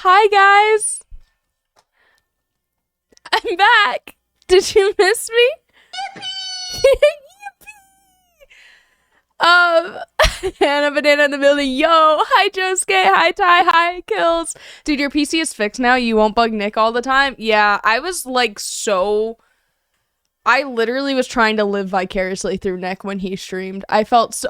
Hi guys, I'm back. Did you miss me? um, Hannah Banana in the building. Yo, hi Josuke, hi Ty, hi Kills. Dude, your PC is fixed now. You won't bug Nick all the time. Yeah, I was like I literally was trying to live vicariously through Nick when he streamed. I felt so.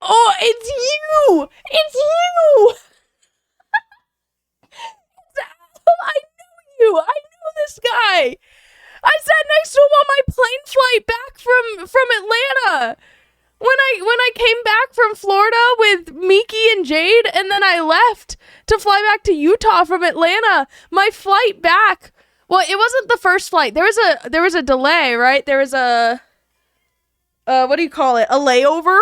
Oh, it's you! It's you! I know you! I know this guy! I sat next to him on my plane flight back from Atlanta. When I came back from Florida with Miki and Jade, and then I left to fly back to Utah from Atlanta. My flight back. Well, it wasn't the first flight. There was a delay, right? There was a what do you call it? A layover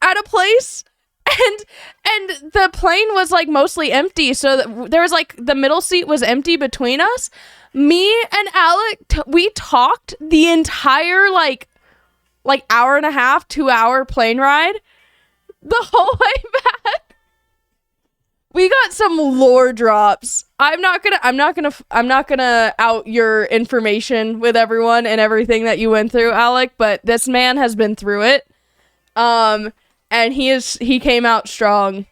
at a place. And the plane was like mostly empty, so there was like the middle seat was empty between us. Me and Alec, we talked the entire like hour and a half, 2 hour plane ride the whole way back. We got some lore drops. I'm not gonna out your information with everyone and everything that you went through, Alec, but this man has been through it. And he came out strong.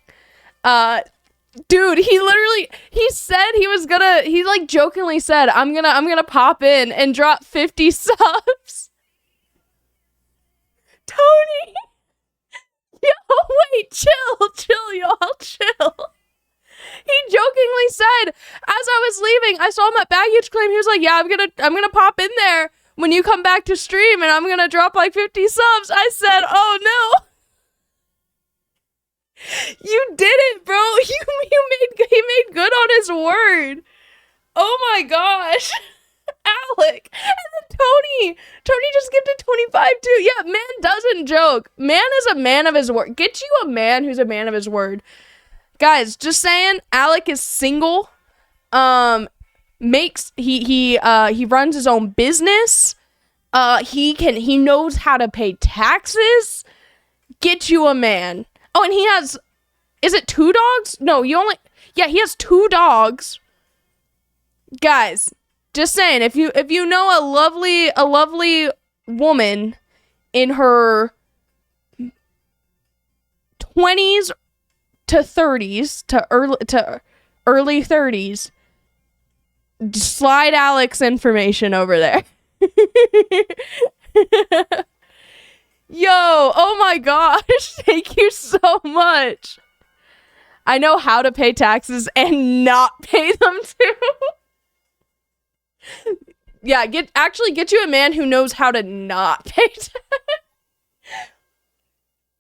Dude, he said he like jokingly said, I'm gonna pop in and drop 50 subs. Tony! Yo, wait, chill, y'all, chill. He jokingly said, as I was leaving, I saw him at baggage claim, he was like, yeah, I'm gonna pop in there when you come back to stream and I'm gonna drop like 50 subs. I said, oh no. You did it, bro. He made good on his word. Oh my gosh. Alec. And then Tony just gifted 25 too. Yeah, man doesn't joke. Man is a man of his word. Get you a man who's a man of his word. Guys, just saying, Alec is single. He runs his own business. He knows how to pay taxes. Get you a man. Oh, and he has, is it 2 dogs? No, he has 2 dogs. Guys, just saying, if you know a lovely woman in her 20s to 30s to early 30s, slide Alec's information over there. Yo, oh my gosh, thank you so much. I know how to pay taxes and not pay them too. Yeah, get you a man who knows how to not pay taxes.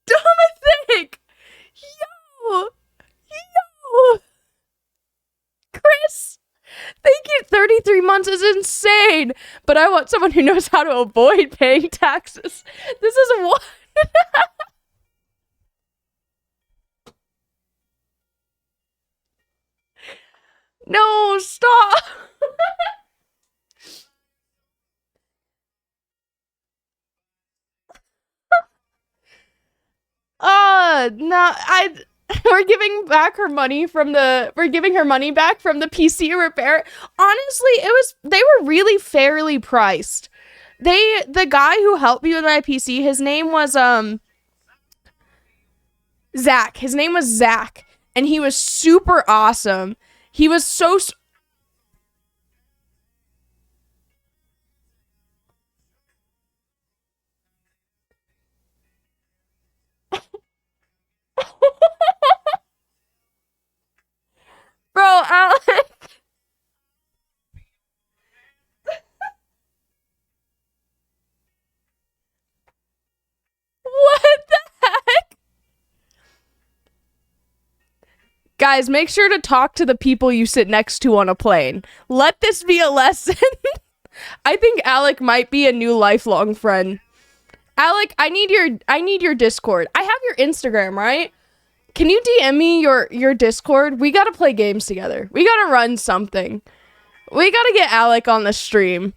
Dominic! Yo! Chris! Thank you, 33 months is insane, but I want someone who knows how to avoid paying taxes. This is one. No, stop. No, we're giving her money back from the PC repair. Honestly, they were really fairly priced. The guy who helped me with my PC, his name was Zach. His name was Zach, and he was super awesome. He was so Bro, Alex. What the heck? Guys, make sure to talk to the people you sit next to on a plane. Let this be a lesson. I think Alec might be a new lifelong friend. Alec, I need your Discord. I have your Instagram, right? Can you DM me your Discord? We gotta play games together. We gotta run something. We gotta get Alec on the stream.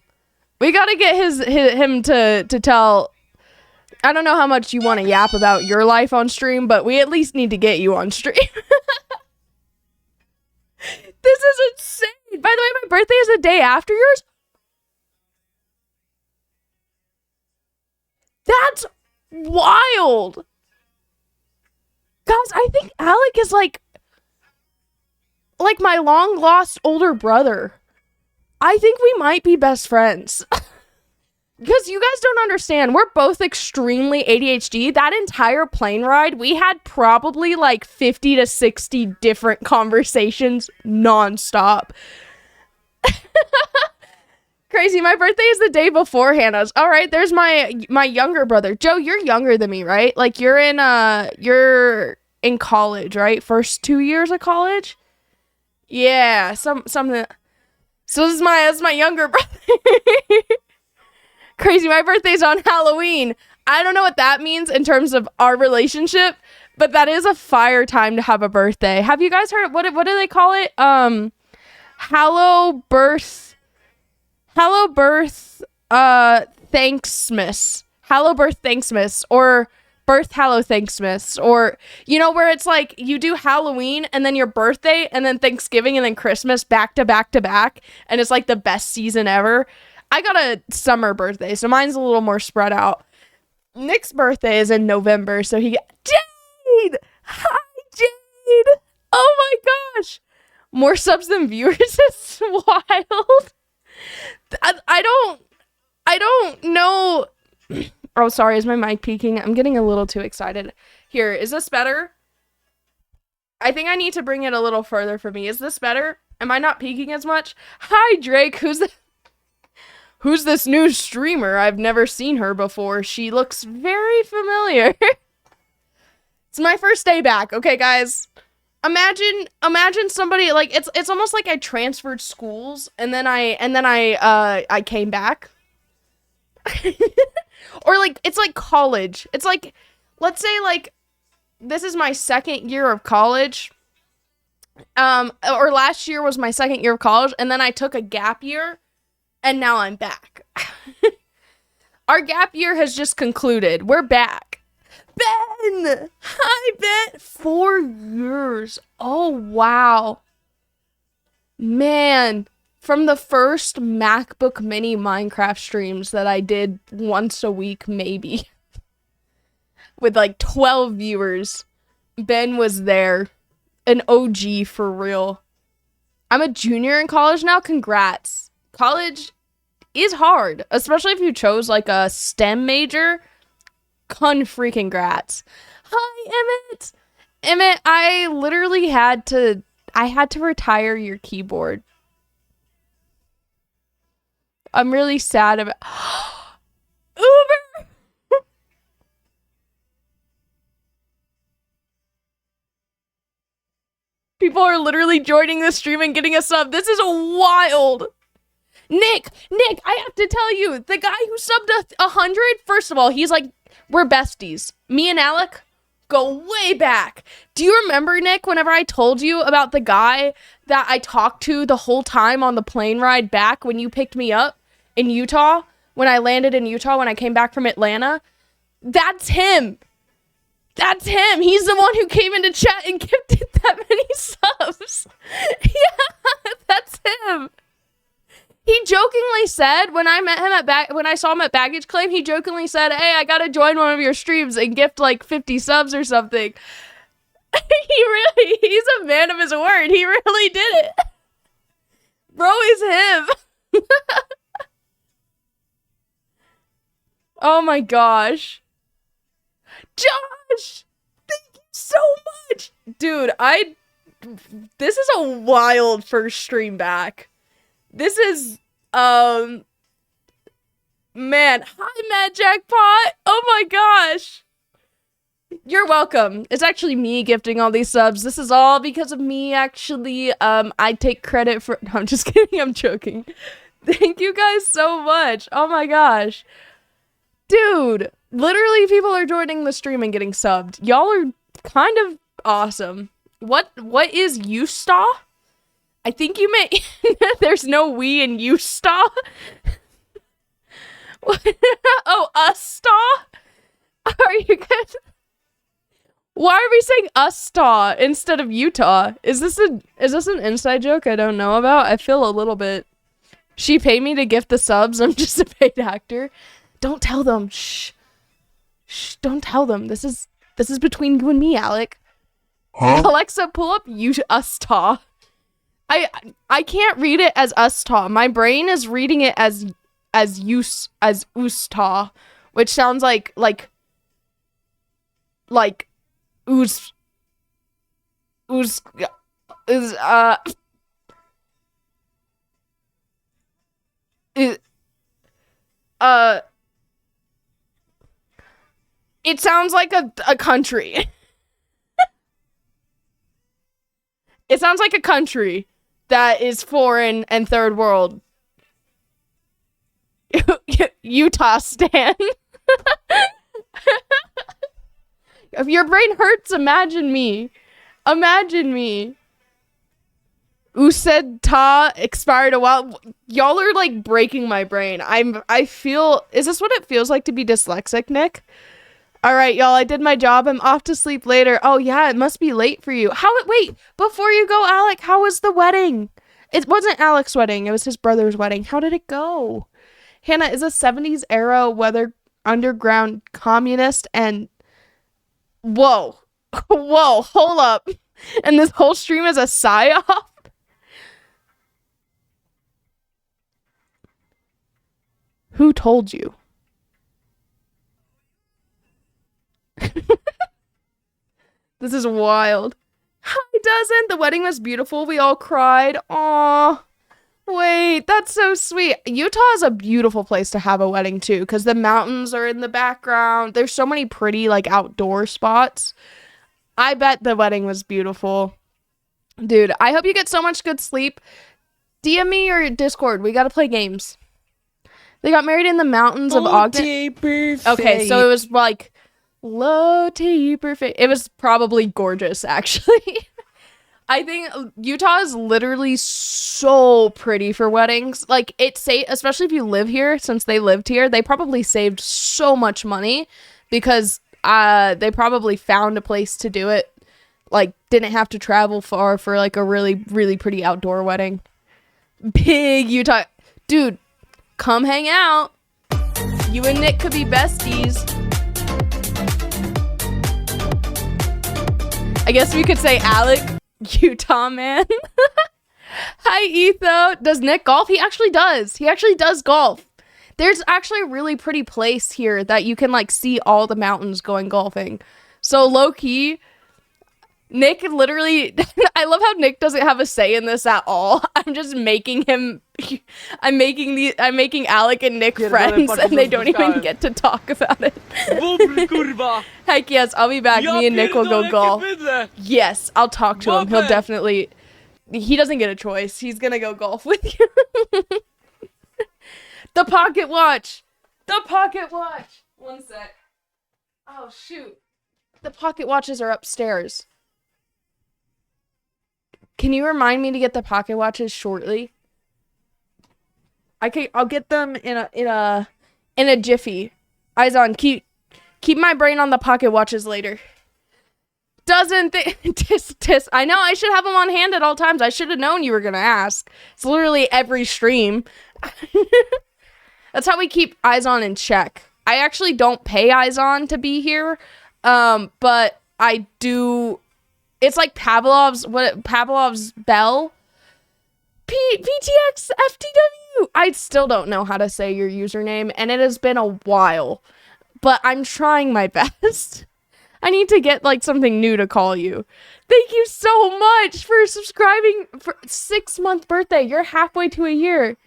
We gotta get him to tell. I don't know how much you want to yap about your life on stream, but we at least need to get you on stream. This is insane. By the way, my birthday is the day after yours. That's wild. Guys, I think Alec is like my long lost older brother. I think we might be best friends. Because you guys don't understand, we're both extremely ADHD. That entire plane ride, we had probably like 50 to 60 different conversations nonstop. Crazy, my birthday is the day before Hannah's. All right, there's my younger brother. Joe, you're younger than me, right? Like you're in college, right? First 2 years of college? Yeah, something. So this is my younger brother. Crazy, my birthday's on Halloween. I don't know what that means in terms of our relationship, but that is a fire time to have a birthday. Have you guys heard, what do they call it? Hallow birth, Thanksmas. Hallow birth Thanksmas, or birth hallow Thanksmas, or, you know, where it's like you do Halloween and then your birthday and then Thanksgiving and then Christmas back to back to back, and it's like the best season ever. I got a summer birthday, so mine's a little more spread out. Nick's birthday is in November, so he Jade! Hi, Jade! Oh my gosh! More subs than viewers is wild. I don't know. Oh, sorry, is my mic peaking? I'm getting a little too excited. Here, is this better? I think I need to bring it a little further for me. Is this better? Am I not peaking as much? Hi, Drake. Who's this new streamer? I've never seen her before. She looks very familiar. It's my first day back. Okay, guys. Imagine somebody, like, it's almost like I transferred schools and then I came back. Or like it's like college. It's like, let's say like this is my second year of college. Or last year was my second year of college, and then I took a gap year. And now I'm back. Our gap year has just concluded. We're back. Ben! Hi, Ben! 4 years. Oh, wow. Man. From the first MacBook Mini Minecraft streams that I did once a week, maybe. With like 12 viewers. Ben was there. An OG for real. I'm a junior in college now. Congrats. College is hard, especially if you chose like a STEM major. Freaking-grats. Hi, Emmett. Emmett, I literally had to retire your keyboard. I'm really sad about Uber. People are literally joining the stream and getting a sub. This is wild. Nick, I have to tell you, the guy who subbed 100, first of all, he's like, we're besties. Me and Alec go way back. Do you remember, Nick, whenever I told you about the guy that I talked to the whole time on the plane ride back when you picked me up in Utah, when I landed in Utah, when I came back from Atlanta? That's him. That's him. He's the one who came into chat and gifted that many subs. Yeah, that's him. He jokingly said, when I met him when I saw him at Baggage Claim, he jokingly said, hey, I gotta join one of your streams and gift like 50 subs or something. He's a man of his word. He really did it. Bro is him. Oh my gosh. Josh! Thank you so much! Dude, this is a wild first stream back. This is, man. Hi, Mad Jackpot. Oh my gosh. You're welcome. It's actually me gifting all these subs. This is all because of me, actually. I take credit for, no, I'm just kidding. I'm joking. Thank you guys so much. Oh my gosh. Dude, literally people are joining the stream and getting subbed. Y'all are kind of awesome. What is Usta? I think you may there's no we in Usta. Oh, Usta? Are you guys Why are we saying Usta instead of Utah? Is this an inside joke I don't know about? I feel a little bit. She paid me to gift the subs. I'm just a paid actor. Don't tell them. Shh. Shh. Don't tell them. This is between you and me, Alec. Huh? Alexa, pull up Usta. I can't read it as Usta. My brain is reading it as Usta, which sounds like ooze is it sounds like a country. It sounds like a country that is foreign and third world. Utah stan. If your brain hurts, imagine me. Imagine me. Used ta expired a while. Y'all are like breaking my brain. I feel, is this what it feels like to be dyslexic, Nick? All right, y'all, I did my job. I'm off to sleep later. Oh yeah, it must be late for you. Wait, before you go, Alec, how was the wedding? It wasn't Alec's wedding. It was his brother's wedding. How did it go? Hannah is a 70s era weather underground communist and whoa, hold up. And this whole stream is a psyop? Who told you? This is wild. Hi, Doesn't. The wedding was beautiful. We all cried. Aw. Wait, that's so sweet. Utah is a beautiful place to have a wedding too, because the mountains are in the background. There's so many pretty like outdoor spots. I bet the wedding was beautiful. Dude, I hope you get so much good sleep. DM me or Discord. We gotta play games. They got married in the mountains of Ogden. Okay, so it was like low taper fade. It was probably gorgeous, actually. I think Utah is literally so pretty for weddings. Like, especially if you live here, since they lived here, they probably saved so much money because they probably found a place to do it. Like, didn't have to travel far for like a really, really pretty outdoor wedding. Big Utah. Dude, come hang out. You and Nick could be besties. I guess we could say Alec, Utah man. Hi, Etho. Does Nick golf? He actually does. He actually does golf. There's actually a really pretty place here that you can like see all the mountains going golfing. So low key, Nick literally, I love how Nick doesn't have a say in this at all. I'm just making him, I'm making Alec and Nick friends and they don't even get to talk about it. Heck yes, I'll be back. Me and Nick will go golf. Yes, I'll talk to him. He'll definitely, he doesn't get a choice. He's gonna go golf with you. The pocket watch. The pocket watch. One sec. Oh shoot. The pocket watches are upstairs. Can you remind me to get the pocket watches shortly? I'll get them in a jiffy. Eyes on. Keep my brain on the pocket watches later. Tis. I know I should have them on hand at all times. I should have known you were gonna ask. It's literally every stream. That's how we keep Eyes On in check. I actually don't pay Eyes On to be here, but I do. It's like Pavlov's bell. PTX FTW. I still don't know how to say your username, and it has been a while, but I'm trying my best. I need to get like something new to call you. Thank you so much for subscribing for 6-month birthday. You're halfway to a year.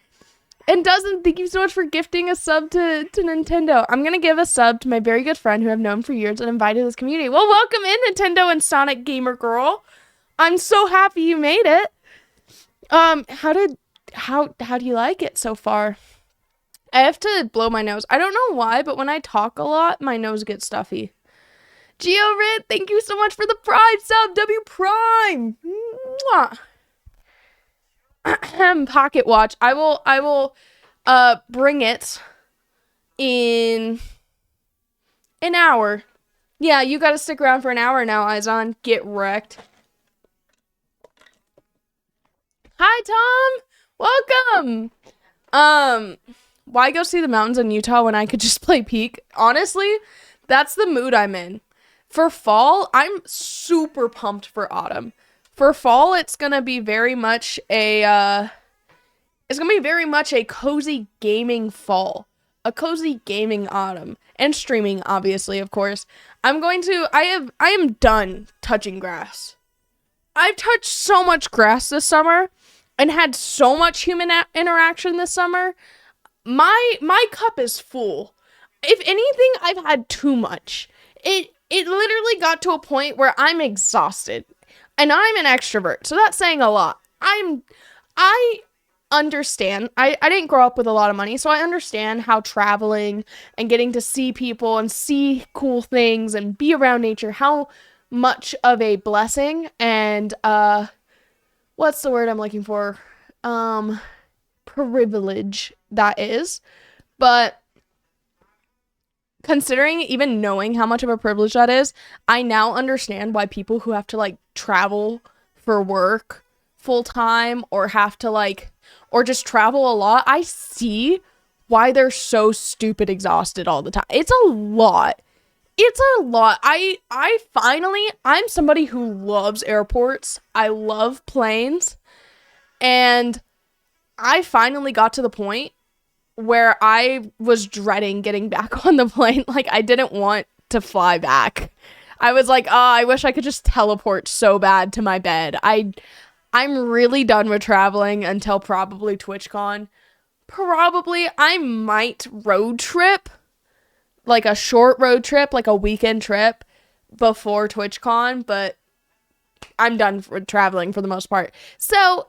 And thank you so much for gifting a sub to Nintendo. I'm going to give a sub to my very good friend who I've known for years and invited to this community. Well, welcome in, Nintendo and Sonic Gamer Girl. I'm so happy you made it. How did how do you like it so far? I have to blow my nose. I don't know why, but when I talk a lot, my nose gets stuffy. GeoRit, thank you so much for the Prime sub. W Prime. Mwah. Pocket watch. I will bring it in an hour. Yeah, you gotta stick around for an hour now, Eyes On. Get wrecked. Hi, Tom. Welcome. Why go see the mountains in Utah when I could just play Peak? Honestly, that's the mood I'm in. For fall, I'm super pumped for autumn. For fall, it's gonna be very much a cozy gaming fall. A cozy gaming autumn. And streaming, obviously, of course. I am done touching grass. I've touched so much grass this summer and had so much human interaction this summer. My cup is full. If anything, I've had too much. It literally got to a point where I'm exhausted. And I'm an extrovert, so that's saying a lot. I understand. I didn't grow up with a lot of money, so I understand how traveling and getting to see people and see cool things and be around nature, how much of a blessing and what's the word I'm looking for? Privilege that is. But considering even knowing how much of a privilege that is, I now understand why people who have to like travel for work full time or have to like or just travel a lot, I see why they're so stupid exhausted all the time. It's a lot. I'm somebody who loves airports. I love planes. And I finally got to the point where I was dreading getting back on the plane. Like, I didn't want to fly back. I was like, oh, I wish I could just teleport so bad to my bed. I'm really done with traveling until probably TwitchCon. Probably I might road trip, like a short road trip, like a weekend trip before TwitchCon, but I'm done with traveling for the most part. So,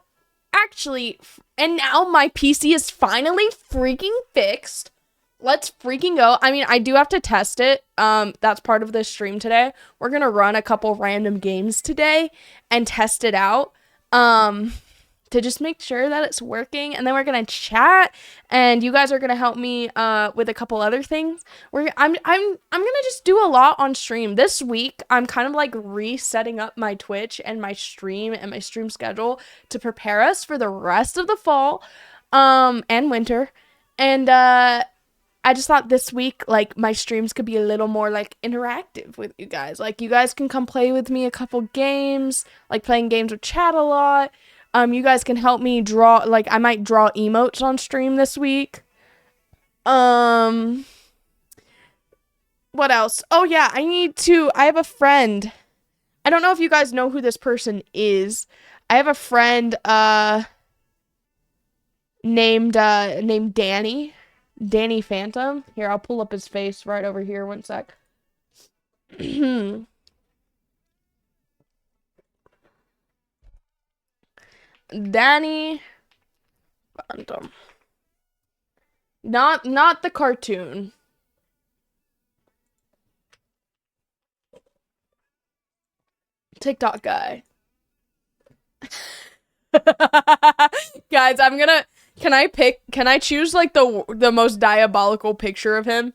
actually, and now my PC is finally freaking fixed. Let's freaking go. I mean, I do have to test it. That's part of this stream today. We're gonna run a couple random games today and test it out. To just make sure that it's working, and then we're gonna chat, and you guys are gonna help me with a couple other things. I'm gonna just do a lot on stream this week. I'm kind of like resetting up my Twitch and my stream schedule to prepare us for the rest of the fall, and winter, and I just thought this week, like, my streams could be a little more, like, interactive with you guys. Like, you guys can come play with me a couple games, like, playing games with chat a lot. You guys can help me draw, like, I might draw emotes on stream this week. What else? Oh, yeah, I have a friend. I don't know if you guys know who this person is. I have a friend, named Danny. Danny Phantom. Here, I'll pull up his face right over here. One sec. Danny Phantom. Not the cartoon. TikTok guy. Guys, can I choose like the most diabolical picture of him?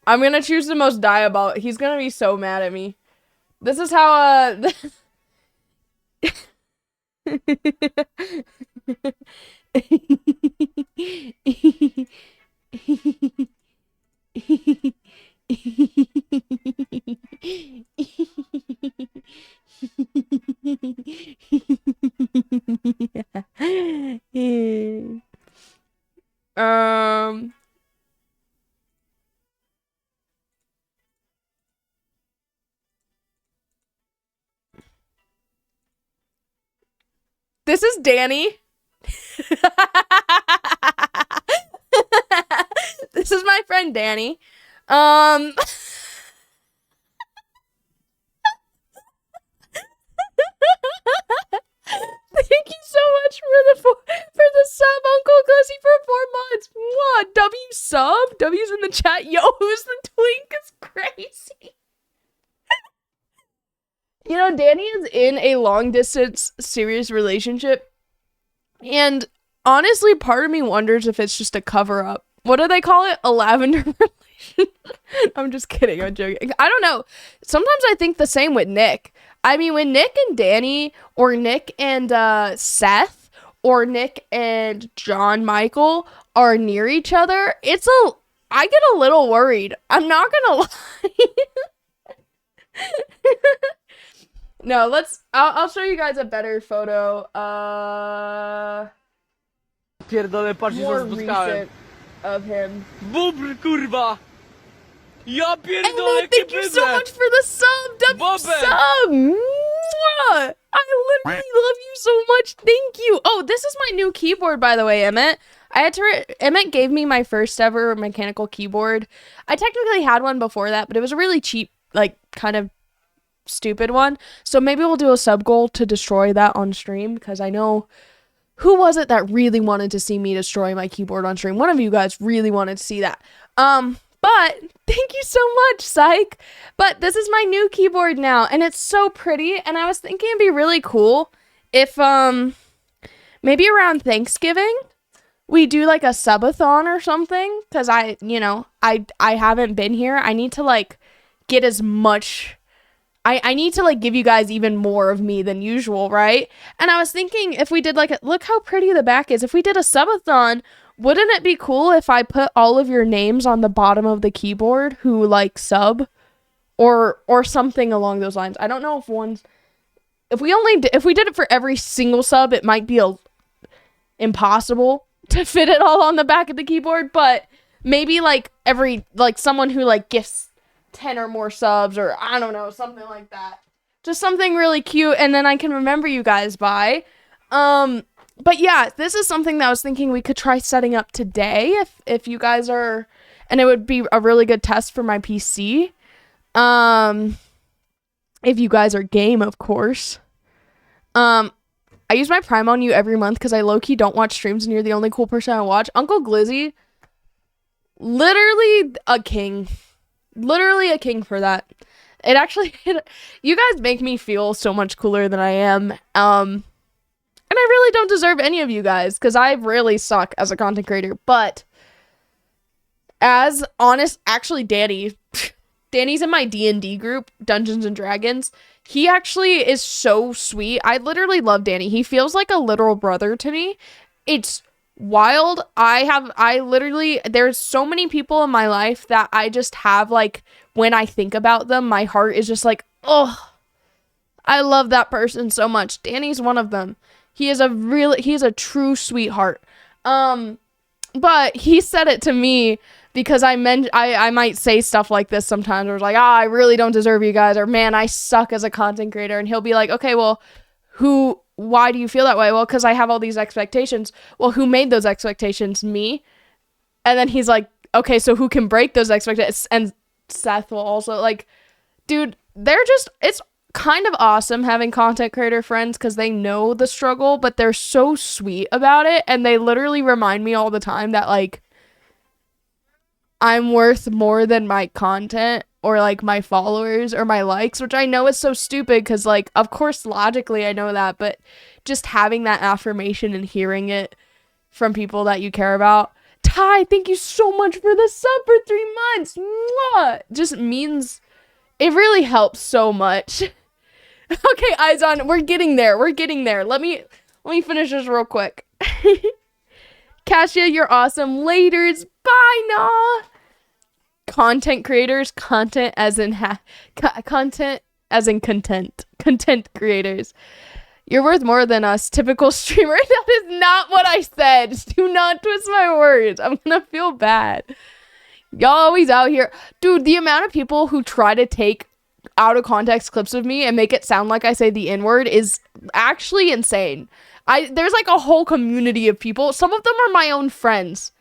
I'm gonna choose the most diabolical. He's gonna be so mad at me. This is how this is Danny. This is my friend Danny. Thank you so much for the sub, W's in the chat. Yo, who's the twink is crazy. You know, Danny is in a long distance serious relationship. And honestly, part of me wonders if it's just a cover up. What do they call it? A lavender relation? I'm just kidding. I'm joking. I don't know. Sometimes I think the same with Nick. I mean, when Nick and Danny, or Nick and Seth, or Nick and John Michael are near each other, I get a little worried. I'm not gonna lie. No, I'll show you guys a better photo. Pierdolę, patrz, More recent of him. Bubr, kurwa! Ja pierdolę, and thank you so much for the sub, sub. Mwah! I literally love you so much. Thank you. Oh, this is my new keyboard, by the way, Emmett. Emmett gave me my first ever mechanical keyboard. I technically had one before that, but it was a really cheap, like, kind of stupid one. So maybe we'll do a sub goal to destroy that on stream, because I know, who was it that really wanted to see me destroy my keyboard on stream? One of you guys really wanted to see that. But thank you so much, Psych. But this is my new keyboard now, and it's so pretty, and I was thinking it'd be really cool if maybe around Thanksgiving we do like a subathon or something, because I haven't been here. I need to like get as much, I need to like give you guys even more of me than usual, right? And I was thinking if we did like look how pretty the back is. If we did a subathon, wouldn't it be cool if I put all of your names on the bottom of the keyboard who like sub, or something along those lines? I don't know if we did it for every single sub, it might be impossible to fit it all on the back of the keyboard, but maybe like someone who like gifts 10 or more subs, or I don't know, something like that. Just something really cute, and then I can remember you guys by. But yeah, this is something that I was thinking we could try setting up today if you guys are, and it would be a really good test for my PC. If you guys are game, of course. I use my Prime on you every month because I low-key don't watch streams and you're the only cool person I watch. Uncle Glizzy, literally a king. Literally a king for that. It actually, you guys make me feel so much cooler than I am. And I really don't deserve any of you guys, because I really suck as a content creator. But as honest, actually Danny's in my D&D group, Dungeons and Dragons. He actually is so sweet. I literally love Danny. He feels like a literal brother to me. It's wild. There's so many people in my life that I just have, like, when I think about them, my heart is just like, oh, I love that person so much. Danny's one of them. He is a true sweetheart. But he said it to me because I might say stuff like this sometimes, where it's like, I really don't deserve you guys, or man, I suck as a content creator. And he'll be like, okay, well, why do you feel that way? Well, because I have all these expectations. Well, who made those expectations? Me. And then he's like, okay, so who can break those expectations? And Seth will also, like, dude, it's kind of awesome having content creator friends because they know the struggle, but they're so sweet about it, and they literally remind me all the time that, like, I'm worth more than my content or like my followers or my likes, which I know is so stupid because, like, of course logically I know that, but just having that affirmation and hearing it from people that you care about. Ty, thank you so much for the sub for 3 months. Mwah! Just means, it really helps so much. Okay, eyes on. We're getting there. Let me finish this real quick. Kasia, you're awesome. Laters. Bye, nah. Content creators. Content as in content. Content creators. You're worth more than us. Typical streamer. That is not what I said. Do not twist my words. I'm gonna feel bad. Y'all always out here. Dude, the amount of people who try to take out of context clips of me and make it sound like I say the N-word is actually insane. There's like a whole community of people. Some of them are my own friends.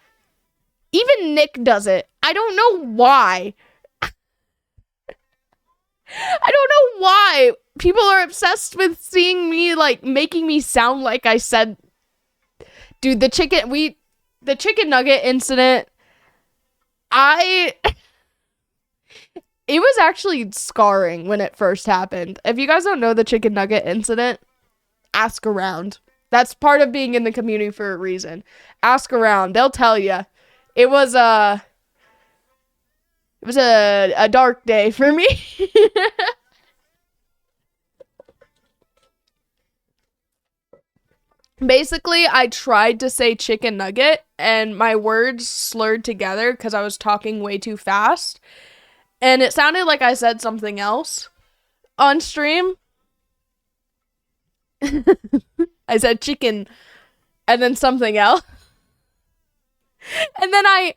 Even Nick does it. I don't know why. I don't know why people are obsessed with seeing me, like, making me sound like I said. Dude, the chicken nugget incident, It was actually scarring when it first happened. If you guys don't know the chicken nugget incident, ask around. That's part of being in the community for a reason. Ask around. They'll tell you. It was a dark day for me. Basically, I tried to say chicken nugget and my words slurred together because I was talking way too fast. And it sounded like I said something else on stream. I said chicken and then something else. And then I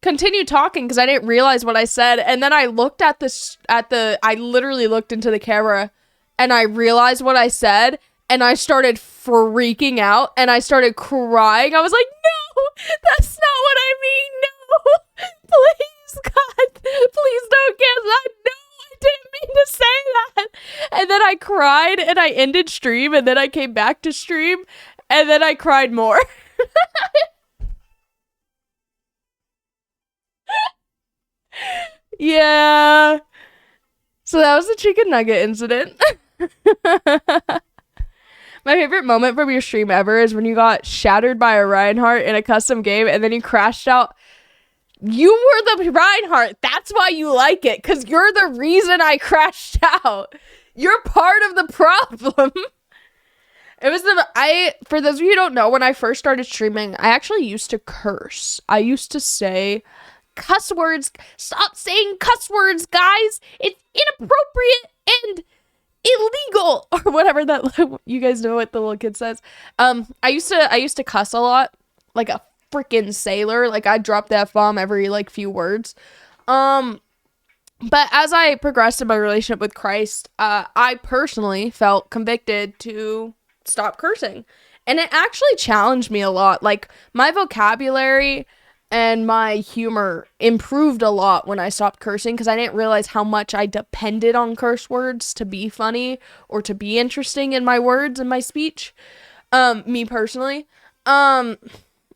continued talking because I didn't realize what I said. And then I looked at I literally looked into the camera and I realized what I said. And I started freaking out and I started crying. I was like, no, that's not what I mean. No, please, God, please don't get that. No, I didn't mean to say that. And then I cried and I ended stream and then I came back to stream and then I cried more. Yeah. So that was the chicken nugget incident. My favorite moment from your stream ever is when you got shattered by a Reinhardt in a custom game and then you crashed out. You were the Reinhardt. That's why you like it, because you're the reason I crashed out. You're part of the problem. For those of you who don't know, when I first started streaming, I actually used to curse. I used to say cuss words. Stop saying cuss words, guys. It's inappropriate and illegal, or whatever that you guys know what the little kid says. I used to cuss a lot, like a freaking sailor. Like I dropped the F-bomb every like few words. But as I progressed in my relationship with Christ, I personally felt convicted to stop cursing, and it actually challenged me a lot. Like my vocabulary and my humor improved a lot when I stopped cursing because I didn't realize how much I depended on curse words to be funny or to be interesting in my words and my speech. Me personally.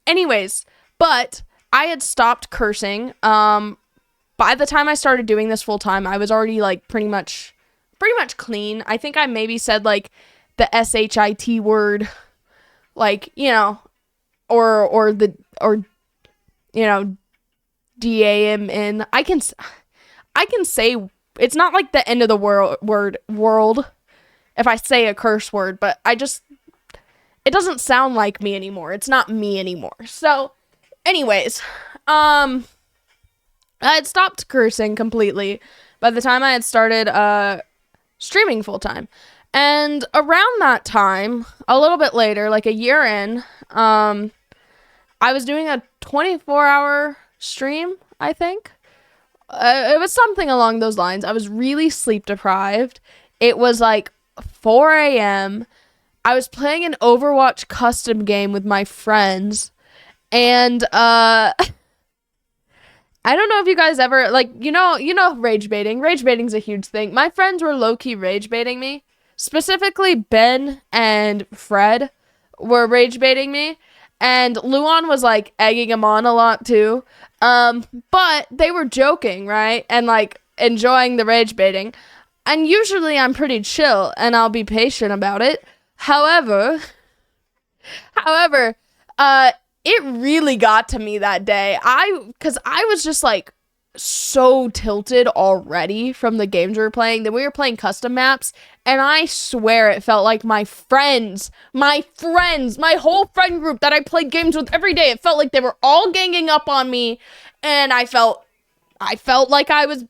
Anyways, but I had stopped cursing. By the time I started doing this full time, I was already like pretty much clean. I think I maybe said like the SHIT word, like, you know, or you know, DAMN. I can say it's not like the end of the world if I say a curse word, but it doesn't sound like me anymore. It's not me anymore. So anyways, I had stopped cursing completely by the time I had started streaming full time. And around that time, a little bit later, like a year in, I was doing a 24-hour stream, I think. It was something along those lines. I was really sleep deprived. It was like 4 a.m. I was playing an Overwatch custom game with my friends. And, I don't know if you guys ever, like, you know, rage baiting. Rage baiting's a huge thing. My friends were low-key rage baiting me. Specifically, Ben and Fred were rage baiting me. And Luan was, like, egging him on a lot, too. But they were joking, right? And, like, enjoying the rage baiting. And usually I'm pretty chill, and I'll be patient about it. However, it really got to me that day. Because I was just, like, so tilted already from the games we were playing. Then we were playing custom maps, and I swear it felt like my friends, my whole friend group that I played games with every day, it felt like they were all ganging up on me, and I felt like I was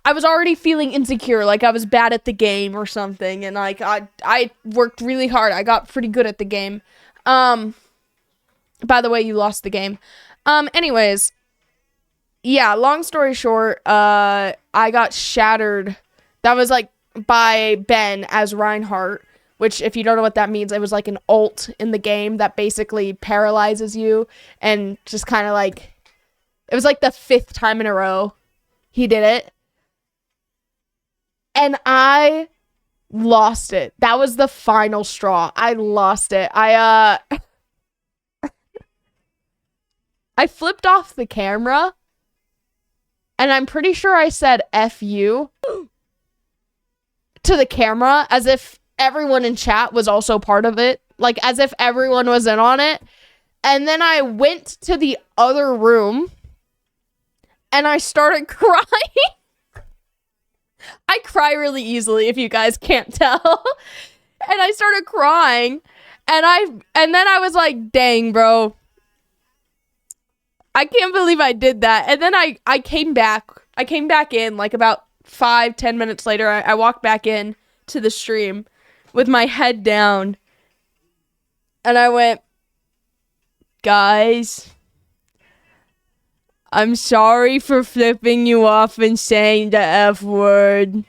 already feeling insecure, like I was bad at the game or something, and like I worked really hard. I got pretty good at the game. By the way, you lost the game. Anyways, yeah, long story short, I got shattered. That was like by Ben as Reinhardt, which if you don't know what that means, it was like an ult in the game that basically paralyzes you and just kind of like, it was like the 5th time in a row he did it. And I lost it. That was the final straw. I lost it. I flipped off the camera And I'm pretty sure I said F you to the camera as if everyone in chat was also part of it. Like, as if everyone was in on it. And then I went to the other room and I started crying. I cry really easily, if you guys can't tell. And I started crying. And then I was like, dang, bro. I can't believe I did that. And then I came back. I came back in like about 5-10 minutes later. I walked back in to the stream with my head down. And I went, guys, I'm sorry for flipping you off and saying the F word.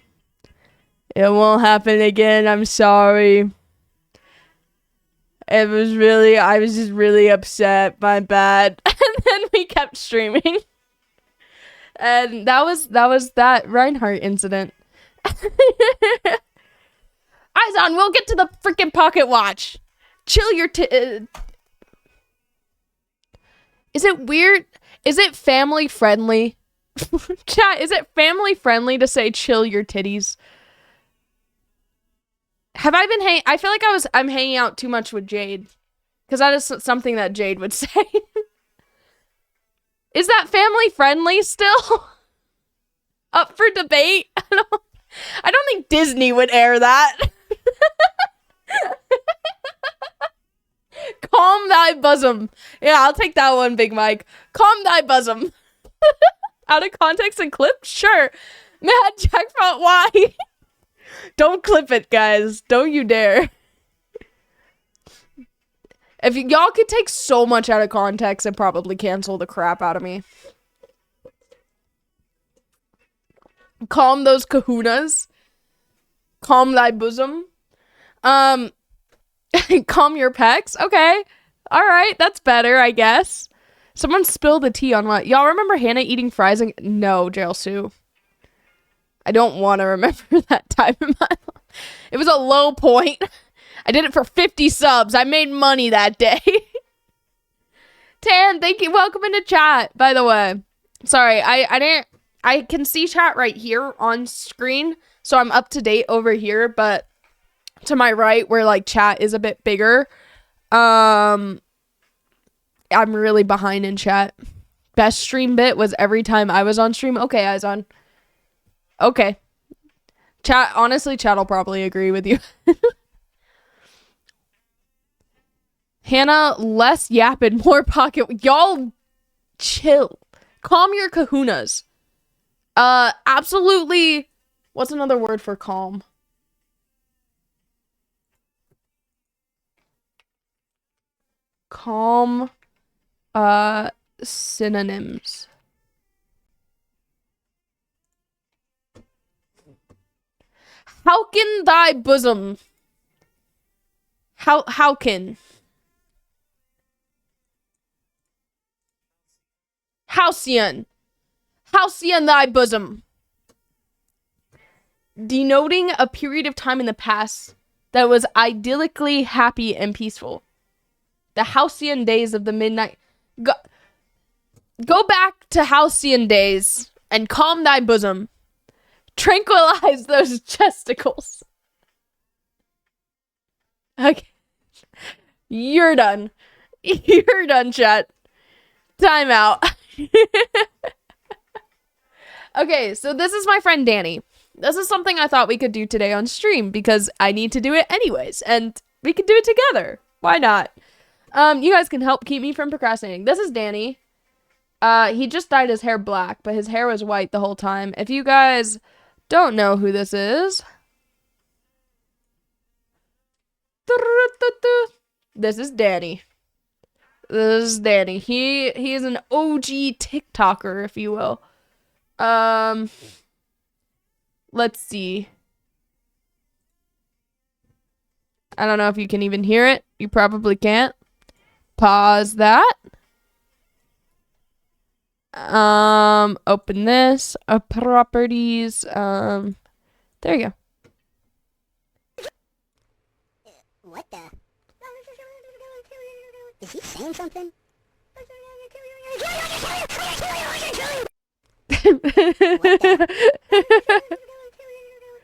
It won't happen again. I'm sorry. I was just really upset. My bad. And then we kept streaming. And that was that Reinhardt incident. Eyes on, we'll get to the freaking pocket watch. Chill your Is it weird? Is it family friendly? Chat, is it family friendly to say chill your titties? Have I been I feel like I'm hanging out too much with Jade. Because that is something that Jade would say. Is that family friendly still? Up for debate? I don't think Disney would air that. Calm thy bosom. Yeah, I'll take that one, Big Mike. Calm thy bosom. Out of context and clip? Sure. Mad Jackpot, why? Don't clip it, guys. Don't you dare. If y'all could take so much out of context and probably cancel the crap out of me. Calm those kahunas. Calm thy bosom. Calm your pecs. Okay. All right. That's better, I guess. Someone spilled the tea on what? Y'all remember Hannah eating fries and... No, Jail Sue. I don't want to remember that time in my life. It was a low point. I did it for 50 subs. I made money that day. Tan, thank you. Welcome into chat, by the way. Sorry, I can see chat right here on screen, so I'm up to date over here, but to my right, where like chat is a bit bigger, I'm really behind in chat. Best stream bit was every time I was on stream. Okay, eyes on. Okay. Chat, honestly, chat will probably agree with you. Hannah, less yapping, more pocket. Y'all chill. Calm your kahunas. Absolutely. What's another word for calm? Calm. Synonyms. How can thy bosom? How can? Halcyon. Halcyon thy bosom. Denoting a period of time in the past that was idyllically happy and peaceful. The halcyon days of the midnight. Go back to halcyon days and calm thy bosom. Tranquilize those chesticles. Okay. You're done. You're done, chat. Time out. Okay, so this is my friend Danny. This is something I thought we could do today on stream because I need to do it anyways, and we could do it together. Why not? You guys can help keep me from procrastinating. This is Danny. He just dyed his hair black, but his hair was white the whole time. If you guys don't know who this is, this is Danny. This is Danny. He is an OG TikToker, if you will. Let's see. I don't know if you can even hear it. You probably can't. Pause that. Open this. Properties. There you go. What the? Is he saying something?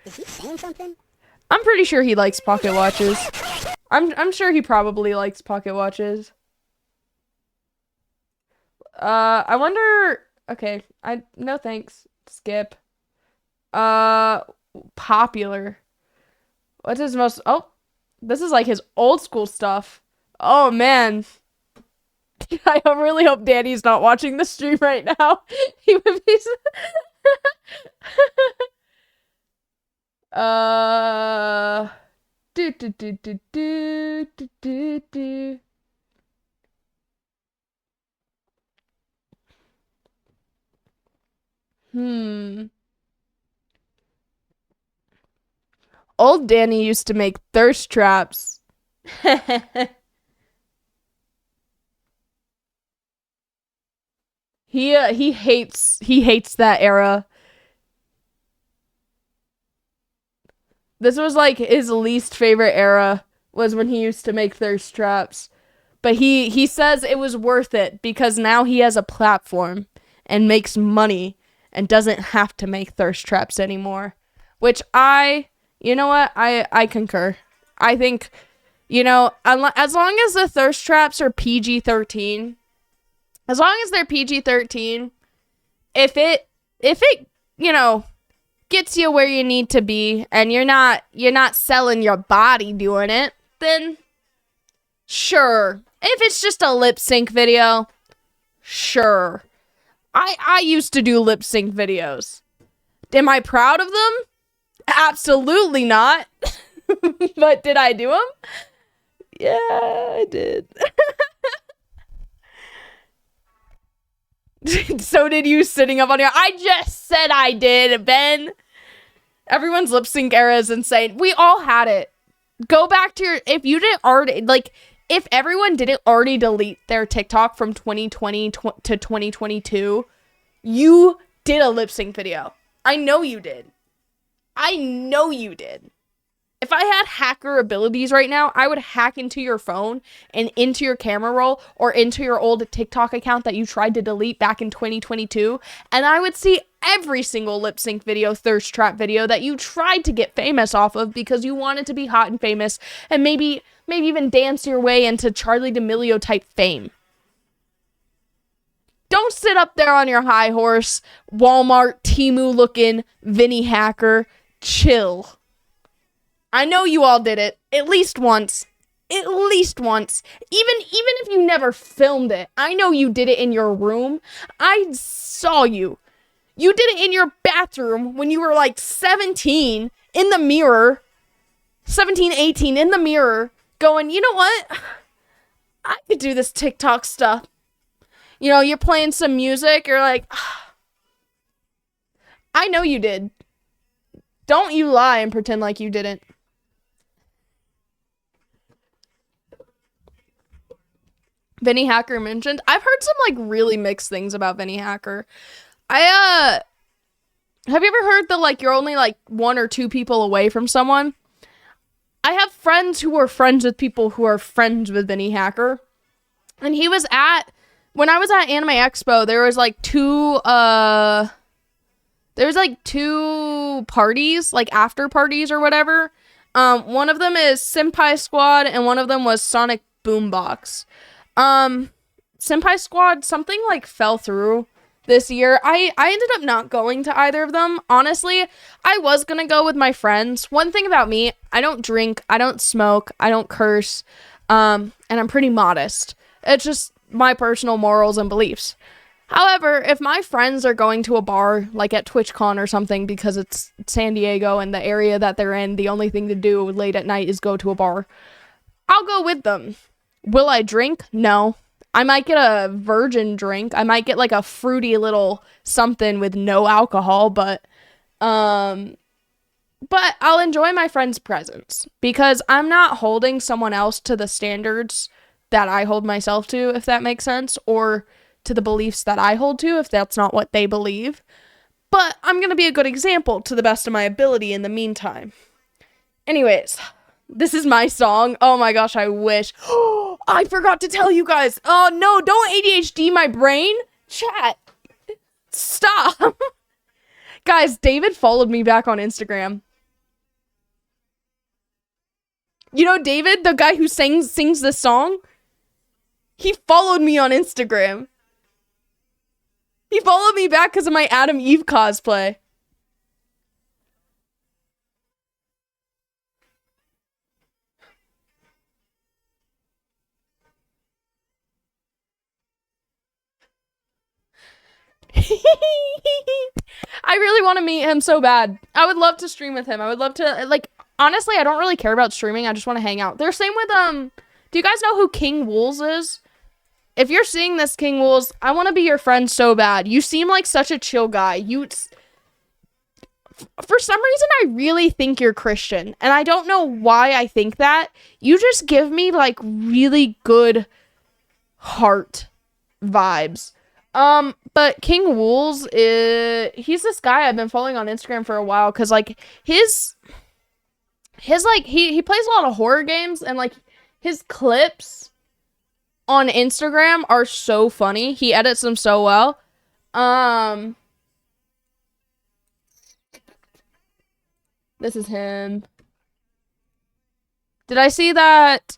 Is he saying something? I'm pretty sure he likes pocket watches. I'm sure he probably likes pocket watches. I wonder. Okay, no thanks. Skip. Popular. What's his most? Oh, this is like his old school stuff. Oh man. I really hope Danny's not watching the stream right now. He would be. Do do do do do do do do. Old Danny used to make thirst traps. He hates that era. This was like his least favorite era, was when he used to make thirst traps. But he says it was worth it because now he has a platform and makes money and doesn't have to make thirst traps anymore. Which you know what? I concur. I think, you know, as long as the thirst traps are PG-13, as long as they're PG-13, if it, you know, gets you where you need to be and you're not selling your body doing it, then sure. If it's just a lip sync video, sure. I used to do lip sync videos. Am I proud of them? Absolutely not. But did I do them? Yeah, I did. So did you sitting up on your... I just said I did, Ben. Everyone's lip sync era is insane. We all had it. Go back to your... If you didn't already... Like, if everyone didn't already delete their TikTok from 2020 to 2022, you did a lip sync video. I know you did. I know you did. If I had hacker abilities right now, I would hack into your phone and into your camera roll or into your old TikTok account that you tried to delete back in 2022, and I would see every single lip sync video, thirst trap video that you tried to get famous off of because you wanted to be hot and famous and maybe even dance your way into Charlie D'Amelio type fame. Don't sit up there on your high horse, Walmart, Temu looking, Vinny hacker. Chill. I know you all did it. At least once. At least once. Even if you never filmed it. I know you did it in your room. I saw you. You did it in your bathroom when you were like 17 in the mirror. 17, 18 in the mirror going, you know what? I could do this TikTok stuff. You know, you're playing some music. You're like, I know you did. Don't you lie and pretend like you didn't. Vinny Hacker mentioned. I've heard some like really mixed things about Vinny Hacker. Have you ever heard the like you're only like 1 or 2 people away from someone? I have friends who are friends with people who are friends with Vinny Hacker. And he was when I was at Anime Expo, there was like two parties, like after parties or whatever. One of them is Senpai Squad and one of them was Sonic Boombox. Senpai Squad, something like fell through this year. I ended up not going to either of them. Honestly, I was gonna go with my friends. One thing about me, I don't drink, I don't smoke, I don't curse, and I'm pretty modest. It's just my personal morals and beliefs. However, if my friends are going to a bar, like at TwitchCon or something, because it's San Diego and the area that they're in, the only thing to do late at night is go to a bar, I'll go with them. Will I drink? No. I might get a virgin drink. I might get like a fruity little something with no alcohol, but I'll enjoy my friend's presence because I'm not holding someone else to the standards that I hold myself to, if that makes sense, or to the beliefs that I hold to, if that's not what they believe. But I'm going to be a good example to the best of my ability in the meantime. Anyways, this is my song. Oh my gosh, I wish. I forgot to tell you guys. Oh no, don't ADHD my brain. Chat. Stop. Guys, David followed me back on Instagram. You know David, the guy who sings this song? He followed me on Instagram. He followed me back because of my Adam Eve cosplay. I really want to meet him so bad. I would love to stream with him. I would love to, like, honestly, I don't really care about streaming. I just want to hang out. They're same with, do you guys know who King Wools is? If you're seeing this, King Wools, I want to be your friend so bad. You seem like such a chill guy. For some reason, I really think you're Christian. And I don't know why I think that. You just give me, like, really good heart vibes. But King Wools he's this guy I've been following on Instagram for a while, cause like his like he plays a lot of horror games, and like his clips on Instagram are so funny. He edits them so well. This is him. Did I see that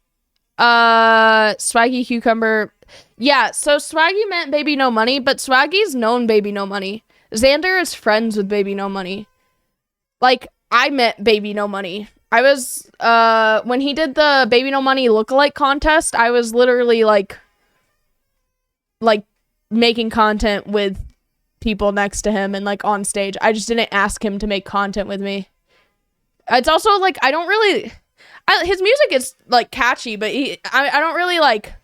Swaggy Cucumber? Yeah, so Swaggy meant Baby No Money, but Swaggy's known Baby No Money. Xander is friends with Baby No Money. Like, I met Baby No Money. I was, when he did the Baby No Money lookalike contest, I was literally, like, making content with people next to him and, like, on stage. I just didn't ask him to make content with me. It's also, like, I don't really... his music is, like, catchy, but I don't really, like...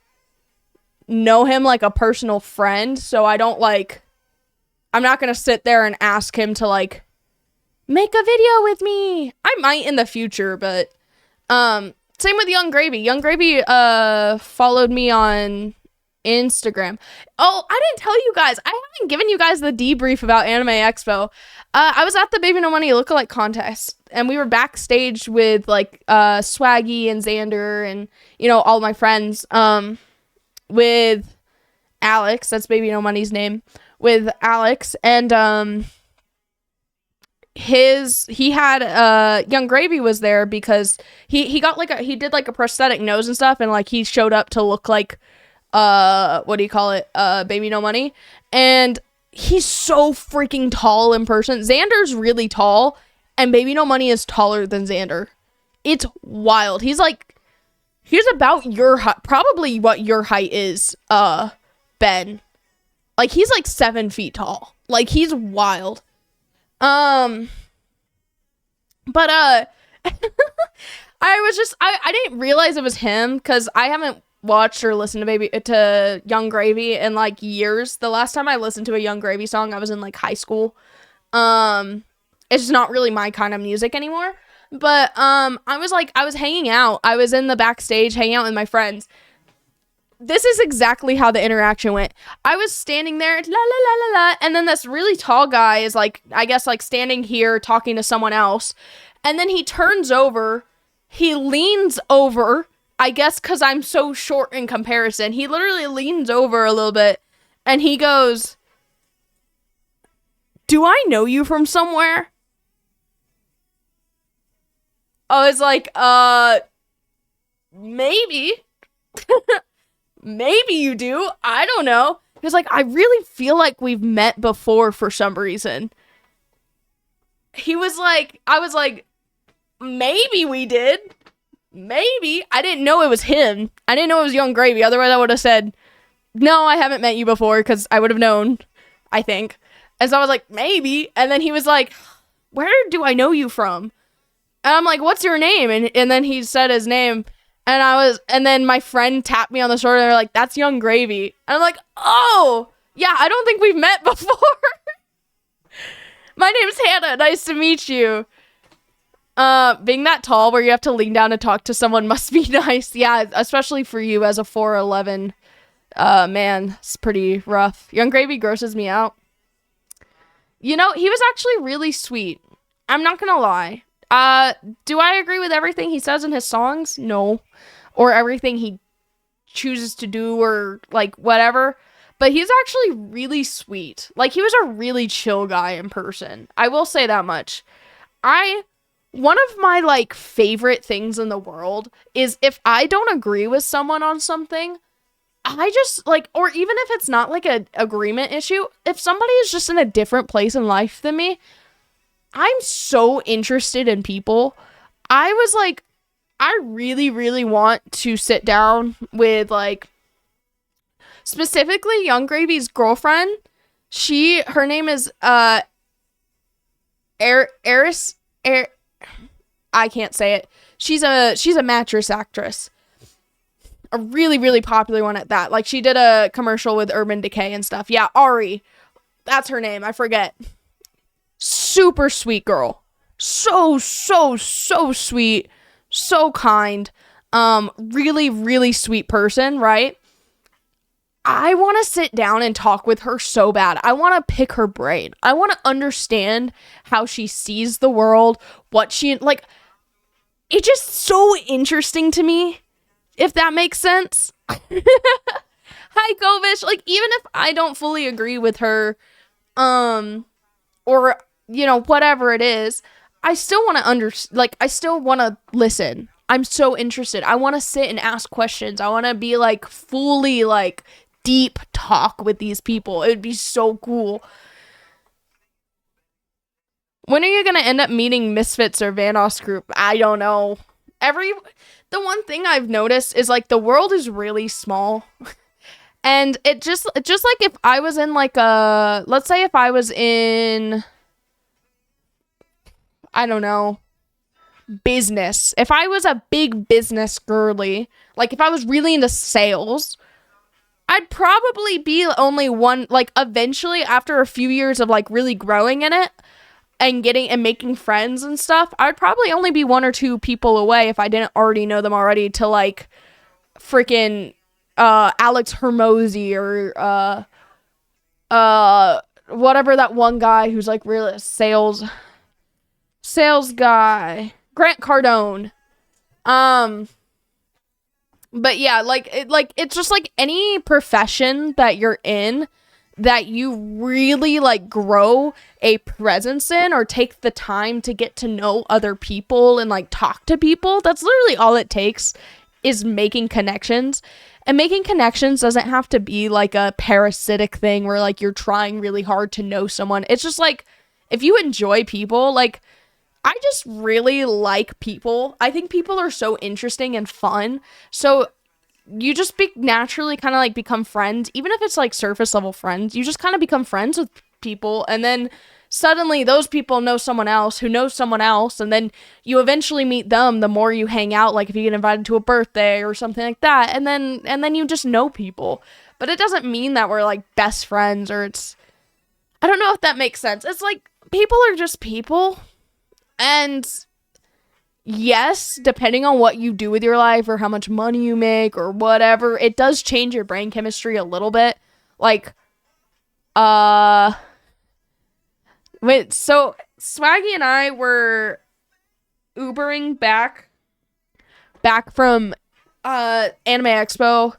know him like a personal friend, so I don't like, I'm not gonna sit there and ask him to like make a video with me. I might in the future, but same with Young Gravy. Young Gravy followed me on Instagram. Oh, I didn't tell you guys, I haven't given you guys the debrief about Anime Expo. I was at the Baby No Money lookalike contest, and we were backstage with like Swaggy and Xander and, you know, all my friends. With Alex, that's Baby No Money's name, with Alex, and he had Young Gravy was there because he got like he did like a prosthetic nose and stuff, and like he showed up to look like what do you call it, Baby No Money, and he's so freaking tall in person. Xander's really tall, and Baby No Money is taller than Xander. It's wild. He's about your height, probably what your height is, Ben. Like, he's like 7 feet tall. Like, he's wild. But, I didn't realize it was him, because I haven't watched or listened to Young Gravy in, like, years. The last time I listened to a Young Gravy song, I was in, like, high school. It's not really my kind of music anymore. But, I was hanging out. I was in the backstage hanging out with my friends. This is exactly how the interaction went. I was standing there, la, la, la, la, la, and then this really tall guy is, like, I guess, like, standing here talking to someone else. And then he turns over. He leans over, I guess because I'm so short in comparison. He literally leans over a little bit, and he goes, "Do I know you from somewhere?" I was like, maybe. Maybe you do. I don't know. He was like, "I really feel like we've met before for some reason." I was like, maybe we did. Maybe. I didn't know it was him. I didn't know it was Young Gravy. Otherwise, I would have said, "No, I haven't met you before," because I would have known, I think. And so I was like, maybe. And then he was like, "Where do I know you from?" And I'm like, "What's your name?" And then he said his name, and then my friend tapped me on the shoulder, and they're like, "That's Young Gravy." And I'm like, "Oh, yeah, I don't think we've met before." "My name's Hannah. Nice to meet you." Being that tall where you have to lean down to talk to someone must be nice. Yeah, especially for you as a 4'11". Man, it's pretty rough. Young Gravy grosses me out. You know, he was actually really sweet. I'm not gonna lie. Do I agree with everything he says in his songs? No. Or everything he chooses to do or, like, whatever. But he's actually really sweet. Like, he was a really chill guy in person. I will say that much. One of my, like, favorite things in the world is if I don't agree with someone on something, I just, like, or even if it's not, like, an agreement issue, if somebody is just in a different place in life than me, I'm so interested in people. I was like, I really, really want to sit down with, like, specifically Young Gravy's girlfriend. Her name is, Eris, I can't say it. She's a mattress actress. A really, really popular one at that. Like, she did a commercial with Urban Decay and stuff. Yeah, Ari. That's her name. I forget. Super sweet girl. So sweet. So kind. Really, really sweet person, right? I want to sit down and talk with her so bad. I want to pick her brain. I want to understand how she sees the world, what she, like, it's just so interesting to me, if that makes sense. Hi, Kovish. Like, even if I don't fully agree with her, or, you know, whatever it is, I still want to I still want to listen. I'm so interested. I want to sit and ask questions. I want to be, like, fully, like, deep talk with these people. It would be so cool. When are you going to end up meeting Misfits or Vanoss Group? I don't know. The one thing I've noticed is, like, the world is really small. And it just like if I was in, like, let's say if I was in, I don't know, business. If I was a big business girly, like, if I was really into sales, I'd probably be only one, like, eventually after a few years of, like, really growing in it and making friends and stuff, I'd probably only be one or two people away if I didn't already know them already to, like, freaking Alex Hermosi or whatever that one guy who's, like, real sales guy, Grant Cardone. But yeah, it's just like any profession that you're in that you really, like, grow a presence in or take the time to get to know other people and, like, talk to people. That's literally all it takes, is making connections. And making connections doesn't have to be, like, a parasitic thing where, like, you're trying really hard to know someone. It's just, like, if you enjoy people, like, I just really like people. I think people are so interesting and fun. So you just naturally kind of, like, become friends. Even if it's, like, surface level friends, you just kind of become friends with people. And then suddenly those people know someone else who knows someone else. And then you eventually meet them the more you hang out. Like, if you get invited to a birthday or something like that. And then you just know people. But it doesn't mean that we're, like, best friends, or I don't know if that makes sense. It's like, people are just people. And yes, depending on what you do with your life or how much money you make or whatever, it does change your brain chemistry a little bit. Like, wait, so Swaggy and I were Ubering back from Anime Expo.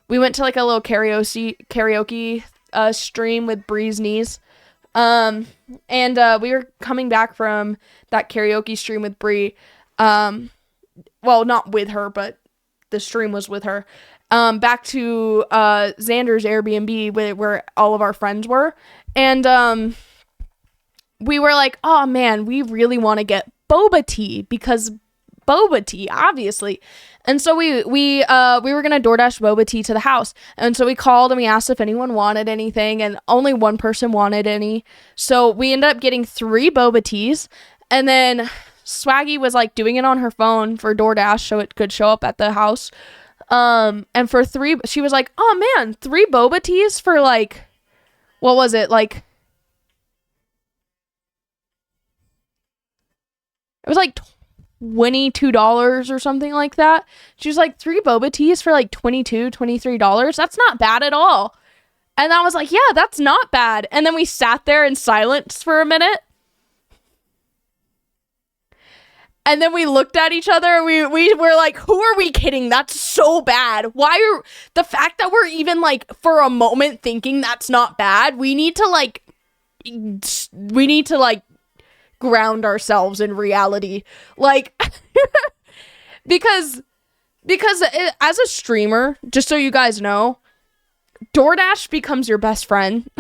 We went to, like, a little karaoke stream with Bree's Knees. And we were coming back from that karaoke stream with Bree. Well, not with her, but the stream was with her. Back to Xander's Airbnb where all of our friends were. And we were like, oh man, we really want to get boba tea, because boba tea, obviously. And so we were gonna DoorDash boba tea to the house. And so we called and we asked if anyone wanted anything, and only one person wanted any. So we ended up getting 3 boba teas, and then Swaggy was, like, doing it on her phone for DoorDash so it could show up at the house. And for 3, she was like, oh man, 3 boba teas for, like, what was it? Like, it was like $22 or something like that. She was like, 3 boba teas for, like, $22, $23. That's not bad at all. And I was like, yeah, that's not bad. And then we sat there in silence for a minute. And then we looked at each other. We were like, who are we kidding? That's so bad. The fact that we're even like for a moment thinking that's not bad, we need to like ground ourselves in reality. Like because as a streamer, just so you guys know, DoorDash becomes your best friend.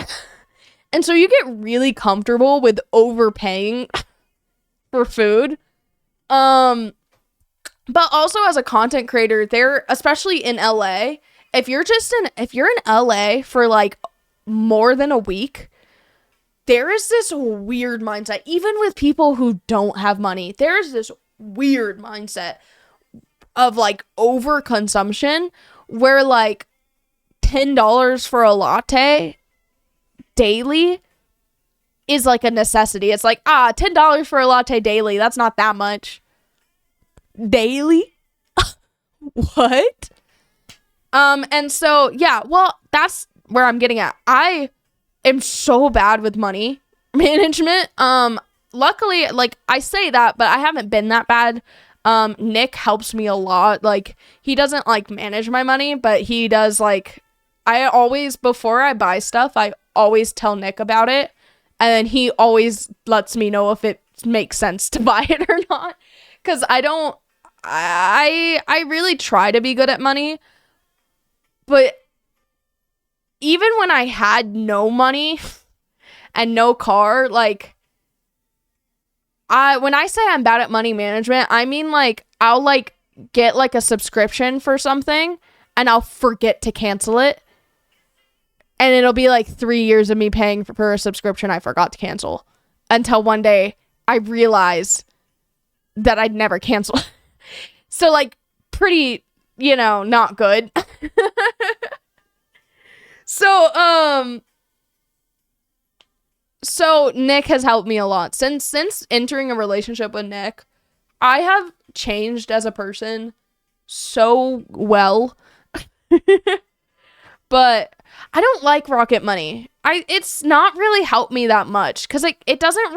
And so you get really comfortable with overpaying for food. But also as a content creator, there, especially in LA, if you're in LA for like more than a week, there is this weird mindset, even with people who don't have money, there's this weird mindset of like overconsumption where like $10 for a latte daily is like a necessity. It's like, $10 for a latte daily, that's not that much. Daily? What? And so, yeah, well, that's where I'm getting at. I am so bad with money management. Luckily, like, I say that, but I haven't been that bad. Nick helps me a lot. Like, he doesn't, like, manage my money, but he does, like, I always, before I buy stuff, I always tell Nick about it, and then he always lets me know if it makes sense to buy it or not, because I really try to be good at money, but even when I had no money and no car, like, when I say I'm bad at money management, I mean, like, I'll, like, get, like, a subscription for something, and I'll forget to cancel it, and it'll be, like, 3 years of me paying for a subscription I forgot to cancel, until one day I realize that I'd never cancel. So, like, pretty, not good. So Nick has helped me a lot. Since entering a relationship with Nick, I have changed as a person so well. But I don't like Rocket Money. It's not really helped me that much, because it doesn't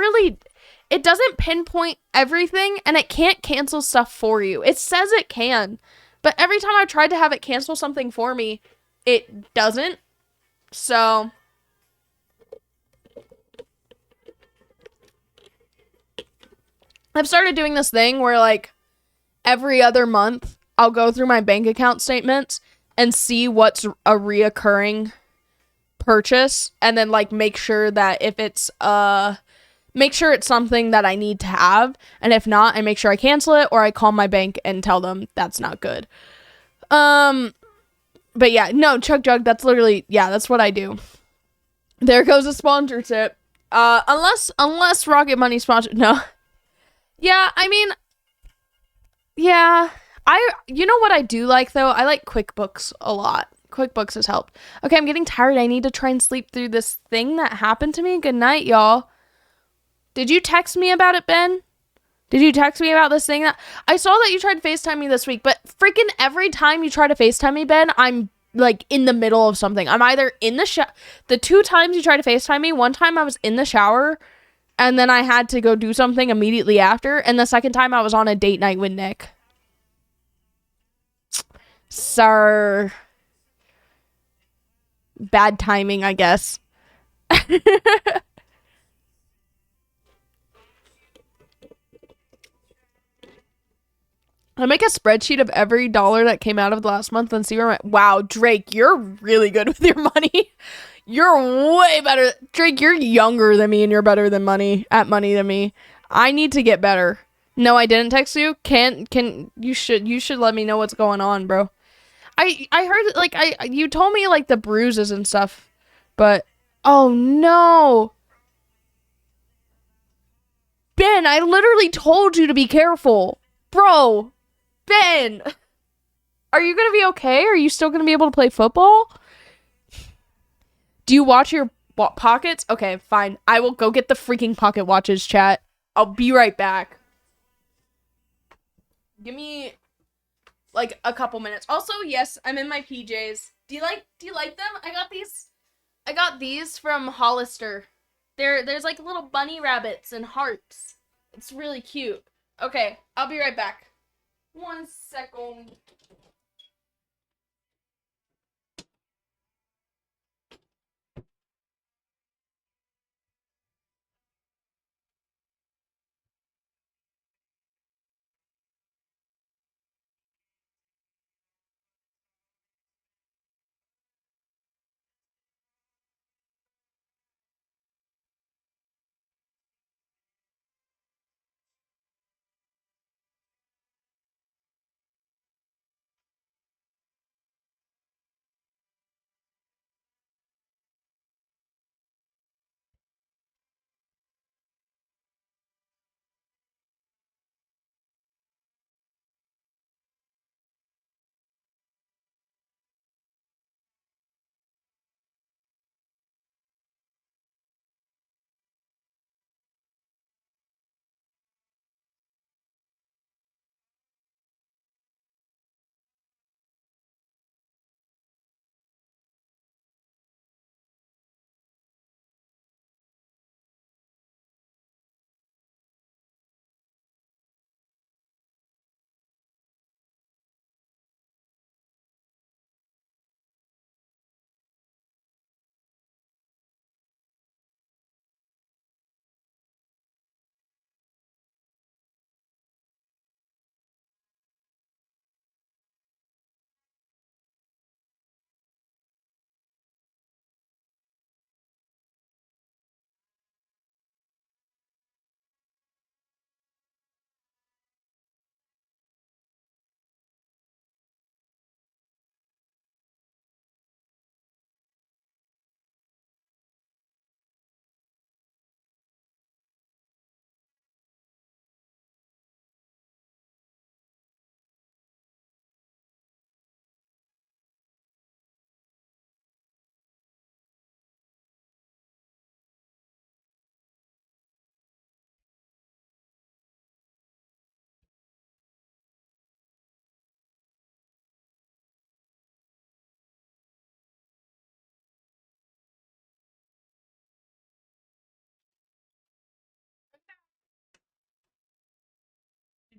pinpoint everything, and it can't cancel stuff for you. It says it can, but every time I've tried to have it cancel something for me, it doesn't. So I've started doing this thing where, like, every other month I'll go through my bank account statements and see what's a reoccurring purchase, and then, like, make sure that if it's something that I need to have, and if not, I make sure I cancel it, or I call my bank and tell them that's not good. But yeah, no, Chug Jug, that's literally, yeah, that's what I do. There goes a sponsorship. Unless Rocket Money sponsor, no. Yeah, I mean, yeah, you know what I do like, though? I like QuickBooks a lot. QuickBooks has helped. Okay, I'm getting tired. I need to try and sleep through this thing that happened to me. Good night, y'all. Did you text me about it, Ben? Did you text me about this thing? That I saw that you tried to FaceTime me this week, but freaking every time you try to FaceTime me, Ben, I'm, like, in the middle of something. I'm either in the shower. The 2 times you tried to FaceTime me, one time I was in the shower, and then I had to go do something immediately after, and the second time I was on a date night with Nick. Sir. Bad timing, I guess. I make a spreadsheet of every dollar that came out of the last month and see where wow, Drake, you're really good with your money. You're way better. Drake, you're younger than me and you're better than money than me. I need to get better. No, I didn't text you. You should let me know what's going on, bro. I heard, like, you told me, like, the bruises and stuff, but oh no. Ben, I literally told you to be careful. Bro, Ben, are you gonna be okay? Are you still gonna be able to play football? Do you watch your pockets? Okay, fine. I will go get the freaking pocket watches, chat. I'll be right back. Give me, like, a couple minutes. Also, yes, I'm in my PJs. Do you like them? I got these from Hollister. There's like little bunny rabbits and hearts. It's really cute. Okay, I'll be right back. 1 second.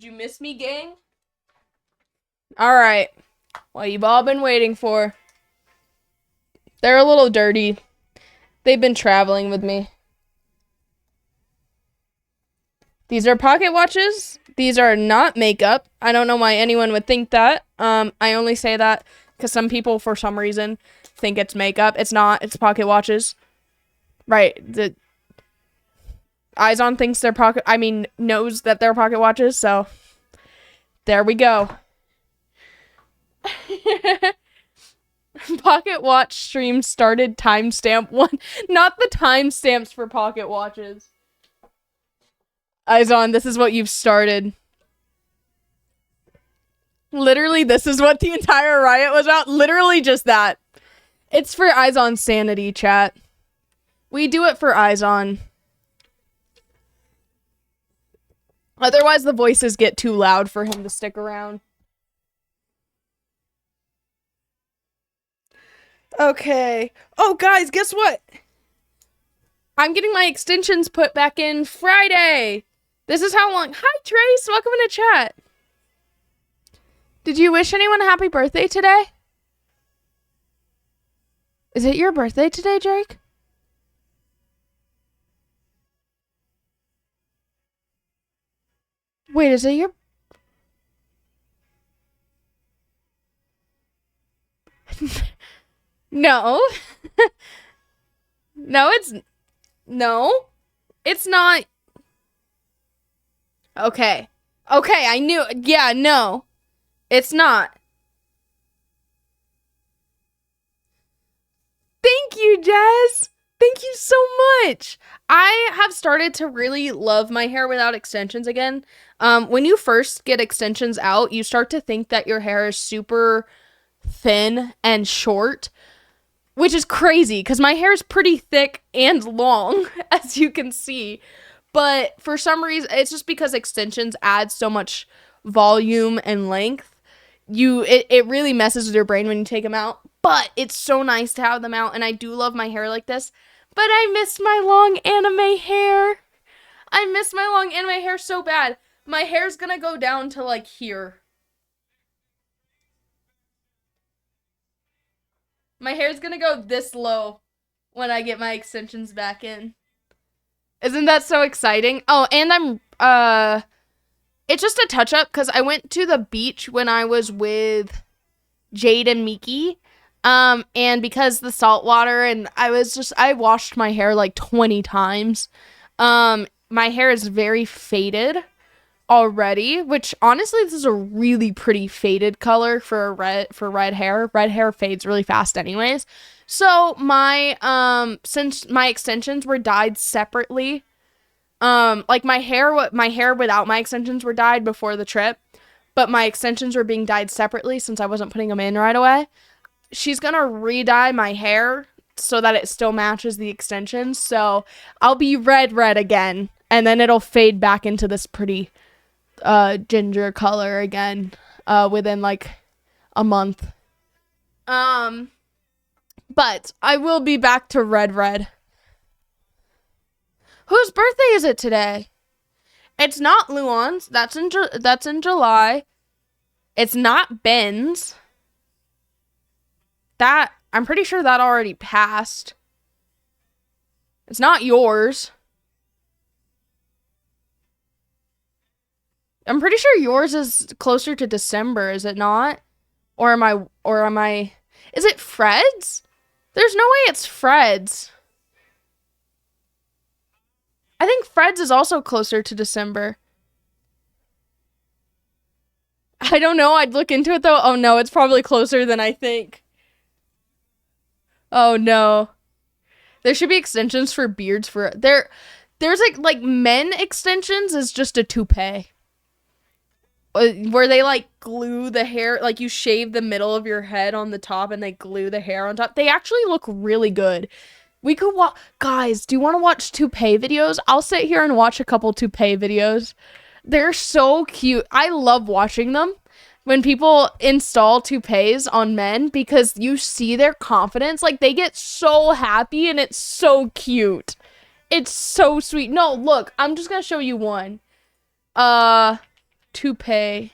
Did you miss me, gang? Alright. Well, you've all been waiting for. They're a little dirty. They've been traveling with me. These are pocket watches. These are not makeup. I don't know why anyone would think that. I only say that because some people, for some reason, think it's makeup. It's not. It's pocket watches. Right. The Izon thinks they're knows that they're pocket watches, so there we go. Pocket watch stream started timestamp 1. Not the timestamps for pocket watches. Izon, this is what you've started. Literally, this is what the entire riot was about. Literally just that. It's for Izon's sanity, chat. We do it for Izon. Otherwise, the voices get too loud for him to stick around. Okay. Oh, guys, guess what? I'm getting my extensions put back in Friday. This is how long. Hi, Trace. Welcome into chat. Did you wish anyone a happy birthday today? Is it your birthday today, Drake? Wait, is it your... No. No, it's not. Okay. Okay, I knew. Yeah, no. It's not. Thank you, Jazz. Thank you so much. I have started to really love my hair without extensions again. When you first get extensions out, you start to think that your hair is super thin and short, which is crazy because my hair is pretty thick and long, as you can see. But for some reason, it's just because extensions add so much volume and length. It really messes with your brain when you take them out. But it's so nice to have them out, and I do love my hair like this. But I missed my long anime hair. I miss my long anime hair so bad. My hair's gonna go down to like here. My hair's gonna go this low when I get my extensions back in. Isn't that so exciting? Oh, and it's just a touch-up because I went to the beach when I was with Jade and Miki. And because the salt water, and I washed my hair like 20 times. My hair is very faded already, which honestly, this is a really pretty faded color for red hair. Red hair fades really fast anyways. So since my extensions were dyed separately, like my hair without my extensions were dyed before the trip, but my extensions were being dyed separately since I wasn't putting them in right away. She's gonna re-dye my hair so that it still matches the extensions. So I'll be red again, and then it'll fade back into this pretty ginger color again within like a month. But I will be back to red. Whose birthday is it today? It's not Luan's. That's in July. It's not Ben's. That, I'm pretty sure that already passed. It's not yours. I'm pretty sure yours is closer to December, is it not? Or am I, is it Fred's? There's no way it's Fred's. I think Fred's is also closer to December. I don't know, I'd look into it though. Oh no, it's probably closer than I think. Oh no. There should be extensions for beards for there's like men extensions is just a toupee. Where they like glue the hair, like you shave the middle of your head on the top and they glue the hair on top. They actually look really good. We could guys, do you want to watch toupee videos? I'll sit here and watch a couple toupee videos. They're so cute. I love watching them. When people install toupees on men, because you see their confidence, like they get so happy and it's so cute. It's so sweet. No, look, I'm just gonna show you one. toupee.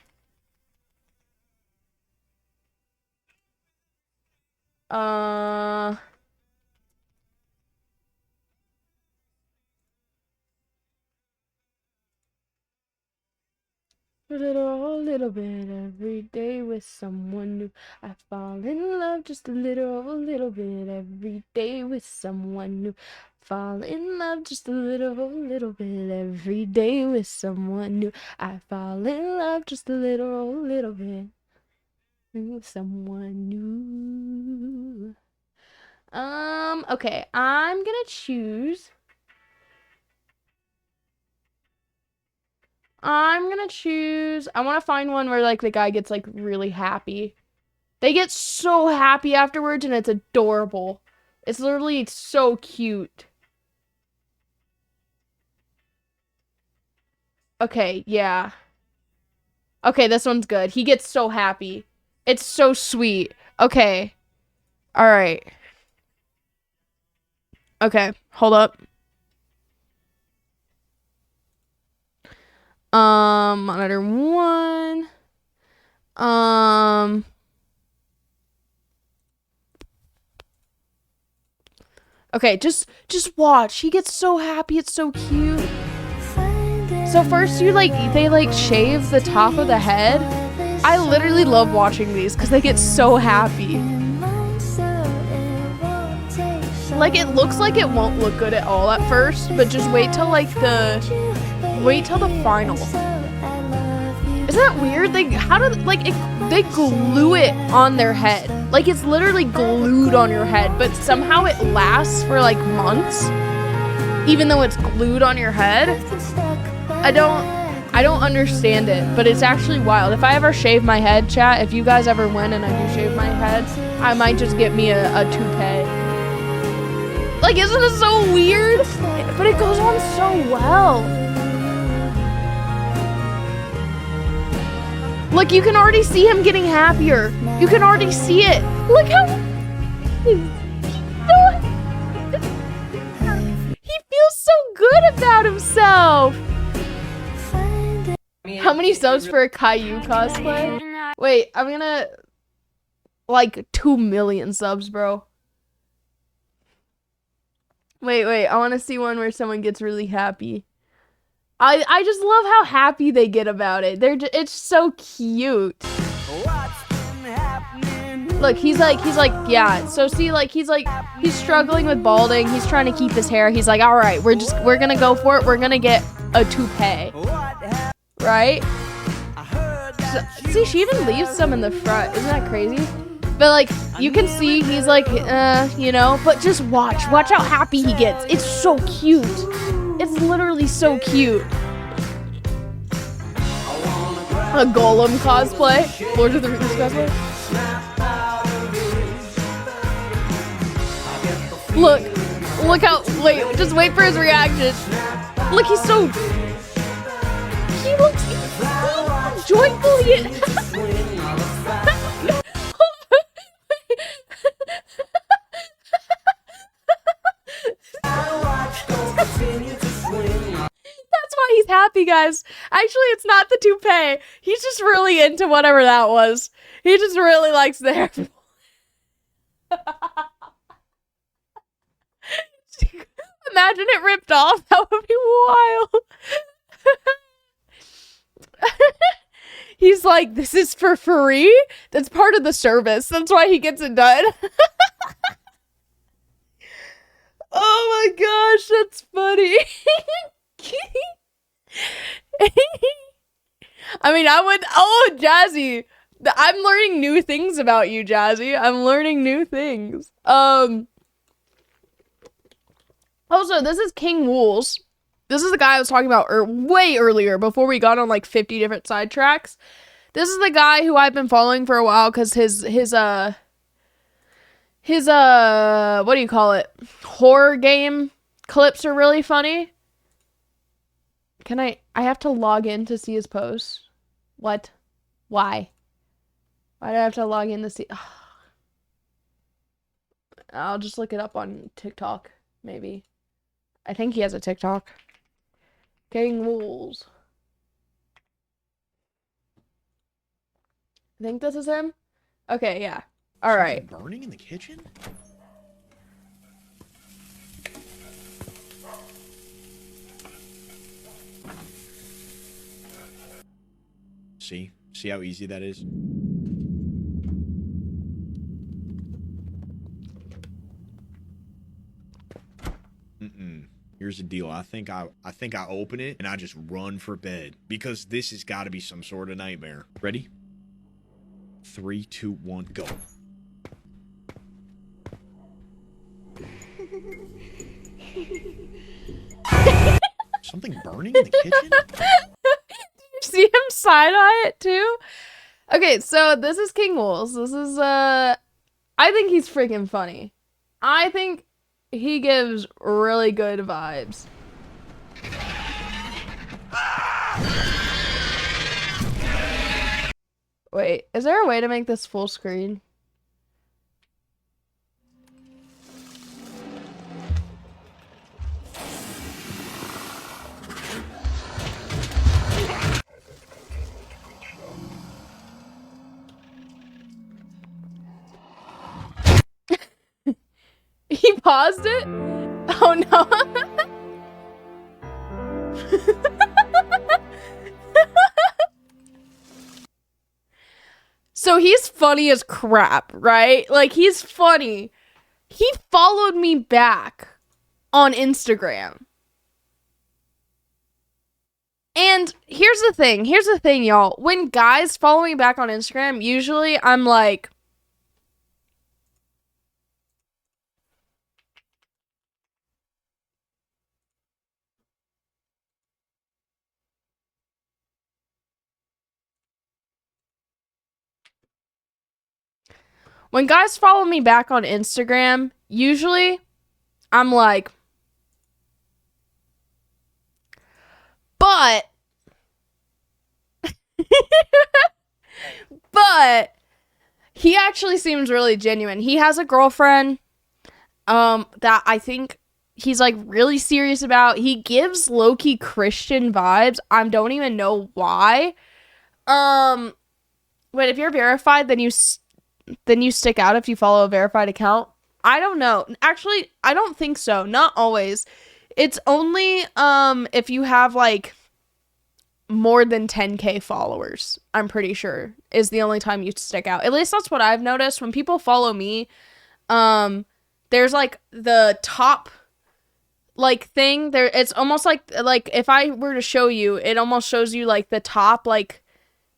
A little bit every day with someone new. I fall in love just a little bit every day with someone new. Fall in love just a little bit every day with someone new. I fall in love just a little bit with someone new. Okay, I'm gonna choose. I want to find one where, like, the guy gets, like, really happy. They get so happy afterwards, and it's adorable. It's literally so cute. Okay, yeah. Okay, this one's good. He gets so happy. It's so sweet. Okay. All right. Okay, hold up. Monitor 1. Okay, just watch. He gets so happy. It's so cute. So first they like shave the top of the head. I literally love watching these because they get so happy. Like, it looks like it won't look good at all at first, but just wait till the final. Isn't that weird? They glue it on their head. Like, it's literally glued on your head, but somehow it lasts for like months, even though it's glued on your head. I don't understand it, but it's actually wild. If I ever shave my head, chat, if you guys ever win and I do shave my head, I might just get me a toupee. Like, isn't it so weird? But it goes on so well. Look, you can already see him getting happier. You can already see it. Look how... He feels so good about himself. How many subs for a Caillou cosplay? Wait, I'm gonna... Like, 2 million subs, bro. Wait, I want to see one where someone gets really happy. I just love how happy they get about it. It's so cute. Look, he's like, yeah. So see, like, he's struggling with balding. He's trying to keep his hair. He's like, all right, we're gonna go for it. We're gonna get a toupee, right? So, see, she even leaves some in the front. Isn't that crazy? But, like, you can see he's like, you know, but just watch how happy he gets. It's so cute. It's literally so cute. A Golem cosplay. Lord of the Rings cosplay. Look how, just wait for his reaction. Look, he looks so joyful. That's why he's happy, guys. Actually, it's not the toupee. He's just really into whatever that was. He just really likes the hair. Imagine it ripped off. That would be wild. He's like, this is for free? That's part of the service. That's why he gets it done. Oh my gosh, that's funny. I mean, Jazzy. I'm learning new things about you, Jazzy. I'm learning new things. Also, this is King Wools. This is the guy I was talking about way earlier, before we got on like 50 different sidetracks. This is the guy who I've been following for a while because his what do you call it? Horror game clips are really funny. I have to log in to see his posts. What? Why? Why do I have to log in to see? I'll just look it up on TikTok, maybe. I think he has a TikTok. King Wools. I think this is him. Okay, yeah. All right. Burning in the kitchen? See? See how easy that is? Here's the deal. I think I open it and I just run for bed because this has got to be some sort of nightmare. Ready? 3, 2, 1, go. Something burning in the kitchen? Did you see him side-eye it too? Okay, so this is King Wolves. This is I think he's freaking funny. I think he gives really good vibes. Wait, is there a way to make this full screen? He paused it? Oh no. So he's funny as crap, right? Like, he's funny. He followed me back on Instagram. And here's the thing, y'all. When guys follow me back on Instagram, usually I'm like, when guys follow me back on Instagram, usually I'm like, but he actually seems really genuine. He has a girlfriend that I think he's like really serious about. He gives low-key Christian vibes. I don't even know why. But if you're verified, then you stick out if you follow a verified account. I don't know. Actually, I don't think so. Not always. It's only if you have like more than 10k followers, I'm pretty sure, is the only time you stick out. At least that's what I've noticed. When people follow me, there's like the top like thing there. It's almost like if I were to show you, it almost shows you like the top like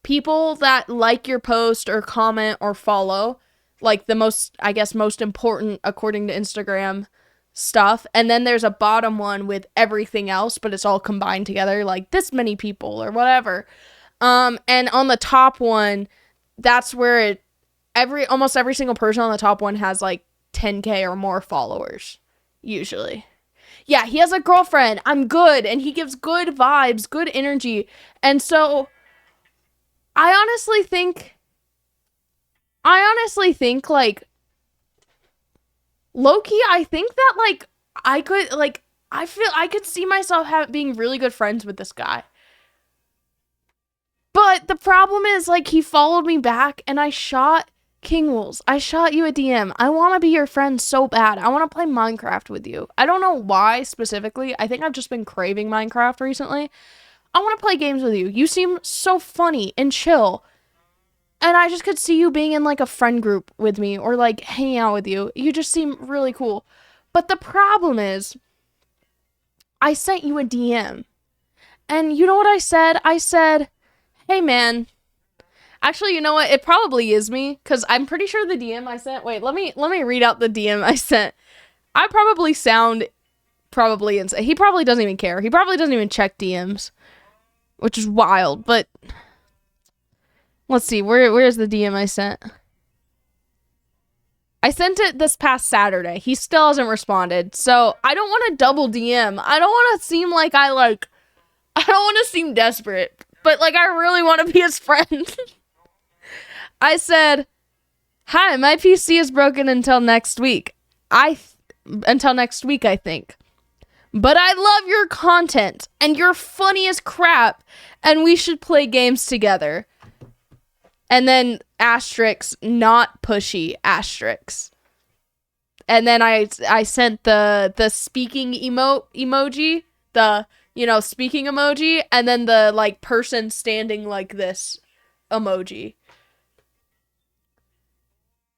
people that like your post or comment or follow, like the most, I guess, most important according to Instagram stuff. And then there's a bottom one with everything else, but it's all combined together, like this many people or whatever. And on the top one, that's where almost every single person on the top one has like 10k or more followers, usually. Yeah, he has a girlfriend. I'm good. And he gives good vibes, good energy. And so I honestly think like low-key, I think that like I feel I could see myself being really good friends with this guy. But the problem is like he followed me back and I shot King Wolves. I shot you a DM. I want to be your friend so bad. I want to play Minecraft with you. I don't know why specifically. I think I've just been craving Minecraft recently. I want to play games with you. You seem so funny and chill. And I just could see you being in like a friend group with me or like hanging out with you. You just seem really cool. But the problem is, I sent you a DM. And you know what I said? I said, hey man. Actually, you know what? It probably is me. Because I'm pretty sure the DM I sent. Wait, let me read out the DM I sent. I probably sound insane. He probably doesn't even care. He probably doesn't even check DMs. Which is wild, but let's see, where's the DM I sent? I sent it this past Saturday. He still hasn't responded, so I don't want to double DM. I don't want to seem like I don't want to seem desperate, but like I really want to be his friend. I said, hi, my PC is broken until next week. I think. But I love your content, and you're funny as crap, and we should play games together. And then asterisk, not pushy, asterisk. And then I sent the speaking emoji, the, you know, speaking emoji, and then the, like, person standing like this emoji.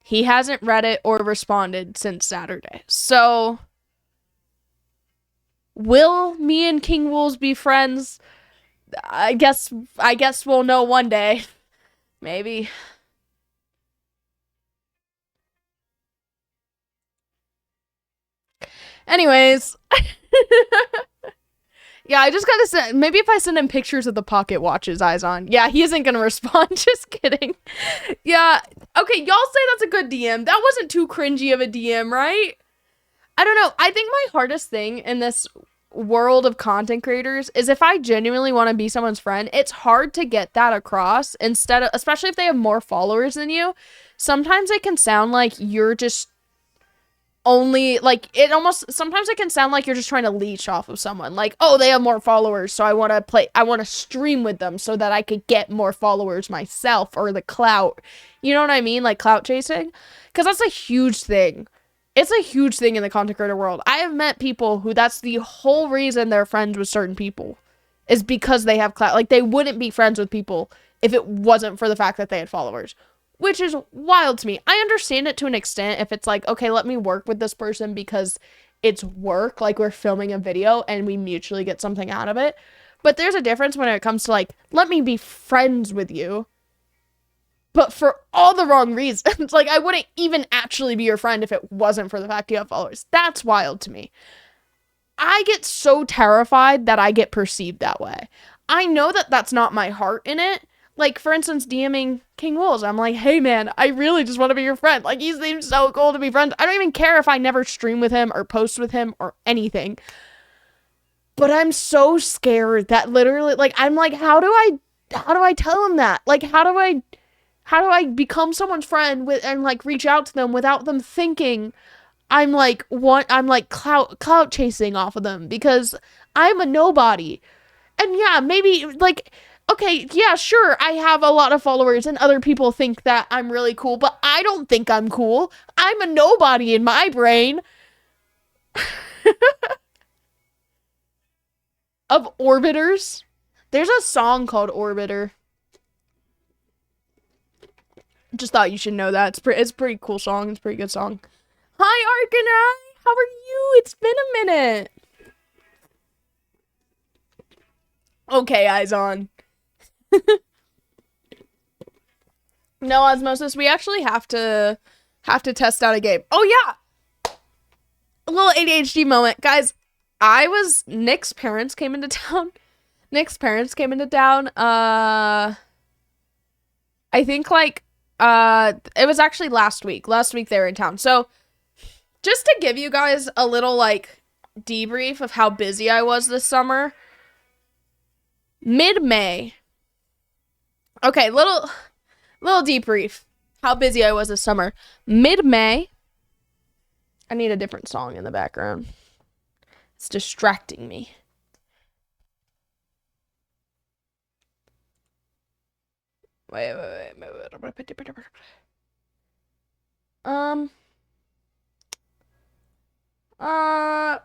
He hasn't read it or responded since Saturday. So, will me and King Wolves be friends? I guess we'll know one day. Maybe. Anyways. Yeah, I just gotta send, maybe if I send him pictures of the pocket watches eyes on. Yeah, he isn't gonna respond. Just kidding. Yeah. Okay, y'all say that's a good DM. That wasn't too cringy of a DM, right? I don't know. I think my hardest thing in this world of content creators is if I genuinely want to be someone's friend, it's hard to get that across instead of, especially if they have more followers than you. Sometimes it can sound like you're just only, like, it almost, sometimes it can sound like you're just trying to leech off of someone, like, oh, they have more followers, so I want to stream with them so that I could get more followers myself, or the clout, you know what I mean, like clout chasing, because that's a huge thing. It's a huge thing in the content creator world. I have met people who that's the whole reason they're friends with certain people, is because they have clout. Like, they wouldn't be friends with people if it wasn't for the fact that they had followers, which is wild to me. I understand it to an extent if it's like, okay, let me work with this person because it's work, like we're filming a video and we mutually get something out of it. But there's a difference when it comes to, like, let me be friends with you, but for all the wrong reasons. Like, I wouldn't even actually be your friend if it wasn't for the fact you have followers. That's wild to me. I get so terrified that I get perceived that way. I know that that's not my heart in it. Like, for instance, DMing King Wolves, I'm like, hey man, I really just want to be your friend. Like, he seems so cool to be friends. I don't even care if I never stream with him or post with him or anything. But I'm so scared that literally, like, I'm like, how do I tell him that? Like, how do I become someone's friend with, and like reach out to them without them thinking I'm like clout chasing off of them because I'm a nobody. And yeah, maybe, like, okay, yeah, sure, I have a lot of followers and other people think that I'm really cool, but I don't think I'm cool. I'm a nobody in my brain. Of Orbiters. There's a song called Orbiter. Just thought you should know that. It's a pretty cool song. It's a pretty good song. Hi, Arcanine! How are you? It's been a minute. Okay, eyes on. No, Osmosis, we actually have to test out a game. Oh yeah! A little ADHD moment. Guys, Nick's parents came into town. I think, like, it was actually last week. Last week they were in town. So, just to give you guys a little, like, debrief of how busy I was this summer. Mid-May. Okay, little debrief. How busy I was this summer. Mid-May. I need a different song in the background. It's distracting me. Wait.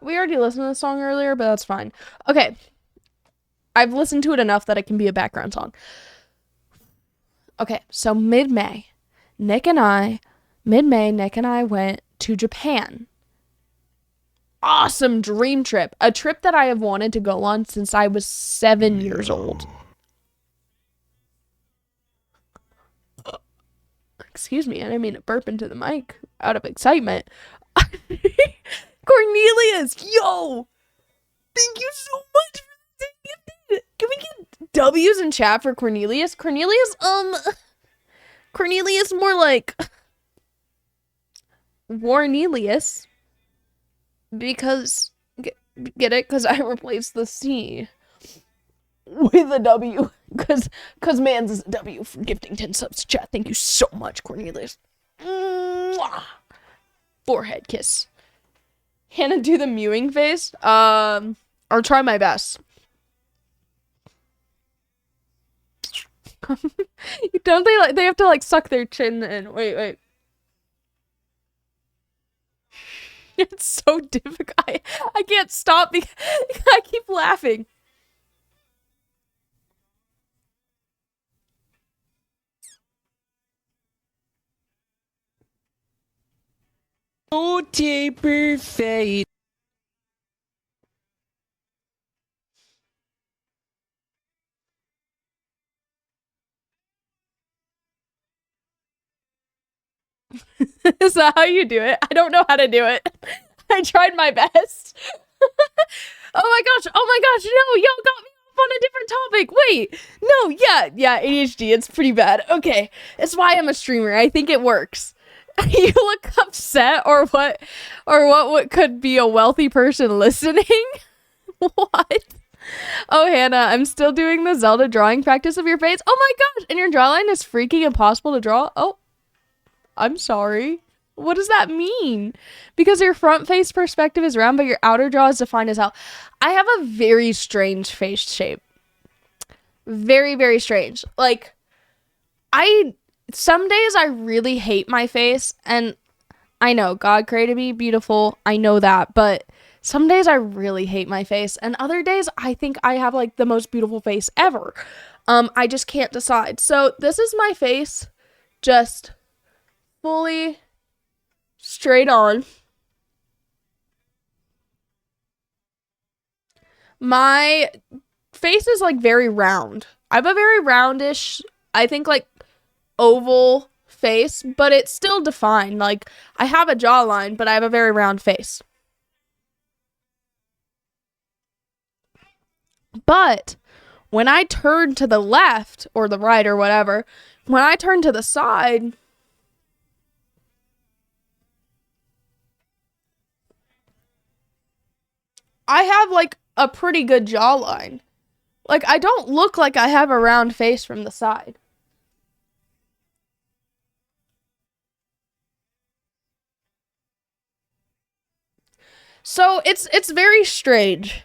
We already listened to the song earlier, but that's fine. Okay. I've listened to it enough that it can be a background song. Okay, so mid-May, Nick and I went to Japan. Awesome dream trip. A trip that I have wanted to go on since I was 7 years old. Excuse me, I didn't mean to burp into the mic out of excitement. Cornelius, yo! Thank you so much for the gifted. Can we get W's in chat for Cornelius? Cornelius, more like Warnelius. Because, get it? Because I replaced the C with a W. Because man's is a W for gifting 10 subs to chat. Thank you so much, Cornelius. Mwah! Forehead kiss. Hannah, do the mewing face. I'll try my best. Don't they like, they have to like suck their chin in. Wait. It's so difficult. I can't stop because I keep laughing. Oh, taper fade. Is that how you do it? I don't know how to do it. I tried my best. Oh my gosh, no, y'all got me off on a different topic. Wait, no, yeah, ADHD, it's pretty bad. Okay, it's why I'm a streamer. I think it works. You look upset, or what could be a wealthy person listening? What? Oh, Hannah, I'm still doing the Zelda drawing practice of your face. Oh my gosh, and your jawline is freaking impossible to draw. Oh, I'm sorry. What does that mean? Because your front face perspective is round, but your outer jaw is defined as hell. I have a very strange face shape. Very, very strange. Like, some days I really hate my face, and I know God created me beautiful. I know that, but some days I really hate my face, and other days I think I have like the most beautiful face ever. I just can't decide. So this is my face, just fully straight on. My face is like very round. I have a very roundish, I think like oval face, but it's still defined. Like I have a jawline, but I have a very round face. But when I turn to the left or the right or whatever, when I turn to the side, I have like a pretty good jawline. Like I don't look like I have a round face from the side. So it's very strange.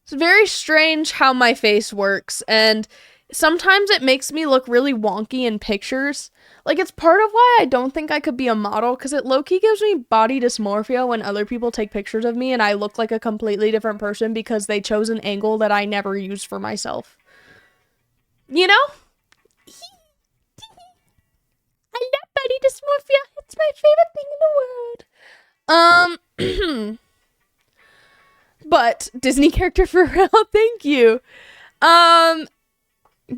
It's very strange how my face works, and sometimes it makes me look really wonky in pictures. Like, it's part of why I don't think I could be a model, because it low-key gives me body dysmorphia when other people take pictures of me and I look like a completely different person because they chose an angle that I never used for myself. You know? I love body dysmorphia. It's my favorite thing in the world. But Disney character for real, thank you.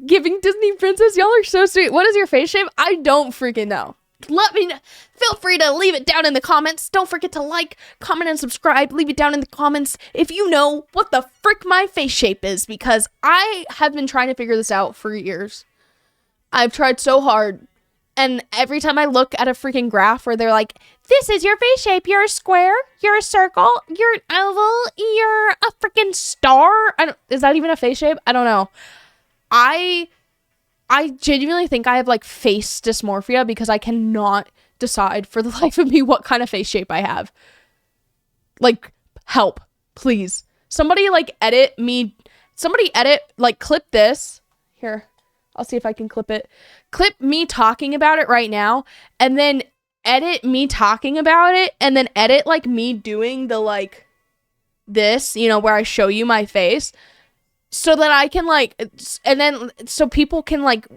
Giving Disney princess, y'all are so sweet. What is your face shape? I don't freaking know. Let me know. Feel free to leave it down in the comments. Don't forget to like, comment, and subscribe. Leave it down in the comments if you know what the frick my face shape is, because I have been trying to figure this out for years. I've tried so hard. And every time I look at a freaking graph where they're like, this is your face shape. You're a square. You're a circle. You're an oval. You're a freaking star. Is that even a face shape? I don't know. I genuinely think I have like face dysmorphia because I cannot decide for the life of me what kind of face shape I have. Like, help, please. Somebody clip this. Here, I'll see if I can clip it. Clip me talking about it right now, and then edit me talking about it, and then edit like me doing the like this, you know, where I show you my face, so that I can like, and then so people can like,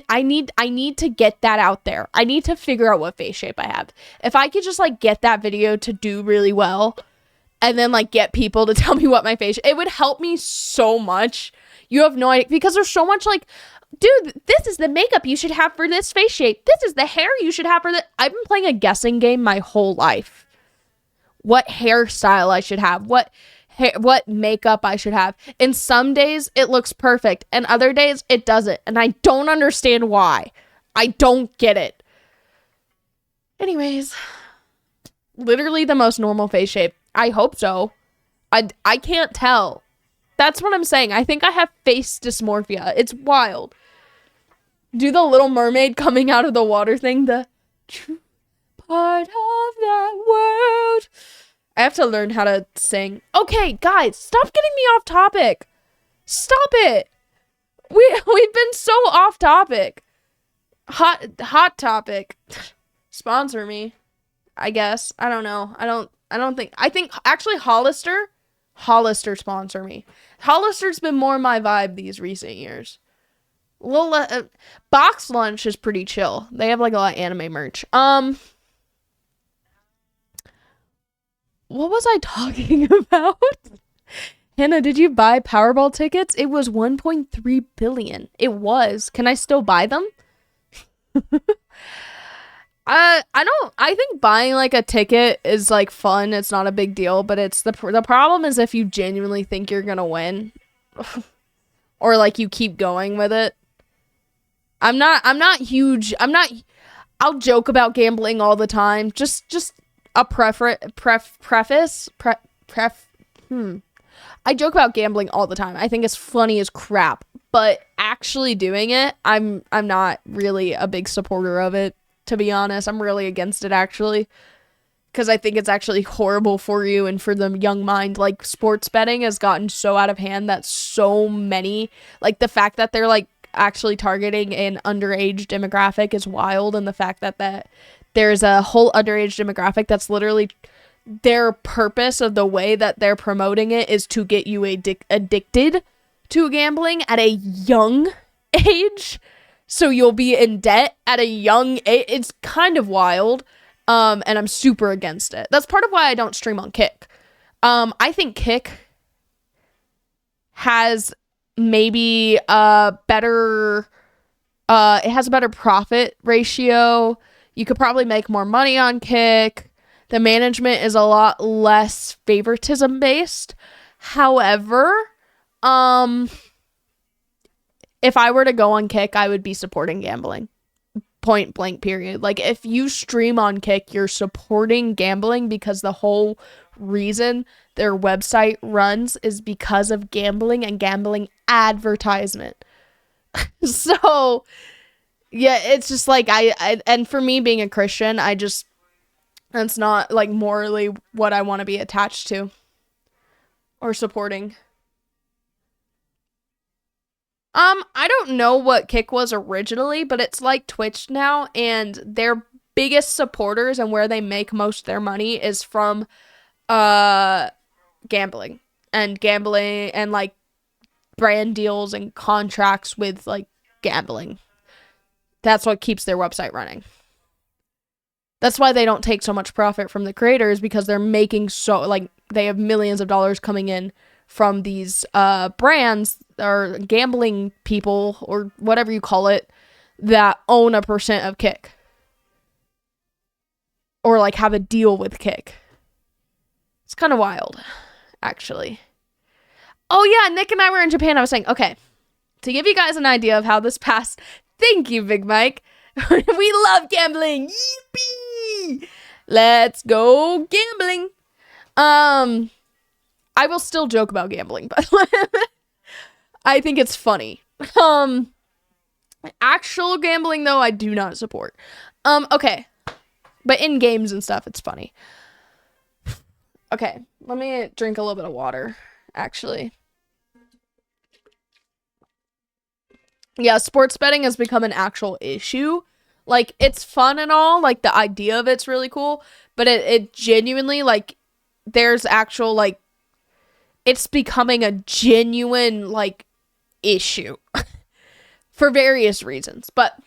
I need to get that out there. I need to figure out what face shape I have. If I could just like get that video to do really well, and then like get people to tell me what my face, it would help me so much. You have no idea, because there's so much like, dude, this is the makeup you should have for this face shape. This is the hair you should have for that. I've been playing a guessing game my whole life. What hairstyle I should have, what makeup I should have. And some days it looks perfect, and other days it doesn't. And I don't understand why. I don't get it. Anyways, literally the most normal face shape. I hope so. I can't tell. That's what I'm saying. I think I have face dysmorphia. It's wild. Do the Little Mermaid coming out of the water thing, the true part of that world. I have to learn how to sing. Okay, guys, stop getting me off topic. Stop it. we've been so off topic. Hot topic. Sponsor me, I guess. I don't know. I think actually Hollister sponsor me. Hollister's been more my vibe these recent years. Box Lunch is pretty chill. They have like a lot of anime merch. What was I talking about? Hannah, did you buy Powerball tickets? It was 1.3 billion. It was. Can I still buy them? I think buying like a ticket is like fun. It's not a big deal, but it's the problem is if you genuinely think you're going to win or like you keep going with it. I'm not huge. I'll joke about gambling all the time. Just a preface. I joke about gambling all the time. I think it's funny as crap, but actually doing it, I'm not really a big supporter of it, to be honest. I'm really against it, actually, because I think it's actually horrible for you and for the young mind. Like, sports betting has gotten so out of hand that so many, like, the fact that they're, like, actually targeting an underage demographic is wild, and the fact that there's a whole underage demographic that's literally their purpose of the way that they're promoting it is to get you addicted to gambling at a young age, so you'll be in debt at a young age. It's kind of wild, and I'm super against it. That's part of why I don't stream on Kick. I think Kick has maybe a better it has a better profit ratio. You could probably make more money on Kick. The management is a lot less favoritism based. However, if I were to go on Kick, I would be supporting gambling. Point blank, period. Like, if you stream on Kick, you're supporting gambling because the whole reason their website runs is because of gambling and gambling advertisement. So, yeah, it's just like, I and for me being a Christian, that's not, like, morally what I want to be attached to or supporting. I don't know what Kick was originally, but it's like Twitch now, and their biggest supporters and where they make most of their money is from, gambling and, like, brand deals and contracts with, like, gambling. That's what keeps their website running. That's why they don't take so much profit from the creators, because they're making they have millions of dollars coming in from these brands or gambling people or whatever you call it that own a percent of Kick or like have a deal with Kick. It's kind of wild, actually. Oh yeah, Nick and I were in Japan. I was saying, okay, to give you guys an idea of how this past, thank you, Big Mike. We love gambling. Yippee! Let's go gambling. I will still joke about gambling, but I think it's funny. Actual gambling though, I do not support. Okay. But in games and stuff, it's funny. Okay, let me drink a little bit of water, actually. Yeah, sports betting has become an actual issue. Like, it's fun and all, like, the idea of it's really cool, but it genuinely, like, there's actual, like, it's becoming a genuine, like, issue for various reasons, but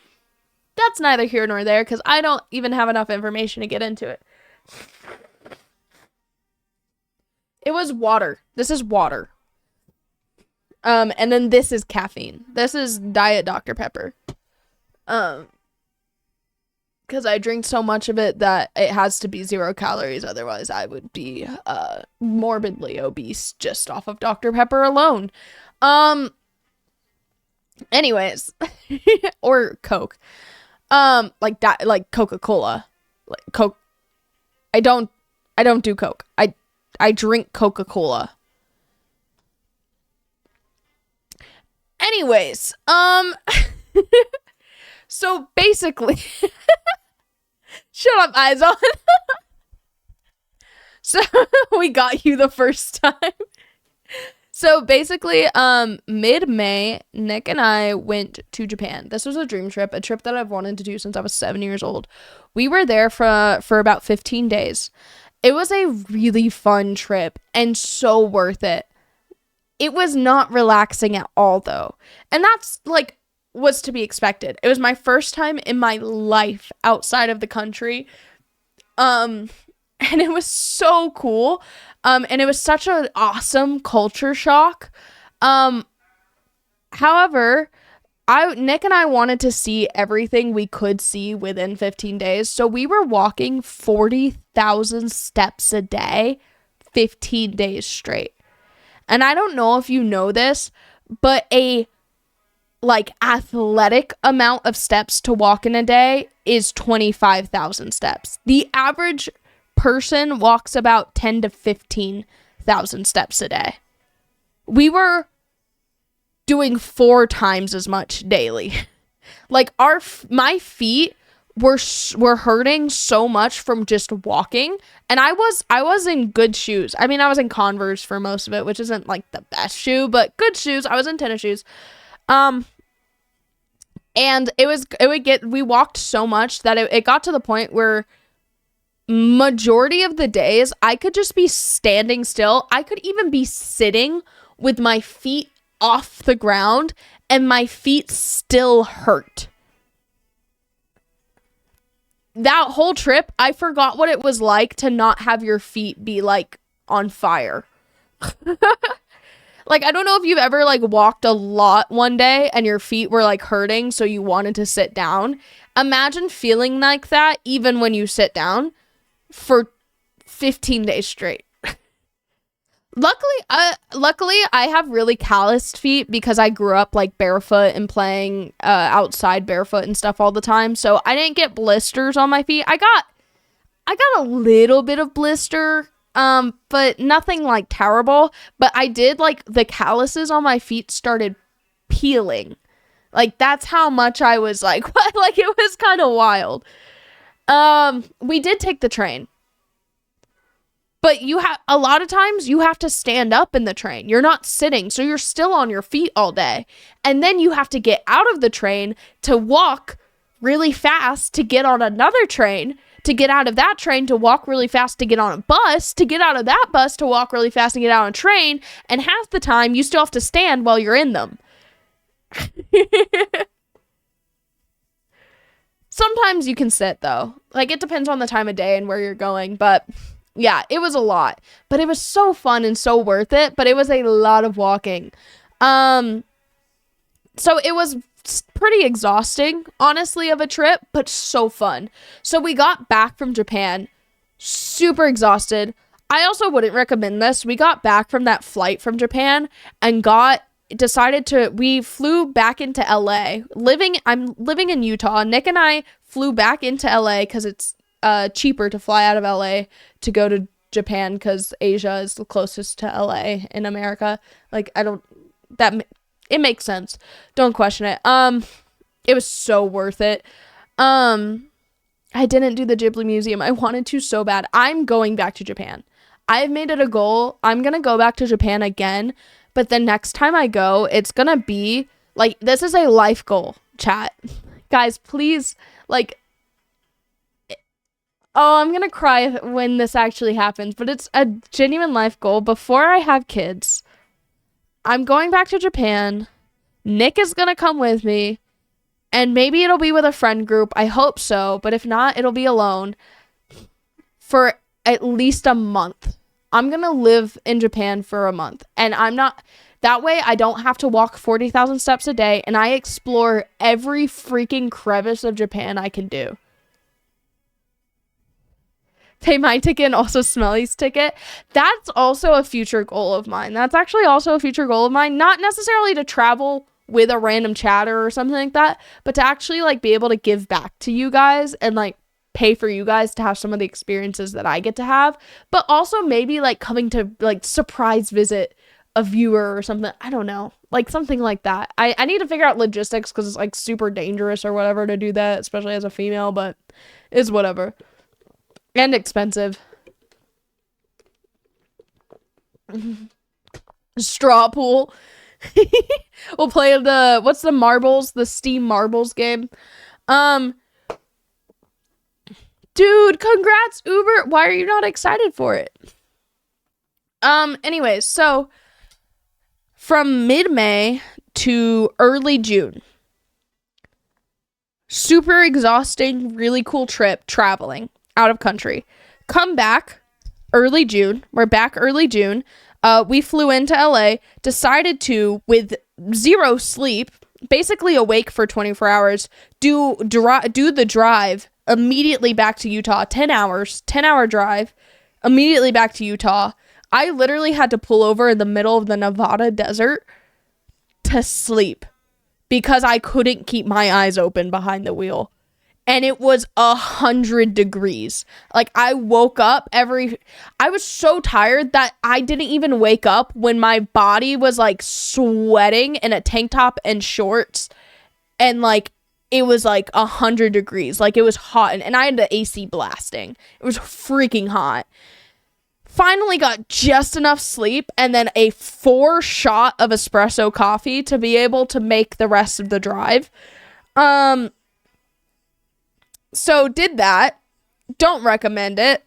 that's neither here nor there, because I don't even have enough information to get into it. It was water. This is water. And then this is caffeine. This is Diet Dr. Pepper. Because I drink so much of it that it has to be 0 calories. Otherwise, I would be morbidly obese just off of Dr. Pepper alone. Anyways, or Coke. Like Coca-Cola. Like Coke. I don't do Coke. I drink Coca-Cola. Anyways, so basically, shut up, eyes on. So we got you the first time. So basically, mid-May, Nick and I went to Japan. This was a dream trip, a trip that I've wanted to do since I was 7 years old. We were there for about 15 days. It was a really fun trip and so worth it. It was not relaxing at all, though. And that's, like, was to be expected. It was my first time in my life outside of the country. And it was so cool. And it was such an awesome culture shock. However, Nick and I wanted to see everything we could see within 15 days. So we were walking 40,000 steps a day, 15 days straight. And I don't know if you know this, but a like athletic amount of steps to walk in a day is 25,000 steps. The average person walks about 10 to 15,000 steps a day. We were doing 4 times as much daily. Like my feet were hurting so much from just walking, and I was in good shoes. I mean, I was in Converse for most of it, which isn't like the best shoe, but good shoes. I was in tennis shoes. And we walked so much that it got to the point where majority of the days I could just be standing still. I could even be sitting with my feet off the ground and my feet still hurt. That whole trip, I forgot what it was like to not have your feet be like on fire. Like, I don't know if you've ever like walked a lot one day and your feet were like hurting, so you wanted to sit down. Imagine feeling like that even when you sit down for 15 days straight. Luckily, I have really calloused feet because I grew up like barefoot and playing outside barefoot and stuff all the time. So I didn't get blisters on my feet. I got a little bit of blister, but nothing like terrible. But I did like the calluses on my feet started peeling. Like that's how much I was like, what? Like it was kind of wild. We did take the train. But a lot of times you have to stand up in the train. You're not sitting, so you're still on your feet all day. And then you have to get out of the train to walk really fast to get on another train, to get out of that train to walk really fast to get on a bus, to get out of that bus to walk really fast and get out on a train. And half the time you still have to stand while you're in them. Sometimes you can sit though. Like it depends on the time of day and where you're going, but yeah, it was a lot, but it was so fun and so worth it, but it was a lot of walking. So it was pretty exhausting, honestly, of a trip, but so fun. So we got back from Japan, super exhausted. I also wouldn't recommend this. We got back from that flight from Japan and we flew back into LA. I'm living in Utah. Nick and I flew back into LA because it's cheaper to fly out of LA to go to Japan because Asia is the closest to LA in America. Like it makes sense. Don't question it. It was so worth it. I didn't do the Ghibli Museum. I wanted to so bad. I'm going back to Japan. I've made it a goal. I'm gonna go back to Japan again, but the next time I go, it's gonna be like, this is a life goal, chat. Guys, please, like, oh, I'm gonna cry when this actually happens, but it's a genuine life goal. Before I have kids, I'm going back to Japan. Nick is gonna come with me, and maybe it'll be with a friend group. I hope so, but if not, it'll be alone for at least a month. I'm gonna live in Japan for a month, and that way I don't have to walk 40,000 steps a day, and I explore every freaking crevice of Japan I can do. Pay my ticket and also Smelly's ticket. That's also a future goal of mine. That's actually also a future goal of mine. Not necessarily to travel with a random chatter or something like that, but to actually like be able to give back to you guys and like pay for you guys to have some of the experiences that I get to have, but also maybe like coming to like surprise visit a viewer or something. I don't know, like something like that. I need to figure out logistics because it's like super dangerous or whatever to do that, especially as a female, but it's whatever. And expensive. Straw pool. We'll play what's the marbles? The Steam marbles game. Dude, congrats, Uber. Why are you not excited for it? Anyways, so from mid-May to early June. Super exhausting, really cool trip traveling out of country. Come back early June. We're back early June. We flew into LA, decided to, with zero sleep, basically awake for 24 hours, do the drive immediately back to Utah. 10 hours, 10-hour drive, immediately back to Utah. I literally had to pull over in the middle of the Nevada desert to sleep because I couldn't keep my eyes open behind the wheel. And it was 100 degrees. Like, I woke up I was so tired that I didn't even wake up when my body was like sweating in a tank top and shorts. And like, it was like 100 degrees. Like, it was hot. And I had the AC blasting. It was freaking hot. Finally got just enough sleep and then a 4-shot of espresso coffee to be able to make the rest of the drive. So did that. Don't recommend it.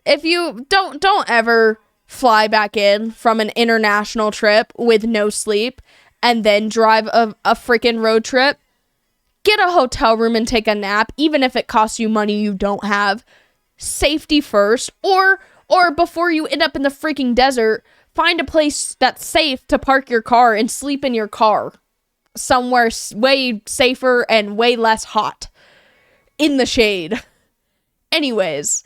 If you don't ever fly back in from an international trip with no sleep and then drive a freaking road trip. Get a hotel room and take a nap, even if it costs you money you don't have. Safety first, or before you end up in the freaking desert, find a place that's safe to park your car and sleep in your car. Somewhere way safer and way less hot. In the shade. Anyways,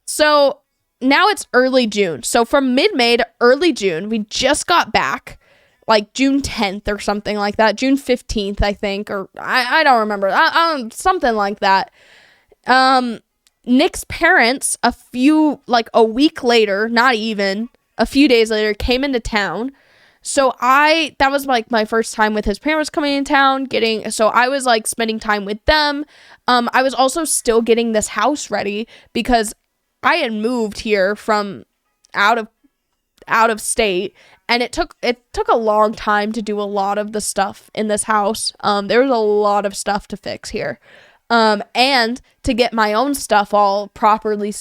so now it's early June. So from mid-May to early June, we just got back, like June 10th or something like that. June 15th, I think, or I don't remember. Something like that. Nick's parents, a week later, not even, a few days later, came into town. So that was like my first time with his parents coming in town, so I was like spending time with them. I was also still getting this house ready because I had moved here from out of state, and it took a long time to do a lot of the stuff in this house. There was a lot of stuff to fix here. And to get my own stuff all properly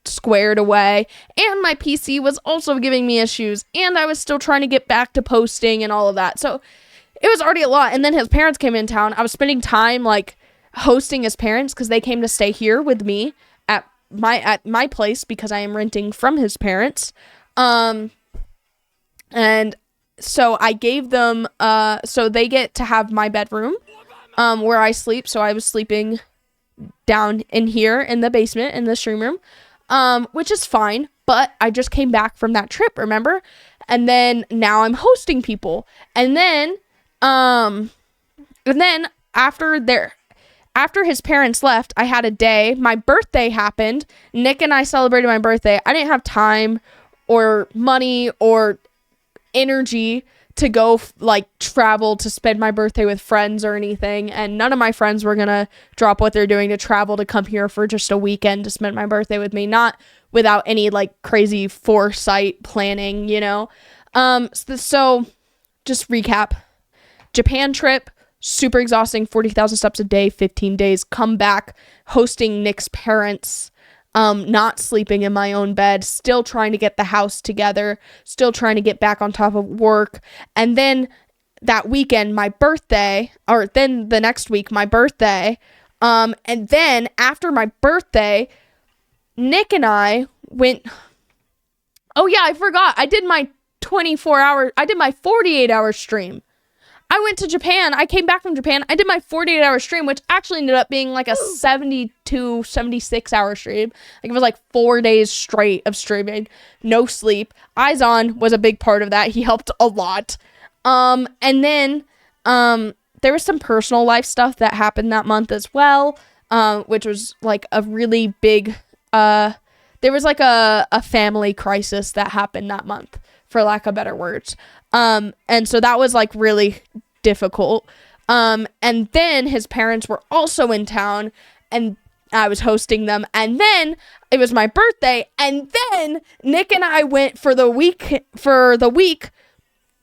squared away, and my PC was also giving me issues, and I was still trying to get back to posting and all of that. So it was already a lot. And then his parents came in town. I was spending time like hosting his parents because they came to stay here with me at my place because I am renting from his parents. And so I gave them so they get to have my bedroom where I sleep. So I was sleeping down in here in the basement in the stream room. Which is fine, but I just came back from that trip, remember? And then now I'm hosting people. And then after his parents left, I had a day. My birthday happened. Nick and I celebrated my birthday. I didn't have time or money or energy to go travel to spend my birthday with friends or anything, and none of my friends were gonna drop what they're doing to travel to come here for just a weekend to spend my birthday with me, not without any like crazy foresight planning, you know. So just recap. Japan trip, super exhausting, 40,000 steps a day, 15 days, come back, hosting Nick's parents, not sleeping in my own bed, still trying to get the house together, still trying to get back on top of work. And then that weekend, my birthday, or then the next week, my birthday. And then after my birthday, Nick and I went, oh yeah, I forgot. I did my 48-hour stream. I went to Japan. I came back from Japan. I did my 48-hour stream, which actually ended up being like a 72, 76-hour stream. Like, it was like 4 days straight of streaming. No sleep. Eyes on was a big part of that. He helped a lot. And then there was some personal life stuff that happened that month as well, which was like a really big... there was like a family crisis that happened that month, for lack of better words. And so that was like really difficult. And then his parents were also in town and I was hosting them. And then it was my birthday. And then Nick and I went for the week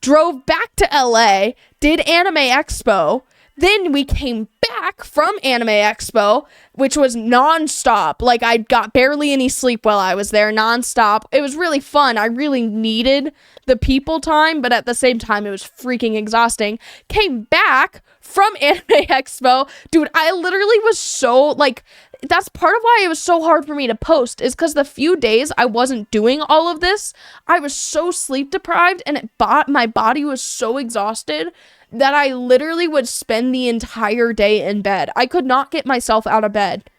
drove back to LA, did Anime Expo. Then we came back from Anime Expo, which was nonstop. Like, I got barely any sleep while I was there, nonstop. It was really fun. I really needed the people time, but at the same time, it was freaking exhausting. Came back from Anime Expo. Dude, I literally was so, like, that's part of why it was so hard for me to post, is because the few days I wasn't doing all of this, I was so sleep deprived, and my body was so exhausted that I literally would spend the entire day in bed. I could not get myself out of bed.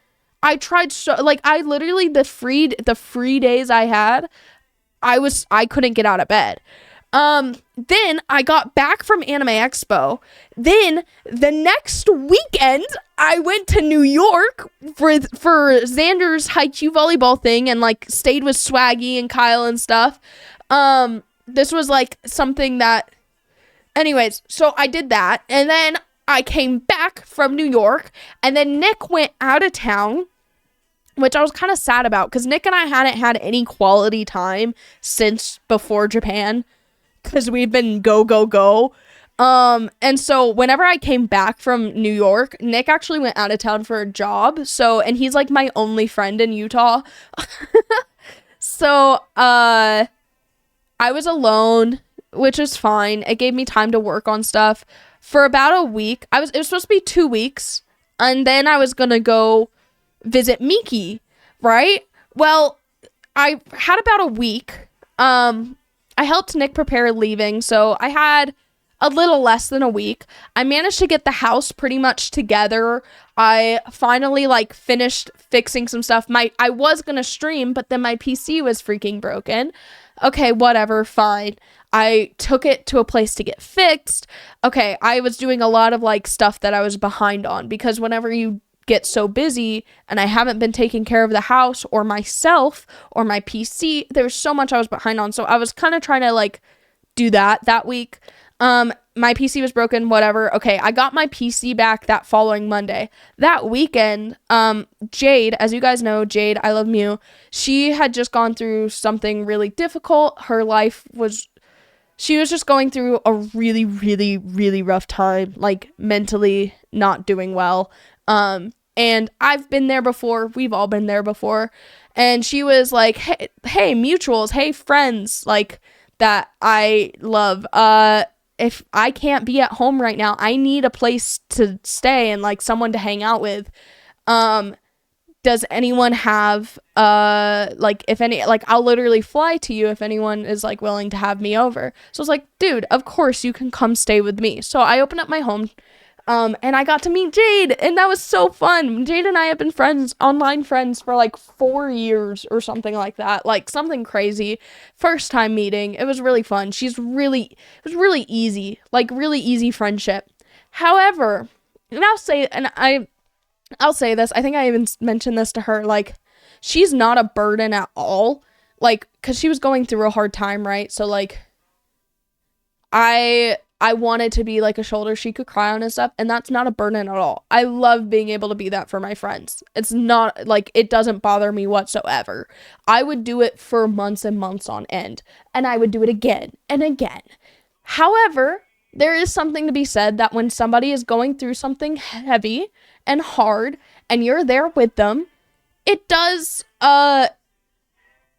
I tried so, like, I literally, the free days I had, I couldn't get out of bed. Then I got back from Anime Expo. Then the next weekend, I went to New York for Xander's Haikyuu volleyball thing, and like stayed with Swaggy and Kyle and stuff. This was like something that, anyways, so I did that, and then I came back from New York, and then Nick went out of town, which I was kind of sad about, because Nick and I hadn't had any quality time since before Japan, because we've been go. And so whenever I came back from New York, Nick actually went out of town for a job, and he's like my only friend in Utah. So, I was alone, which is fine. It gave me time to work on stuff for about a week. It was supposed to be 2 weeks, and then I was gonna go visit Miki, right? Well, I had about a week. I helped Nick prepare leaving, so I had a little less than a week. I managed to get the house pretty much together. I finally like finished fixing some stuff. I was gonna stream, but then my PC was freaking broken. Okay, whatever, fine. I took it to a place to get fixed. Okay, I was doing a lot of like stuff that I was behind on, because whenever you get so busy and I haven't been taking care of the house or myself or my PC, there's so much I was behind on. So I was kind of trying to like do that week. My PC was broken, whatever. Okay, I got my PC back that following Monday. That weekend, Jade, as you guys know, Jade, I love Mew, she had just gone through something really difficult. She was just going through a really, really, really rough time, like mentally not doing well. And I've been there before. We've all been there before. And she was like, hey, mutuals, hey, friends, like, that I love. If I can't be at home right now, I need a place to stay and like someone to hang out with. Does anyone have, like, if any, like, I'll literally fly to you if anyone is like willing to have me over. So I was like, dude, of course you can come stay with me. So I opened up my home, and I got to meet Jade, and that was so fun. Jade and I have been online friends for like 4 years or something like that, like something crazy. First time meeting, it was really fun. It was really easy, like really easy friendship. However, and I'll say this, I think I even mentioned this to her, like, she's not a burden at all, like, because she was going through a hard time, right? So like, I wanted to be like a shoulder she could cry on and stuff, and that's not a burden at all. I love being able to be that for my friends. It's not like, it doesn't bother me whatsoever. I would do it for months and months on end, and I would do it again and again. However, there is something to be said that when somebody is going through something heavy and hard and you're there with them, it does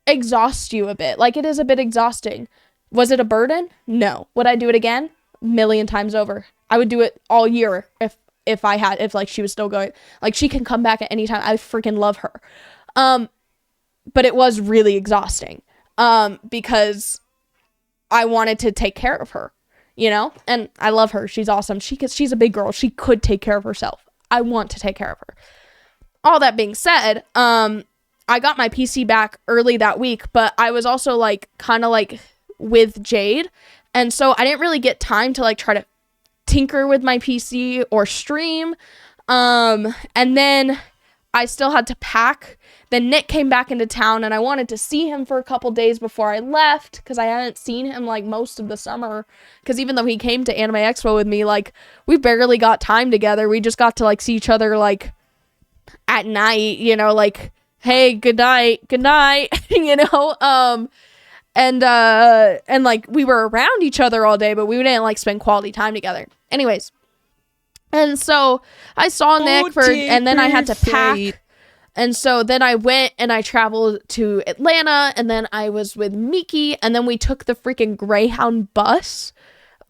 exhaust you a bit. Like, it is a bit exhausting. Was it a burden? No. Would I do it again? Million times over. I would do it all year if like she was still going. Like, she can come back at any time. I freaking love her. But it was really exhausting, because I wanted to take care of her, you know? And I love her. She's awesome. She's a big girl. She could take care of herself. I want to take care of her. All that being said, I got my PC back early that week, but I was also like kind of like with Jade, and so I didn't really get time to like try to tinker with my PC or stream. And then I still had to pack. Then Nick came back into town, and I wanted to see him for a couple days before I left, because I hadn't seen him like most of the summer, because even though he came to Anime Expo with me, like, we barely got time together. We just got to like see each other like at night, you know, like, hey, good night, you know. and like we were around each other all day, but we didn't like spend quality time together. Anyways, and so I saw Nick and then I had to pack. And so then I went and I traveled to Atlanta, and then I was with Miki, and then we took the freaking Greyhound bus.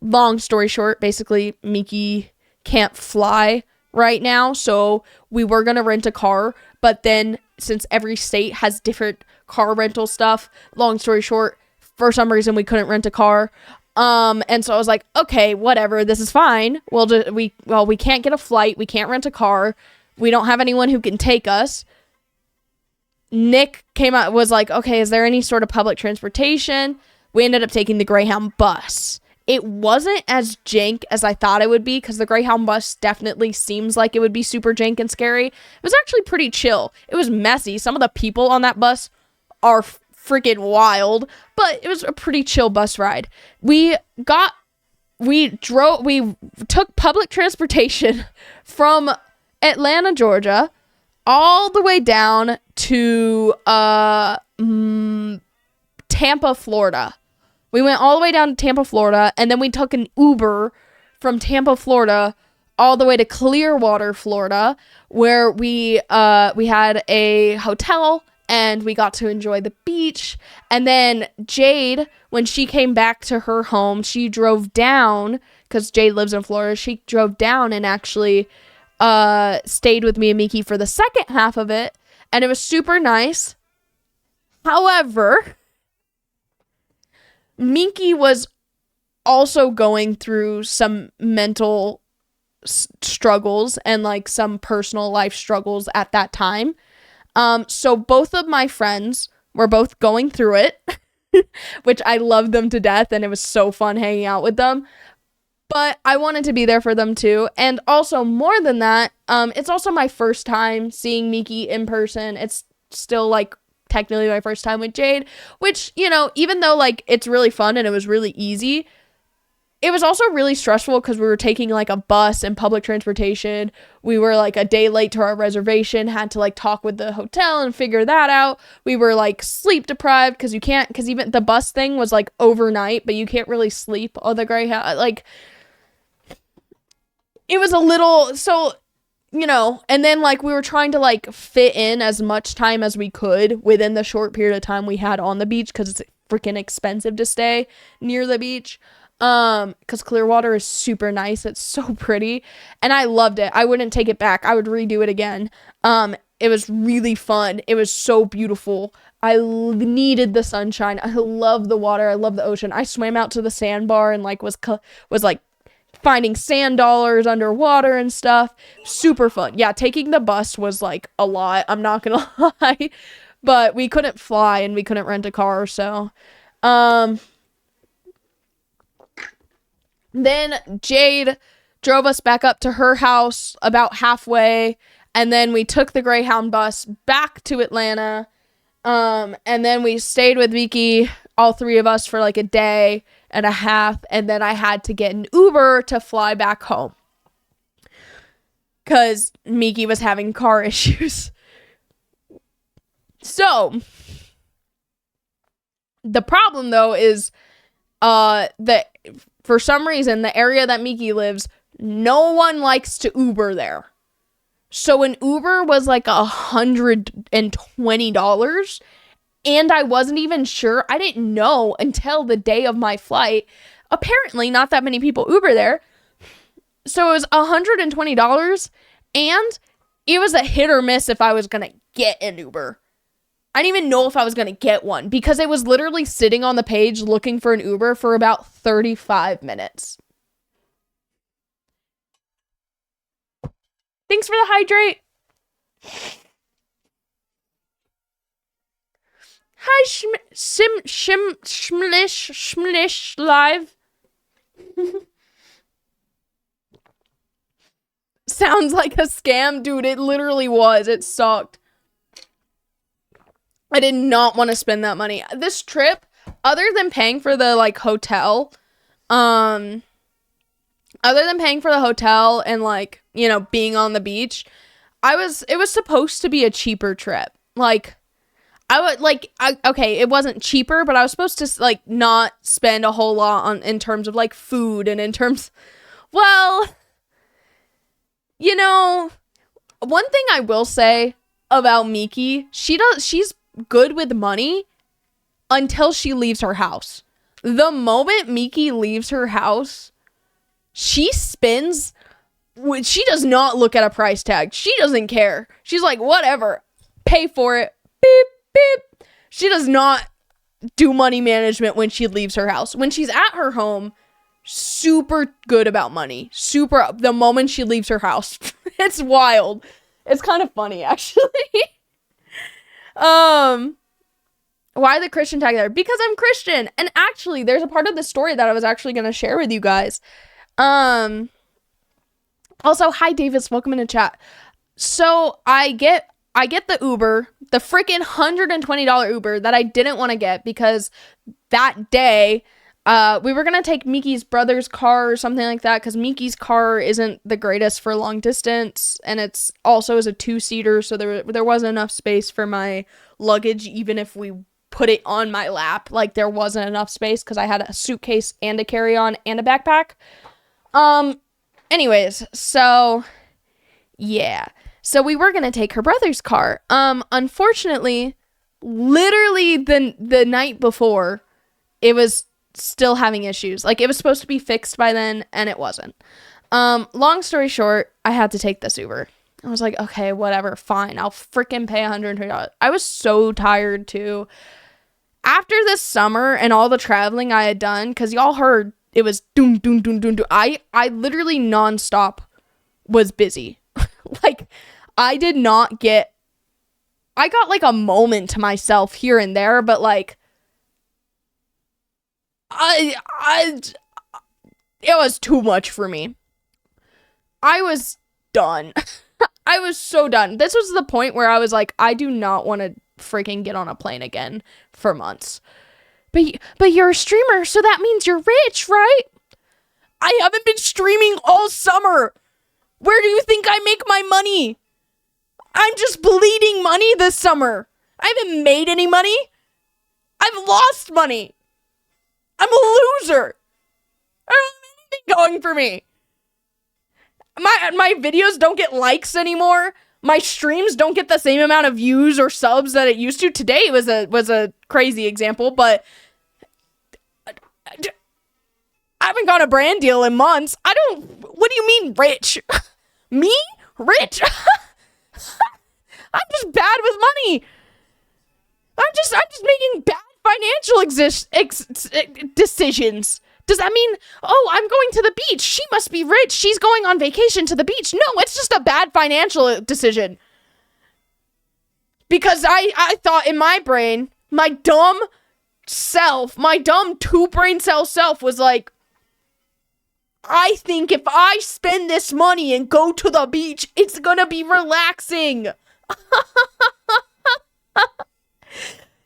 Long story short, basically Miki can't fly right now, so we were going to rent a car, but then since every state has different car rental stuff, long story short, for some reason we couldn't rent a car. And so I was like, okay, whatever, this is fine. We can't get a flight, we can't rent a car, we don't have anyone who can take us. Nick came out, was like, okay, is there any sort of public transportation? We ended up taking the Greyhound bus. It wasn't as jank as I thought it would be, because the Greyhound bus definitely seems like it would be super jank and scary. It was actually pretty chill. It was messy. Some of the people on that bus are freaking wild, but it was a pretty chill bus ride. We took public transportation from Atlanta, Georgia, all the way down to Tampa, Florida. We went all the way down to Tampa, Florida, and then we took an Uber from Tampa, Florida, all the way to Clearwater, Florida, where we had a hotel and we got to enjoy the beach. And then Jade, when she came back to her home, she drove down, because Jade lives in Florida, she drove down and actually stayed with me and Miki for the second half of it, and it was super nice. However, Miki was also going through some mental struggles and like some personal life struggles at that time. So both of my friends were both going through it, which I loved them to death, and it was so fun hanging out with them. But I wanted to be there for them too. And also, more than that, it's also my first time seeing Miki in person. It's still like technically my first time with Jade, which, you know, even though like it's really fun and it was really easy, it was also really stressful because we were taking like a bus and public transportation. We were like a day late to our reservation, had to like talk with the hotel and figure that out. We were like sleep deprived because even the bus thing was like overnight, but you can't really sleep on the Greyhound. Like, it was a little, so, you know, and then like we were trying to like fit in as much time as we could within the short period of time we had on the beach, because it's freaking expensive to stay near the beach. Because Clearwater is super nice. It's so pretty, and I loved it. I wouldn't take it back. I would redo it again. It was really fun. It was so beautiful. I needed the sunshine. I love the water. I love the ocean. I swam out to the sandbar and like was like finding sand dollars underwater and stuff. Super fun. Yeah, taking the bus was like a lot, I'm not gonna lie, but we couldn't fly and we couldn't rent a car, so then Jade drove us back up to her house about halfway, and then we took the Greyhound bus back to Atlanta, and then we stayed with Miki, all three of us, for like a day and a half, and then I had to get an Uber to fly back home because Miki was having car issues. So the problem though is that for some reason the area that Miki lives, no one likes to Uber there. So an Uber was like $120, and I wasn't even sure. I didn't know until the day of my flight. Apparently not that many people Uber there. So it was $120, and it was a hit or miss if I was going to get an Uber. I didn't even know if I was going to get one, because it was literally sitting on the page looking for an Uber for about 35 minutes. Thanks for the hydrate. Hi, Shmlish live. Sounds like a scam, dude. It literally was. It sucked. I did not want to spend that money. This trip, other than paying for the like hotel, and like, you know, being on the beach, it was supposed to be a cheaper trip. Like, I would like, okay, it wasn't cheaper, but I was supposed to like not spend a whole lot on in terms of like food and in terms, well, you know, one thing I will say about Miki, she's good with money until she leaves her house. The moment Miki leaves her house, she spends, she does not look at a price tag. She doesn't care. She's like, whatever, pay for it. Beep, beep. She does not do money management when she leaves her house. When she's at her home, super good about money. Super, the moment she leaves her house. It's wild. It's kind of funny, actually. Why the Christian tag there? Because I'm Christian. And actually, there's a part of the story that I was actually going to share with you guys. Also, hi, Davis. Welcome into chat. So, I get the Uber, the freaking $120 Uber that I didn't want to get because that day, we were going to take Miki's brother's car or something like that because Miki's car isn't the greatest for long distance, and it's also is a 2-seater, so there wasn't enough space for my luggage, even if we put it on my lap. Like, there wasn't enough space because I had a suitcase and a carry-on and a backpack. Anyways, so, yeah. So we were going to take her brother's car. Unfortunately, literally the night before, it was still having issues. Like, it was supposed to be fixed by then, and it wasn't. Long story short, I had to take this Uber. I was like, okay, whatever, fine. I'll freaking pay $120. I was so tired, too. After this summer and all the traveling I had done, because y'all heard it was doom, doom, doom, doom, doom. I literally nonstop was busy. Like, I did not get, I got like a moment to myself here and there, but like, it was too much for me. I was done. I was so done. This was the point where I was like, I do not want to freaking get on a plane again for months. But you're a streamer, so that means you're rich, right? I haven't been streaming all summer. Where do you think I make my money? I'm just bleeding money this summer. I haven't made any money. I've lost money. I'm a loser. I don't have anything going for me. My videos don't get likes anymore. My streams don't get the same amount of views or subs that it used to. Today was a crazy example, but I haven't got a brand deal in months. What do you mean rich? Me? Rich? I'm just bad with money. I'm just making bad financial decisions. Does that mean, oh, I'm going to the beach? She must be rich. She's going on vacation to the beach. No, it's just a bad financial decision. Because I thought in my brain, my dumb two-brain cell self was like, I think if I spend this money and go to the beach, it's gonna be relaxing.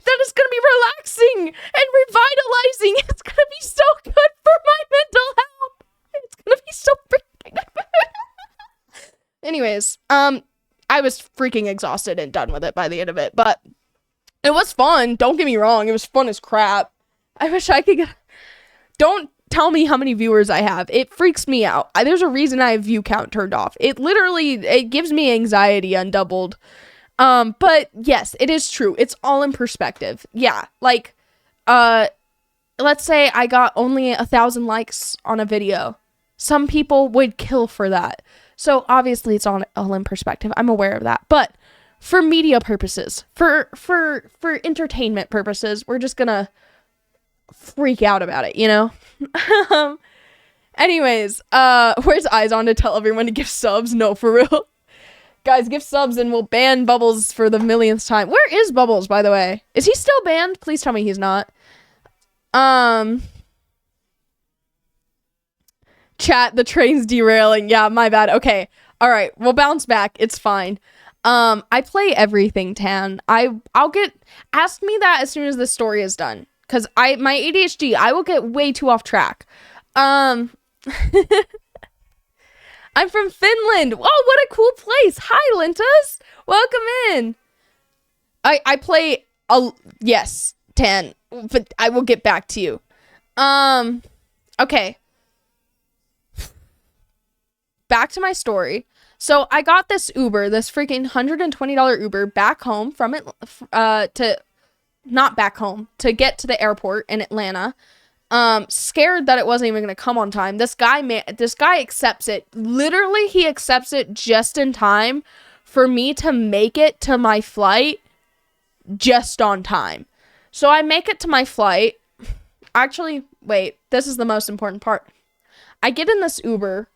That is gonna be relaxing and revitalizing. It's gonna be so good for my mental health. It's gonna be so freaking good. Anyways, I was freaking exhausted and done with it by the end of it, but it was fun. Don't get me wrong. It was fun as crap. I wish I could Don't tell me how many viewers I have. It freaks me out. There's a reason I have view count turned off. It gives me anxiety undoubled. But yes, it is true. It's all in perspective. Yeah, like, let's say I got only 1,000 likes on a video. Some people would kill for that. So obviously it's all in perspective. I'm aware of that. But for media purposes, for entertainment purposes, we're just gonna freak out about it, you know? Anyways, where's Eyes On to tell everyone to give subs? No, for real. Guys, give subs and we'll ban Bubbles for the millionth time. Where is Bubbles, by the way? Is he still banned? Please tell me he's not. Chat, the train's derailing. Yeah, my bad. Okay. All right. We'll bounce back. It's fine. I play everything, Tan. Ask me that as soon as the story is done. Cause my ADHD, I will get way too off track. I'm from Finland. Oh, what a cool place. Hi, Lintas. Welcome in. I play Yes, 10. But I will get back to you. Okay. Back to my story. So I got this Uber, this freaking $120 Uber back home from it, not back home, to get to the airport in Atlanta. Scared that it wasn't even gonna come on time. This guy accepts it. Literally, he accepts it just in time for me to make it to my flight just on time. So I make it to my flight. Actually, wait, this is the most important part. I get in this Uber.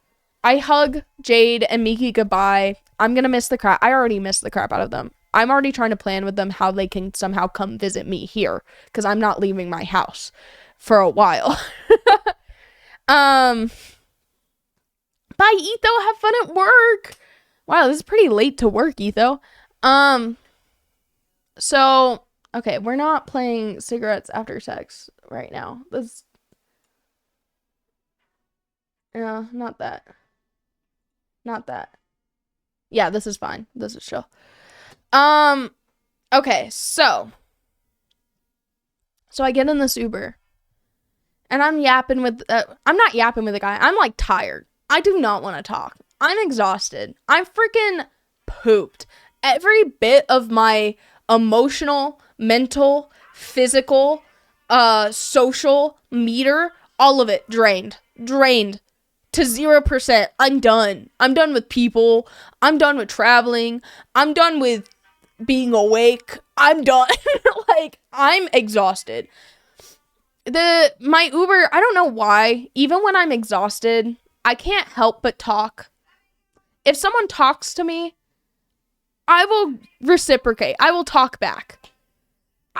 I hug Jade and Miki goodbye. I'm gonna miss the crap. I already missed the crap out of them. I'm already trying to plan with them how they can somehow come visit me here, because I'm not leaving my house for a while. Bye, Etho. Have fun at work. Wow, this is pretty late to work, Etho. So, okay, we're not playing cigarettes after sex right now. This, no, not that. Not that. Yeah, this is fine. This is chill. Okay, so I get in this Uber, and I'm yapping with, I'm not yapping with the guy. I'm like tired. I do not want to talk. I'm exhausted. I'm freaking pooped. Every bit of my emotional, mental, physical, social meter, all of it drained to 0%. I'm done. I'm done with people. I'm done with traveling. I'm done with being awake. I'm done. Like, I'm exhausted. My Uber, I don't know why, even when I'm exhausted, I can't help but talk. If someone talks to me, I will reciprocate. I will talk back.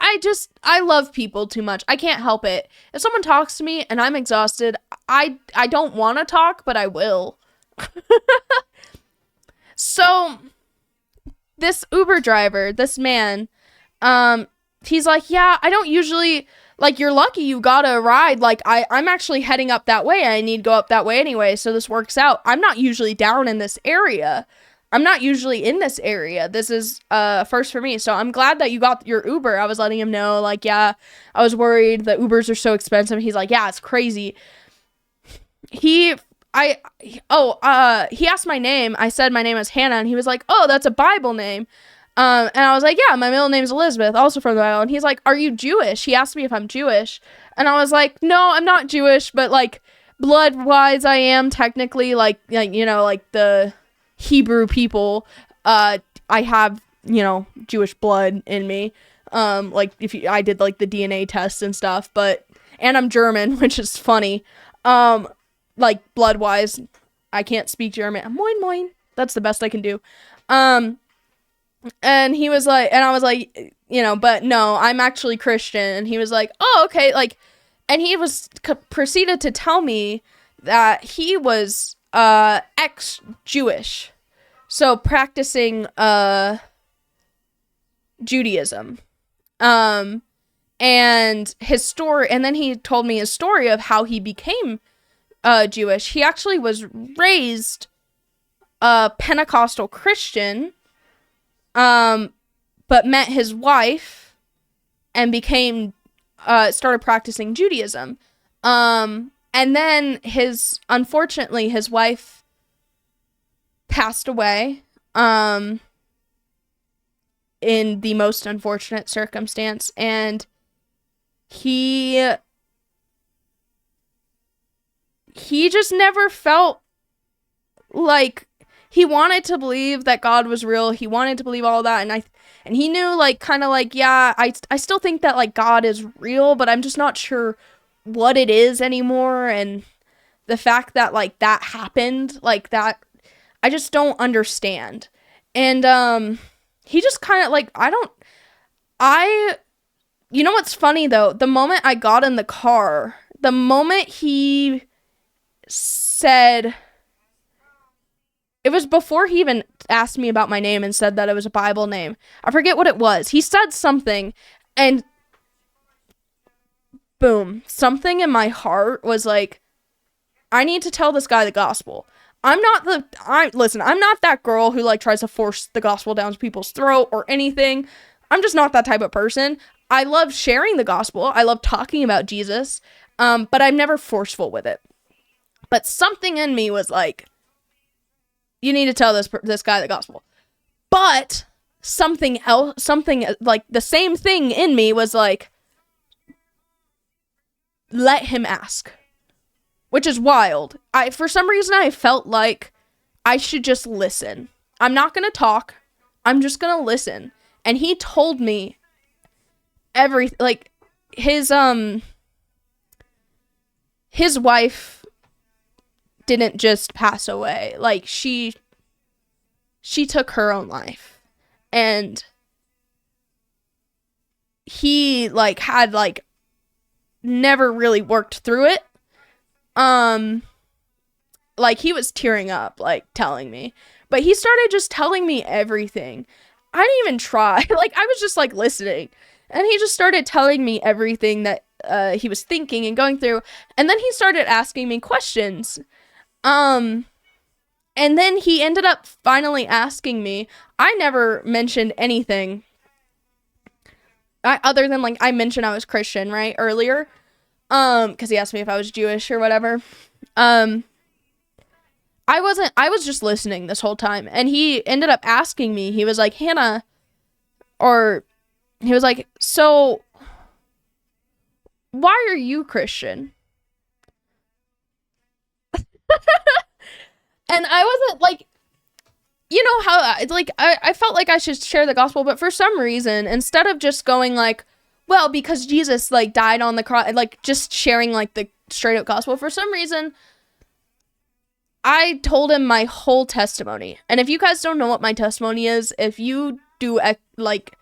I love people too much. I can't help it. If someone talks to me and I'm exhausted, I don't want to talk, but I will. So, this Uber driver, this man, he's like, yeah, I don't usually, like, you're lucky you got a ride. Like, I'm actually heading up that way. I need to go up that way anyway, so this works out. I'm not usually down in this area. I'm not usually in this area. This is first for me. So I'm glad that you got your Uber. I was letting him know, like, yeah, I was worried that Ubers are so expensive. He's like, yeah, it's crazy. He asked my name. I said my name is Hannah, and he was like, oh, that's a Bible name. And I was like, yeah, my middle name is Elizabeth, also from the Bible. And he's like, are you Jewish? He asked me if I'm Jewish. And I was like, no, I'm not Jewish, but, like, blood-wise, I am technically, like, you know, like the Hebrew people. I have, you know, Jewish blood in me. Like, I did, like, the DNA tests and stuff, and I'm German, which is funny. Like, blood-wise, I can't speak German. Moin moin. That's the best I can do. And he was like, and I was like, you know, but no, I'm actually Christian. And he was like, oh, okay. Like, and he was proceeded to tell me that he was, ex-Jewish. So practicing, Judaism. And his story, and then he told me his story of how he became, Jewish. He actually was raised a Pentecostal Christian, but met his wife and started practicing Judaism. And then unfortunately, his wife passed away, in the most unfortunate circumstance. And he just never felt like, he wanted to believe that God was real. He wanted to believe all that. And he knew, like, kind of like, yeah, I still think that, like, God is real, but I'm just not sure what it is anymore. And the fact that, like, that happened, like, that, I just don't understand. And, he just kind of, like, you know what's funny, though? The moment I got in the car, the moment he said, it was before he even asked me about my name and said that it was a Bible name. I forget what it was. He said something, and boom, something in my heart was like, I need to tell this guy the gospel. Listen, I'm not that girl who, like, tries to force the gospel down people's throat or anything. I'm just not that type of person. I love sharing the gospel. I love talking about Jesus. But I'm never forceful with it. But something in me was like, you need to tell this guy the gospel. But something else, something like the same thing in me was like, let him ask. Which is wild. For some reason, I felt like I should just listen. I'm not going to talk. I'm just going to listen. And he told me everything. Like, his wife didn't just pass away. Like, she took her own life. And he, like, had, like, never really worked through it. Like, he was tearing up, like, telling me. But he started just telling me everything. I didn't even try. Like, I was just, like, listening. And he just started telling me everything that he was thinking and going through. And then he started asking me questions. And then he ended up finally asking me. I never mentioned anything. Other than, like, I mentioned I was Christian, right, earlier. Because he asked me if I was Jewish or whatever. I was just listening this whole time. And he ended up asking me, he was like, Hannah, or he was like, so why are you Christian? And I wasn't like, you know how, like, I felt like I should share the gospel, but for some reason, instead of just going like, well, because Jesus, like, died on the cross, like, just sharing, like, the straight up gospel, for some reason, I told him my whole testimony. And if you guys don't know what my testimony is, if you do, like,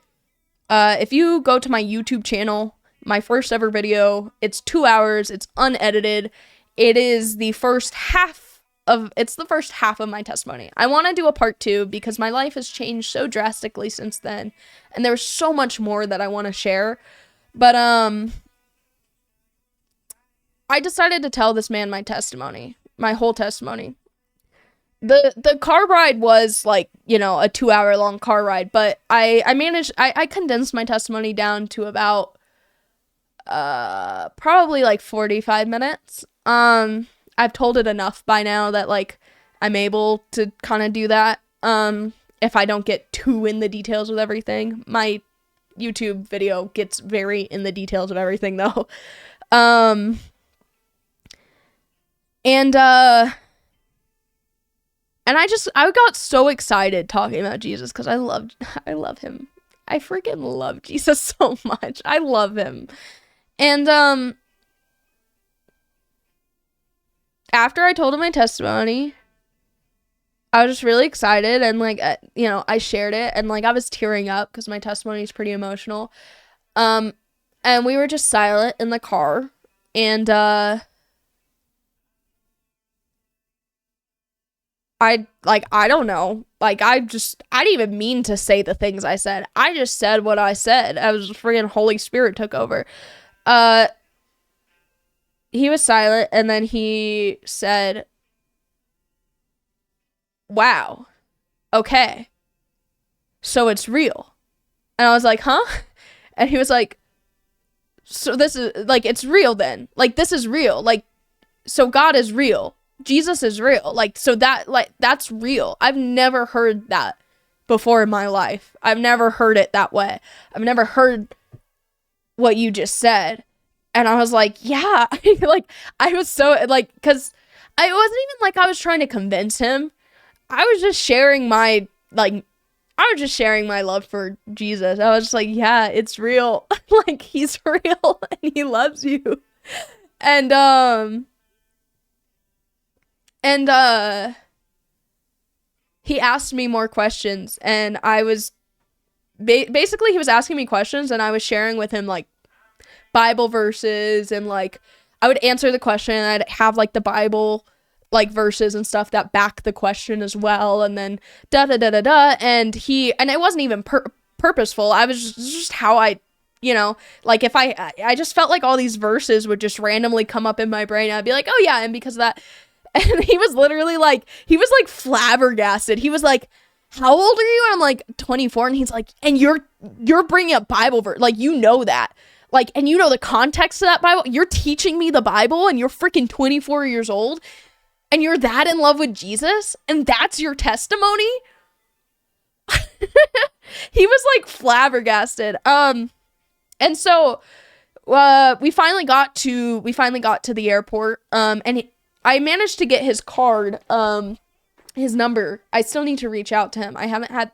if you go to my YouTube channel, my first ever video, it's 2 hours, it's unedited, it is the first half of my testimony. I want to do a part 2 because my life has changed so drastically since then, and there's so much more that I want to share. But I decided to tell this man my testimony, my whole testimony. The car ride was, like, you know, a 2-hour long car ride, but I condensed my testimony down to about probably like 45 minutes. I've told it enough by now that, like, I'm able to kind of do that. If I don't get too in the details with everything. My YouTube video gets very in the details of everything, though. And I got so excited talking about Jesus because I love him. I freaking love Jesus so much. I love him. And after I told him my testimony, I was just really excited, and, like, you know, I shared it, and, like, I was tearing up because my testimony is pretty emotional. And we were just silent in the car, and I don't know. Like, I didn't even mean to say the things I said. I just said what I said. I was friggin' Holy Spirit took over. He was silent, and then he said, wow, okay, so it's real. And I was like, huh? And he was like, so this is, like, it's real then. Like, this is real. Like, so God is real. Jesus is real. Like, so that, like, that's real. I've never heard that before in my life. I've never heard it that way. I've never heard what you just said. And I was like, yeah. Like, I was so, like, because I wasn't even like I was trying to convince him. I was just sharing my, like, I was just sharing my love for Jesus. I was just like, yeah, it's real. Like, he's real and he loves you. And he asked me more questions, and I was basically, he was asking me questions, and I was sharing with him, like, Bible verses, and, like, I would answer the question, and I'd have, like, the Bible, like, verses and stuff that back the question as well, and then da-da-da-da-da, and it wasn't even purposeful. I was just how I, you know, like, if I just felt like all these verses would just randomly come up in my brain, I'd be like, oh, yeah, and because of that. And he was literally like, he was, like, flabbergasted. He was like, how old are you? And I'm like, 24. And he's like, and you're bringing up Bible verse. Like, you know that. Like, and you know the context of that Bible. You're teaching me the Bible and you're freaking 24 years old. And you're that in love with Jesus. And that's your testimony. He was like flabbergasted. And so we finally got to the airport. And I managed to get his card, his number. I still need to reach out to him. I haven't had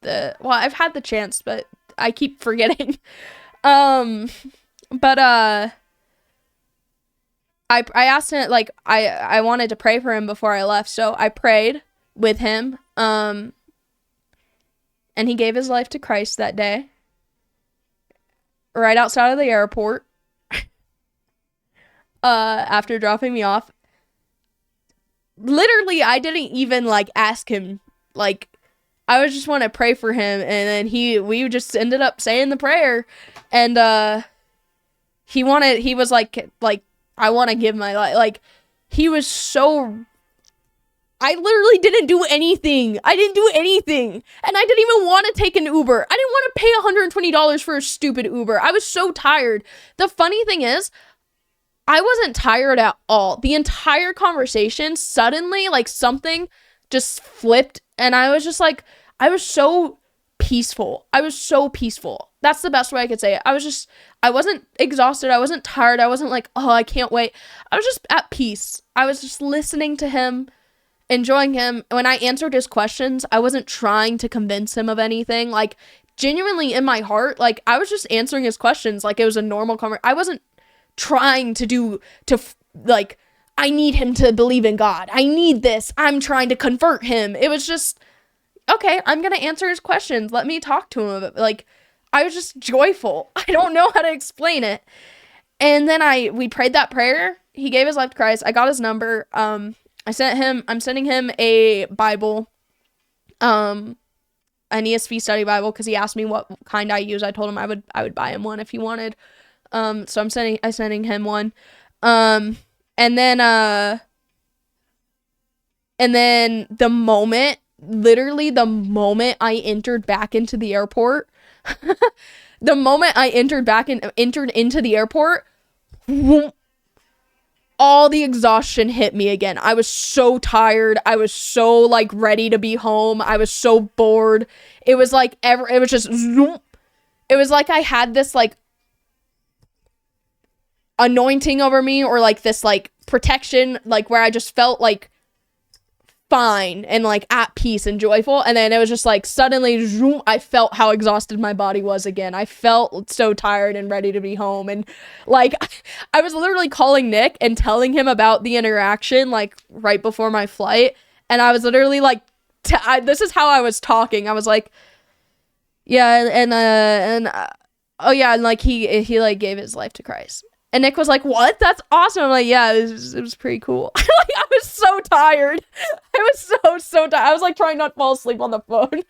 I've had the chance, but I keep forgetting. But I asked him, like, I wanted to pray for him before I left, so I prayed with him. And he gave his life to Christ that day, right outside of the airport. After dropping me off. Literally, I didn't even, like, ask him. Like, I was just want to pray for him, and then we just ended up saying the prayer, and he was like I want to give my life. Like, he was so. I literally didn't do anything. I didn't do anything, and I didn't even want to take an Uber. I didn't want to pay $120 for a stupid Uber. I was so tired. The funny thing is, I wasn't tired at all. The entire conversation, suddenly, like, something just flipped, and I was just like, I was so peaceful. I was so peaceful. That's the best way I could say it. I wasn't exhausted. I wasn't tired. I wasn't like, oh, I can't wait. I was just at peace. I was just listening to him, enjoying him. When I answered his questions, I wasn't trying to convince him of anything. Like, genuinely in my heart, like, I was just answering his questions like it was a normal conversation. I wasn't trying like, I need him to believe in God. I need this. I'm trying to convert him. It was just, okay, I'm going to answer his questions. Let me talk to him. Like, I was just joyful. I don't know how to explain it. And then we prayed that prayer. He gave his life to Christ. I got his number. I'm sending him a Bible, an ESV study Bible, because he asked me what kind I use. I told him I would buy him one if he wanted. So I'm sending him one. And then the moment I entered back into the airport, entered into the airport, whoom, all the exhaustion hit me again. I was so tired. I was so, like, ready to be home. I was so bored. It was like it was just zoom. It was like I had this, like, anointing over me, or like this, like, protection, like, where I just felt like fine and, like, at peace and joyful. And then it was just like suddenly zoom, I felt how exhausted my body was again. I felt so tired and ready to be home. And, like, I was literally calling Nick and telling him about the interaction, like, right before my flight. And I was literally like, this is how I was talking. I was like, yeah, and oh yeah, and, like, he like gave his life to Christ. And Nick was like, what? That's awesome. I'm like, yeah, it was pretty cool. Like, I was so tired. I was so tired. I was, like, trying not to fall asleep on the phone.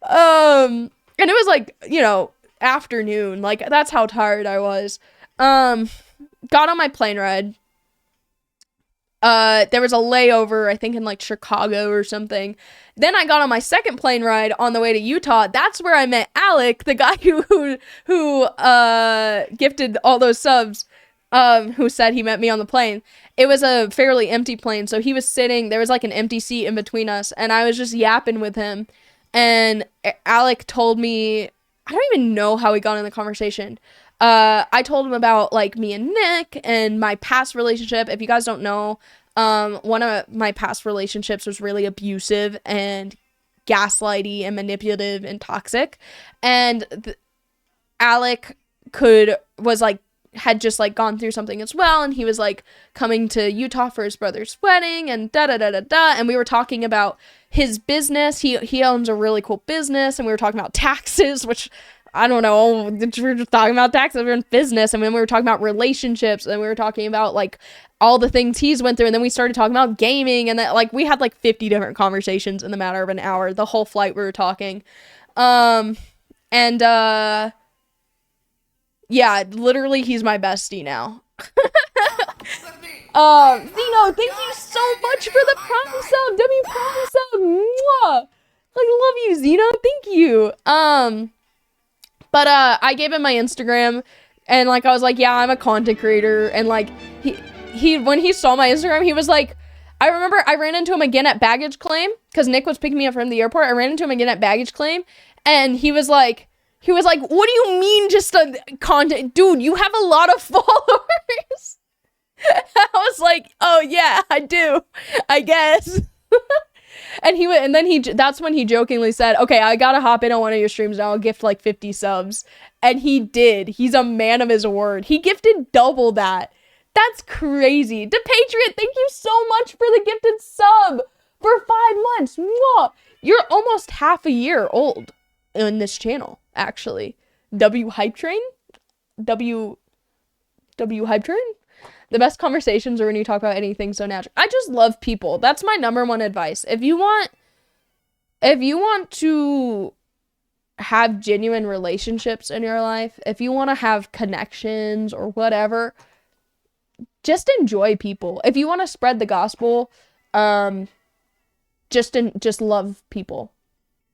And it was, like, you know, afternoon. Like, that's how tired I was. Got on my plane ride. There was a layover, I think, in, like, Chicago or something. Then I got on my second plane ride on the way to Utah. That's where I met Alec, the guy who gifted all those subs, who said he met me on the plane. It was a fairly empty plane, so he was sitting, there was, like, an empty seat in between us, and I was just yapping with him. And Alec told me, I don't even know how we got in the conversation. I told him about, like, me and Nick and my past relationship. If you guys don't know, one of my past relationships was really abusive and gaslighty and manipulative and toxic. And Alec had just, like, gone through something as well, and he was, like, coming to Utah for his brother's wedding, and da-da-da-da-da, and we were talking about his business. He owns a really cool business, and we were talking about taxes, which, I don't know, we were just talking about taxes, we were in business, and then we were talking about relationships, and we were talking about, like, all the things he's went through, and then we started talking about gaming, and that, like, we had, like, 50 different conversations in the matter of an hour. The whole flight we were talking. Yeah, literally, he's my bestie now. Zeno, thank you so much for the Prime sub. W Prime sub. Mwah. I love you, Zeno. Thank you. But I gave him my Instagram, and like I was like, yeah, I'm a content creator, and like he when he saw my Instagram, he was like, I remember I ran into him again at baggage claim because Nick was picking me up from the airport. I ran into him again at baggage claim, and he was like, what do you mean just a content? Dude, you have a lot of followers. I was like, oh yeah, I do, I guess. And then that's when he jokingly said, okay, I gotta hop in on one of your streams now. I'll gift like 50 subs. And he did. He's a man of his word. He gifted double that. That's crazy. DePatriot, thank you so much for the gifted sub for 5 months. Mwah. You're almost half a year old in this channel, actually. W Hype Train? W Hype Train? The best conversations are when you talk about anything so natural. I just love people. That's my #1 advice. If you want to have genuine relationships in your life, if you want to have connections or whatever, just enjoy people. If you want to spread the gospel, just love people.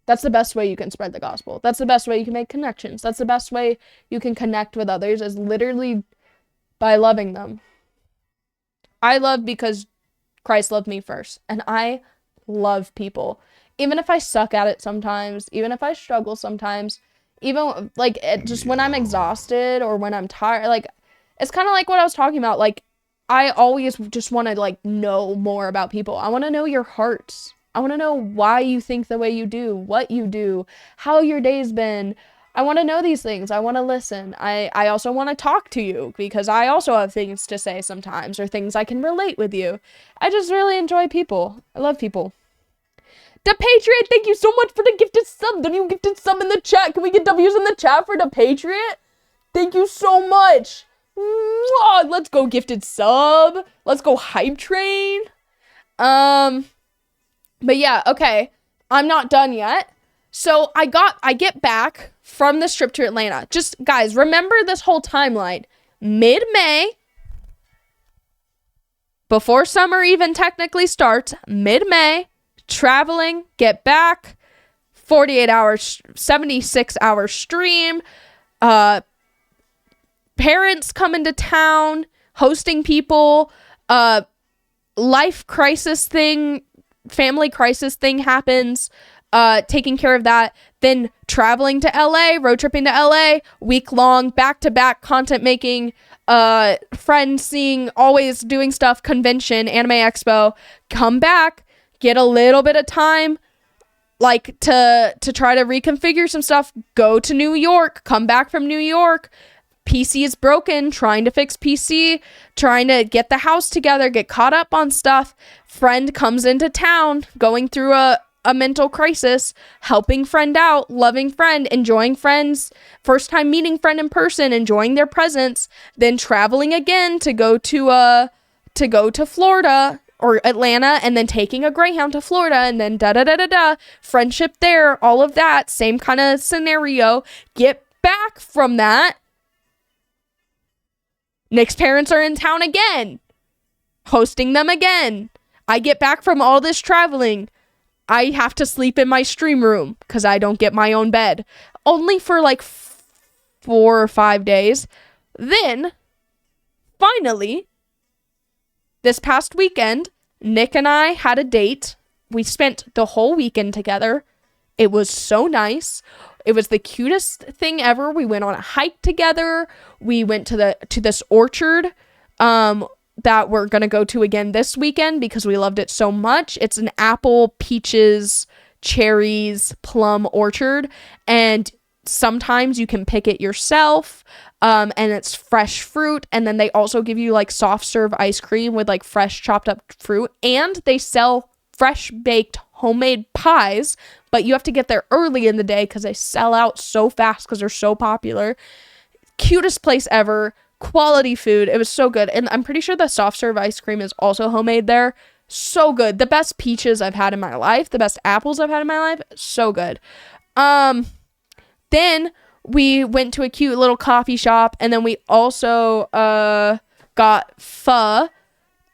That's the best way you can spread the gospel. That's the best way you can make connections. That's the best way you can connect with others, is literally by loving them. I love because Christ loved me first, and I love people. Even if I suck at it sometimes, even if I struggle sometimes, even like just when I'm exhausted or when I'm tired, like it's kind of like what I was talking about. Like I always just want to like know more about people. I want to know your hearts. I want to know why you think the way you do, what you do, how your day's been. I want to know these things. I want to listen. I also want to talk to you because I also have things to say sometimes, or things I can relate with you. I just really enjoy people. I love people. The Patriot, thank you so much for the gifted sub. W gifted sub in the chat. Can we get W's in the chat for the Patriot? Thank you so much. Mwah! Let's go gifted sub. Let's go hype train. But yeah, okay. I'm not done yet. So I get back from this trip to Atlanta. Just, guys, remember this whole timeline. Mid-May, before summer even technically starts, mid-May, traveling, get back, 48 hours, 76 hour stream, parents come into town, hosting people, life crisis thing, family crisis thing happens, taking care of that, then traveling to LA, road tripping to LA, week long, back-to-back content making, friends seeing, always doing stuff, convention, anime expo, come back, get a little bit of time, like to try to reconfigure some stuff, go to New York, come back from New York, PC is broken, trying to fix PC, trying to get the house together, get caught up on stuff, friend comes into town, going through a mental crisis, helping friend out, loving friend, enjoying friends, first time meeting friend in person, enjoying their presence, then traveling again to go to Florida or Atlanta, and then taking a Greyhound to Florida, and then friendship there, all of that, same kind of scenario. Get back from that. Nick's parents are in town again, hosting them again. I get back from all this traveling. I have to sleep in my stream room because I don't get my own bed. Only for like 4 or 5 days. Then, finally, this past weekend, Nick and I had a date. We spent the whole weekend together. It was so nice. It was the cutest thing ever. We went on a hike together. We went to this orchard that we're going to go to again this weekend because we loved it so much. It's an apple, peaches, cherries, plum orchard, and sometimes you can pick it yourself, and it's fresh fruit, and then they also give you like soft serve ice cream with like fresh chopped up fruit, and they sell fresh baked homemade pies, but you have to get there early in the day because they sell out so fast because they're so popular. Cutest place ever. Quality food. It was so good. And I'm pretty sure the soft serve ice cream is also homemade there. So good. The best peaches I've had in my life. The best apples I've had in my life. So good. Then we went to a cute little coffee shop, and then we also got pho,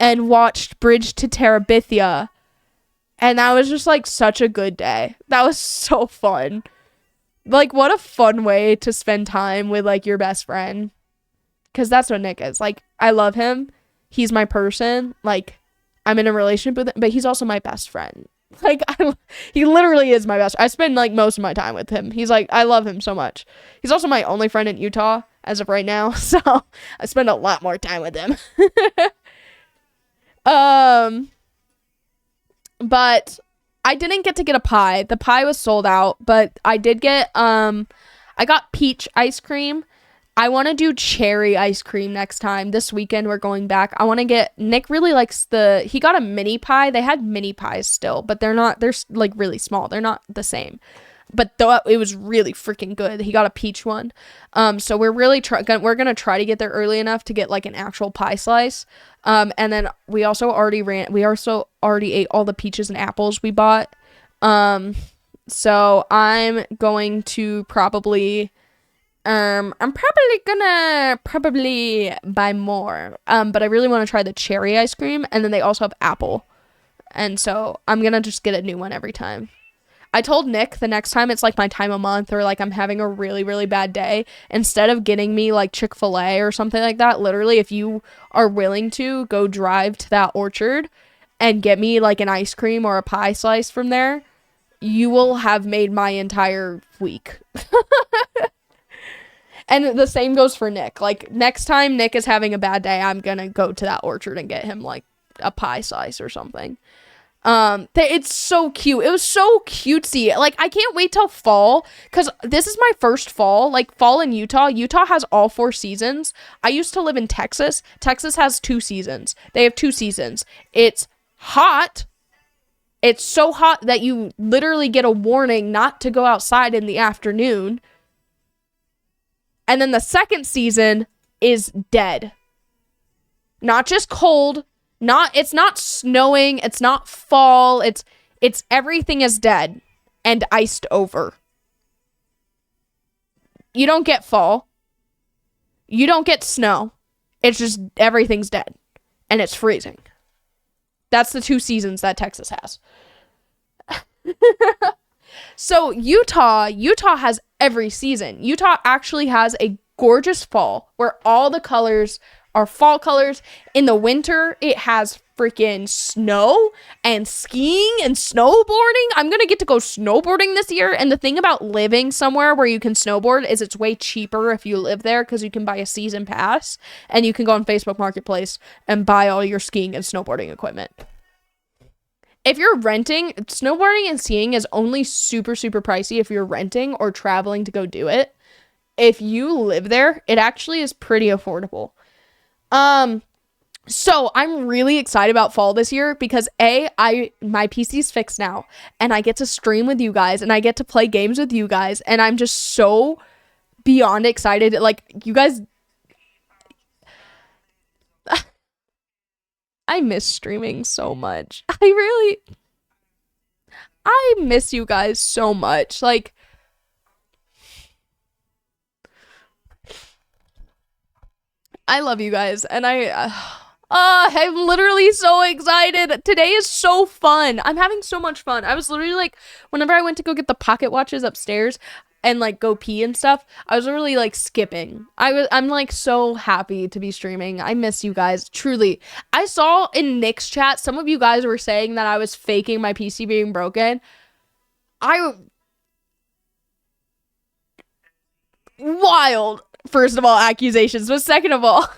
and watched Bridge to Terabithia. And that was just like such a good day. That was so fun. Like, what a fun way to spend time with like your best friend. Because that's what Nick is. Like, I love him. He's my person. Like, I'm in a relationship with him, but he's also my best friend. Like, he literally is my best. I spend like most of my time with him. He's like, I love him so much. He's also my only friend in Utah as of right now. So I spend a lot more time with him. But I didn't get to get a pie. The pie was sold out, but I did get, I got peach ice cream. I want to do cherry ice cream next time. This weekend we're going back. I want to get, Nick really likes he got a mini pie. They had mini pies still, but they're like really small. They're not the same. But though it was really freaking good. He got a peach one. So we're really we're going to try to get there early enough to get like an actual pie slice. And then we also already ate all the peaches and apples we bought. So I'm going to probably I'm probably gonna buy more. But I really want to try the cherry ice cream, and then they also have apple. And so I'm gonna just get a new one every time. I told Nick the next time it's like my time of month or like I'm having a really, really bad day, instead of getting me like Chick-fil-A or something like that, literally if you are willing to go drive to that orchard and get me like an ice cream or a pie slice from there, you will have made my entire week. And the same goes for Nick. Like, next time Nick is having a bad day, I'm gonna go to that orchard and get him like a pie slice or something. It's so cute. It was so cutesy. Like, I can't wait till fall, because this is my first fall. Like, fall in Utah. Utah has all 4 seasons. I used to live in Texas. Texas has 2 seasons. They have 2 seasons. It's hot. It's so hot that you literally get a warning not to go outside in the afternoon. And then the second season is dead. Not just cold. It's not snowing. It's not fall. It's everything is dead and iced over. You don't get fall. You don't get snow. It's just everything's dead and it's freezing. That's the 2 seasons that Texas has. So Utah has every season. Utah actually has a gorgeous fall where all the colors are fall colors. In the winter, it has freaking snow and skiing and snowboarding. I'm going to get to go snowboarding this year. And the thing about living somewhere where you can snowboard is it's way cheaper if you live there, because you can buy a season pass and you can go on Facebook Marketplace and buy all your skiing and snowboarding equipment. If you're renting, snowboarding and skiing is only super, super pricey if you're renting or traveling to go do it. If you live there, it actually is pretty affordable. So I'm really excited about fall this year because my PC's fixed now and I get to stream with you guys and I get to play games with you guys, and I'm just so beyond excited. Like, you guys, I miss streaming so much. I miss you guys so much. Like, I love you guys, and I'm literally so excited. Today is so fun. I'm having so much fun. I was literally like, whenever I went to go get the pocket watches upstairs and like go pee and stuff, I was literally like skipping. I'm like so happy to be streaming. I miss you guys, truly. I saw in Nick's chat, some of you guys were saying that I was faking my PC being broken. Wild, first of all, accusations, but second of all,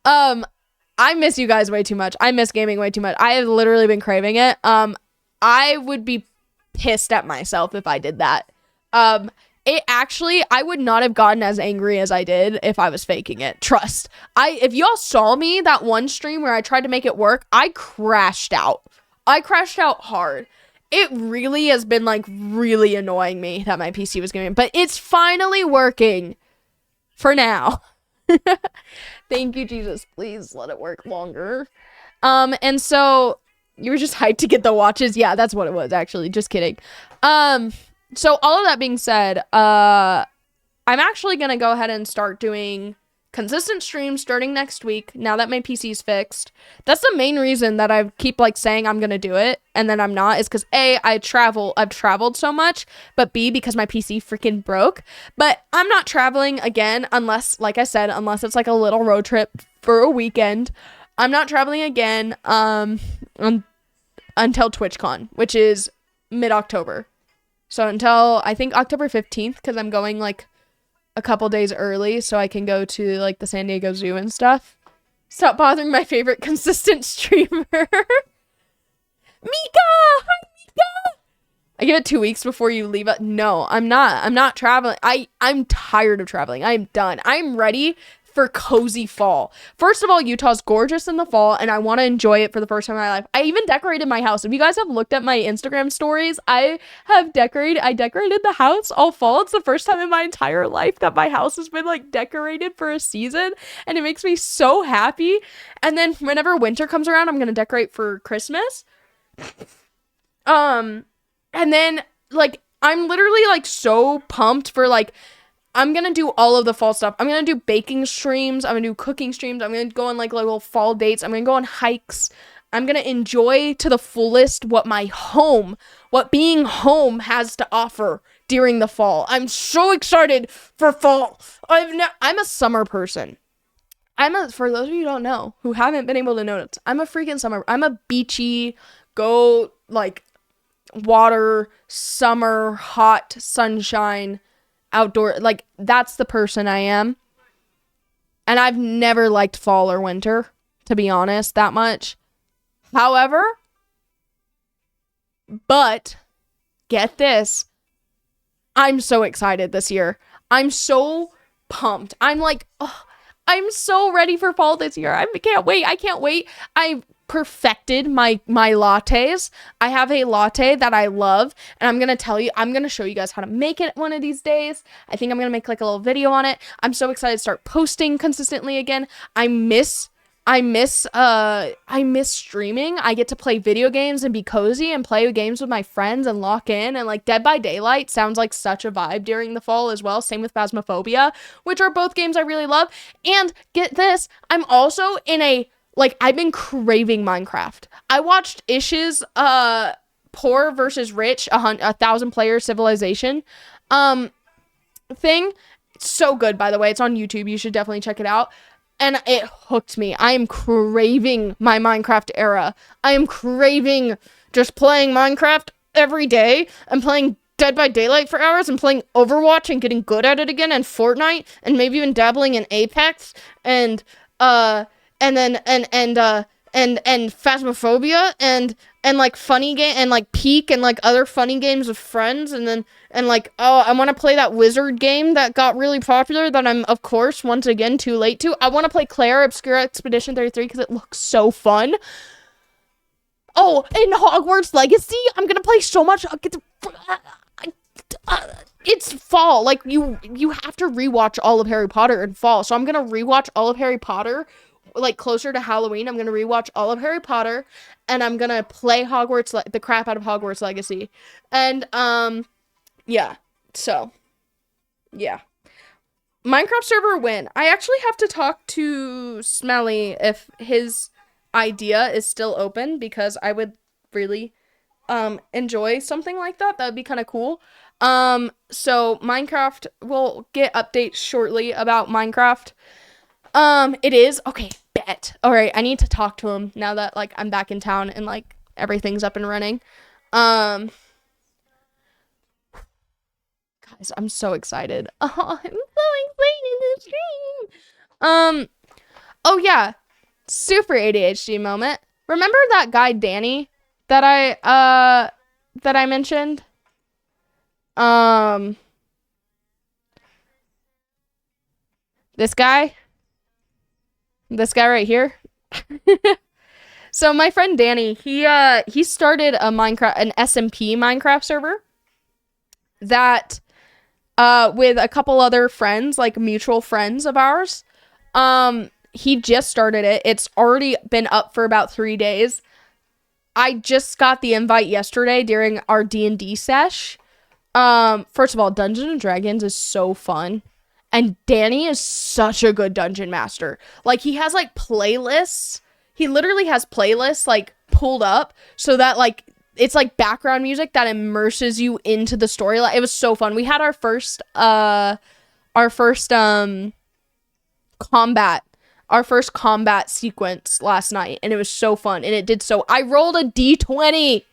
I miss you guys way too much. I miss gaming way too much. I have literally been craving it. I would be pissed at myself if I did that. I would not have gotten as angry as I did if I was faking it. Trust. If y'all saw me that one stream where I tried to make it work, I crashed out. I crashed out hard. It really has been like really annoying me that my PC was giving, but it's finally working for now. Thank you, Jesus. Please let it work longer. And so you were just hyped to get the watches. Yeah, that's what it was, actually. Just kidding. So all of that being said, I'm actually gonna go ahead and start doing consistent streams starting next week now that my PC's fixed. That's the main reason that I keep like saying I'm gonna do it and then I'm not, is because A, I've traveled so much, but B, because my PC freaking broke. But I'm not traveling again unless, like I said, unless it's like a little road trip for a weekend. I'm not traveling again until TwitchCon, which is mid-October. So until I think October 15th, because I'm going like a couple days early so I can go to like the San Diego Zoo and stuff. Stop bothering my favorite consistent streamer. Mika! Hi, Mika! I give it 2 weeks before you leave. No, I'm not traveling. I'm tired of traveling. I'm done. I'm ready for cozy fall. First of all, Utah's gorgeous in the fall and I want to enjoy it for the first time in my life. I even decorated my house. If you guys have looked at my Instagram stories, I decorated the house all fall. It's the first time in my entire life that my house has been like decorated for a season and it makes me so happy. And then whenever winter comes around, I'm going to decorate for Christmas. And then like I'm literally like so pumped for like I'm going to do all of the fall stuff. I'm going to do baking streams. I'm going to do cooking streams. I'm going to go on like little fall dates. I'm going to go on hikes. I'm going to enjoy to the fullest what being home has to offer during the fall. I'm so excited for fall. I'm a summer person. For those of you who don't know, who haven't been able to notice, I'm a freaking summer. I'm a beachy, go like water, summer, hot, sunshine, outdoor, like that's the person I am. And I've never liked fall or winter, to be honest, that much. However, but get this, I'm so excited this year. I'm so pumped. I'm like, oh, I'm so ready for fall this year. I can't wait. I perfected my lattes. I have a latte that I love, and I'm gonna show you guys how to make it one of these days. I think I'm gonna make like a little video on it. I'm so excited to start posting consistently again. I miss streaming. I get to play video games and be cozy and play games with my friends and lock in, and like Dead by Daylight sounds like such a vibe during the fall as well. Same with Phasmophobia, which are both games I really love. And get this, I'm also in a I've been craving Minecraft. I watched Ish's Poor versus Rich, 1,000 player civilization thing. It's so good, by the way. It's on YouTube. You should definitely check it out. And it hooked me. I am craving my Minecraft era. I am craving just playing Minecraft every day and playing Dead by Daylight for hours and playing Overwatch and getting good at it again, and Fortnite, and maybe even dabbling in Apex and Phasmophobia and like funny game and like Peak and like other funny games with friends, and like, oh, I want to play that wizard game that got really popular that I'm of course once again too late to. I want to play Claire Obscure Expedition 33 because it looks so fun. Oh, in Hogwarts Legacy, I'm gonna play so much. It's fall. Like you have to rewatch all of Harry Potter in fall, so I'm gonna rewatch all of Harry Potter. Like closer to Halloween, I'm gonna rewatch all of Harry Potter, and I'm gonna play the crap out of Hogwarts Legacy, and yeah. So, yeah. Minecraft server win. I actually have to talk to Smelly if his idea is still open, because I would really enjoy something like that. That would be kind of cool. So Minecraft, will get updates shortly about Minecraft. It is okay. Bet. All right, I need to talk to him now that like I'm back in town and like everything's up and running. Guys, I'm so excited. Oh, I'm so excited to stream. Oh yeah, super ADHD moment. Remember that guy Danny that I mentioned? This guy right here. So my friend Danny, he started an SMP Minecraft server that with a couple other friends, like mutual friends of ours. He just started it. It's already been up for about 3 days. I just got the invite yesterday during our D&D sesh. First of all, Dungeons and Dragons is so fun. And Danny is such a good dungeon master. Like, he has like playlists. He literally has playlists like pulled up so that like it's like background music that immerses you into the storyline. It was so fun. We had our first combat sequence last night, and it was so fun. And it did so. I rolled a D20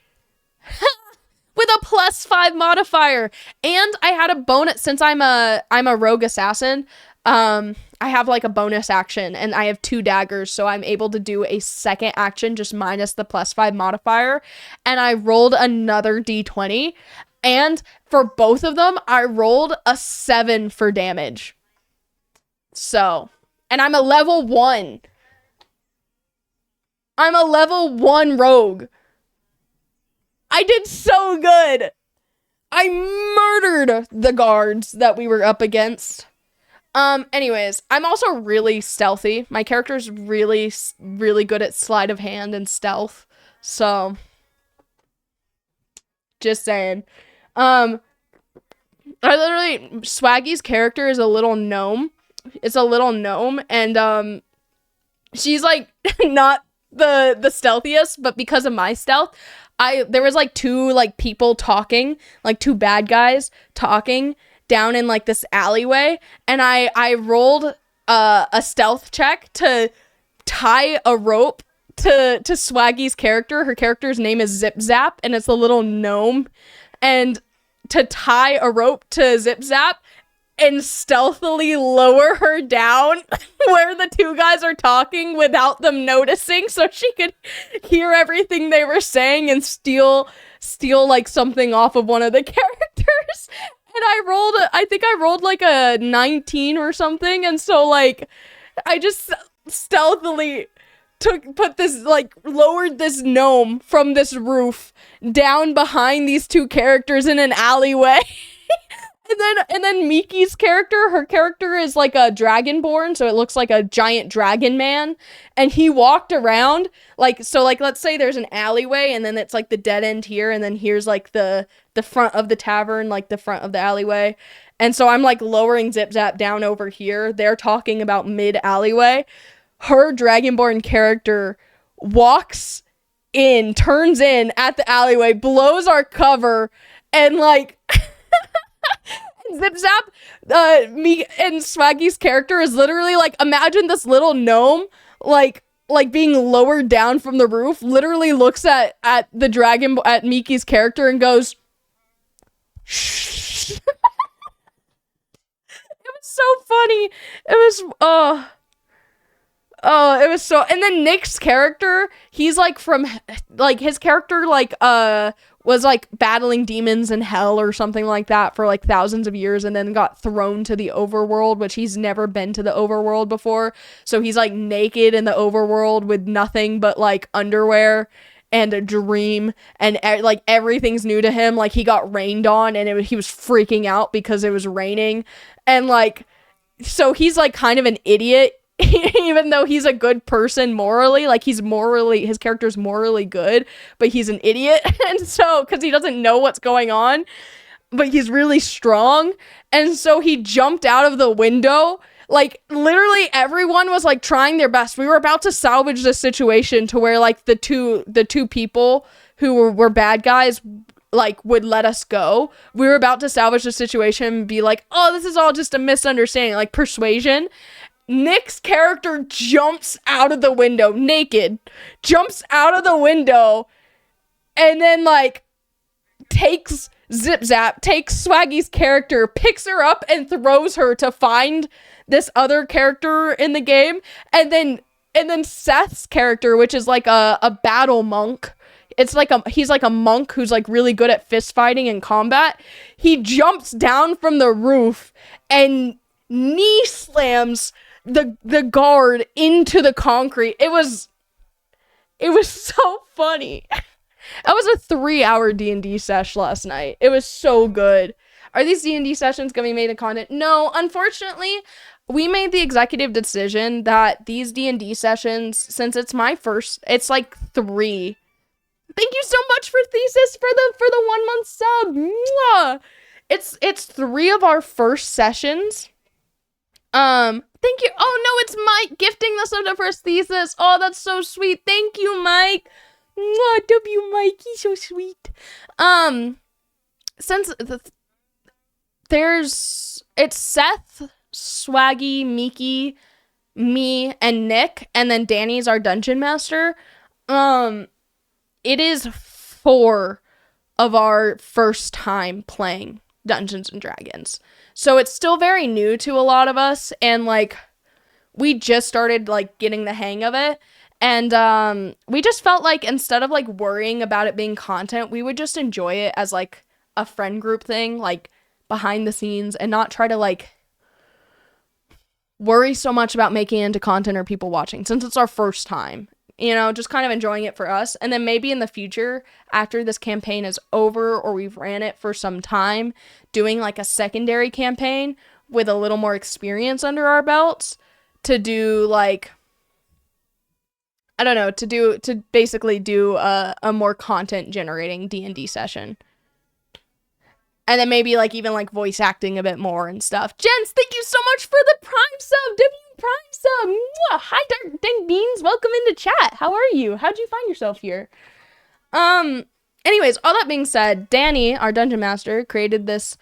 with a +5 modifier, and I had a bonus. Since I'm a rogue assassin, I have like a bonus action, and I have 2 daggers, so I'm able to do a second action just minus the +5 modifier. And I rolled another D20, and for both of them I rolled a 7 for damage. So, and I'm a level 1 rogue. I did so good. I murdered the guards that we were up against. Anyways, I'm also really stealthy. My character's really good at sleight of hand and stealth. So, just saying. Swaggy's character is a little gnome. It's a little gnome, and she's like not the stealthiest, but because of my stealth, there was like 2 like people talking, like 2 bad guys talking down in like this alleyway, and I rolled a stealth check to tie a rope to Swaggy's character. Her character's name is Zip Zap, and it's a little gnome, and to tie a rope to Zip Zap and stealthily lower her down where the 2 guys are talking without them noticing, so she could hear everything they were saying and steal like something off of one of the characters. And I think I rolled like a 19 or something, and so like I just stealthily lowered this gnome from this roof down behind these 2 characters in an alleyway. And then Miki's character, her character is like a dragonborn, so it looks like a giant dragon man, and he walked around like, so like let's say there's an alleyway, and then it's like the dead end here, and then here's like the front of the tavern, like the front of the alleyway. And so I'm like lowering Zip Zap down over here. They're talking about mid alleyway. Her dragonborn character walks in, turns in at the alleyway, blows our cover, and like Zip Zap, me and Swaggy's character is literally like, imagine this little gnome like being lowered down from the roof, literally looks at Miki's character and goes, shh. It was so funny. It was so, and then Nick's character, he's like from, like, his character, like, was like battling demons in hell or something like that for like thousands of years, and then got thrown to the overworld, which he's never been to the overworld before. So he's like naked in the overworld with nothing but like underwear and a dream, and like everything's new to him. Like, he got rained on, and he was freaking out because it was raining, and like, so he's like kind of an idiot. Even though he's a good person morally, like his character's morally good, but he's an idiot. And so, because he doesn't know what's going on, but he's really strong. And so he jumped out of the window. Like, literally everyone was like trying their best. We were about to salvage the situation to where like the two people who were bad guys like would let us go. We were about to salvage the situation and be like, oh, this is all just a misunderstanding, like persuasion. Nick's character jumps out of the window naked, jumps out of the window, and then like takes Zip Zap, takes Swaggy's character, picks her up and throws her to find this other character in the game. And then Seth's character, which is like a battle monk, he's like a monk who's like really good at fist fighting and combat. He jumps down from the roof and knee slams the guard into the concrete. It was so funny. That was a 3-hour D&D sesh last night. It was so good. Are these D&D sessions gonna be made in content? No, unfortunately, we made the executive decision that these D&D sessions, since it's my first, it's like 3. Thank you so much for Thesis for the 1 month sub. Mwah! It's 3 of our first sessions. Thank you. Oh no, it's Mike gifting the subject for his thesis. Oh, that's so sweet. Thank you, Mike. Mwah, W Mike, he's so sweet. Since it's Seth, Swaggy, Miki, me, and Nick, and then Danny's our dungeon master. It is 4 of our first time playing Dungeons and Dragons. So it's still very new to a lot of us, and like we just started like getting the hang of it. And we just felt like instead of like worrying about it being content, we would just enjoy it as like a friend group thing, like behind the scenes, and not try to like worry so much about making it into content or people watching, since it's our first time, you know, just kind of enjoying it for us. And then maybe in the future, after this campaign is over or we've ran it for some time, doing like a secondary campaign with a little more experience under our belts to do like, I don't know, to basically do a more content generating D&D session. And then maybe like even like voice acting a bit more and stuff. Gents, thank you so much for the Prime sub. W Prime sub. Mwah. Hi, Dark Dang Beans. Welcome into chat. How are you? How'd you find yourself here? Anyways, all that being said, Danny, our dungeon master, created this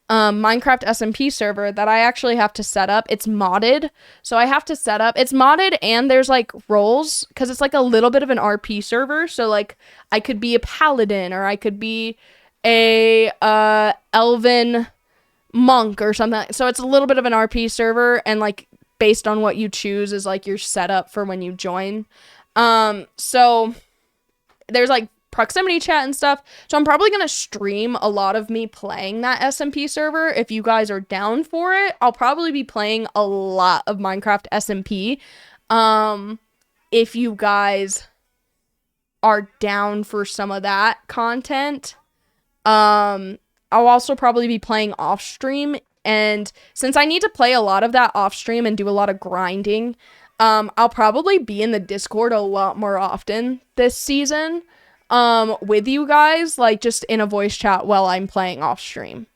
Minecraft SMP server that I actually have to set up. It's modded, so I have to set up. It's modded and there's like roles because it's like a little bit of an RP server. So like I could be a paladin or I could be a elven monk or something. So it's a little bit of an RP server, and like based on what you choose is like your setup for when you join. So there's like proximity chat and stuff. So I'm probably gonna stream a lot of me playing that SMP server. If you guys are down for it, I'll probably be playing a lot of Minecraft SMP. If you guys are down for some of that content, I'll also probably be playing off stream, and since I need to play a lot of that off stream and do a lot of grinding, I'll probably be in the Discord a lot more often this season, with you guys, like just in a voice chat while I'm playing off stream.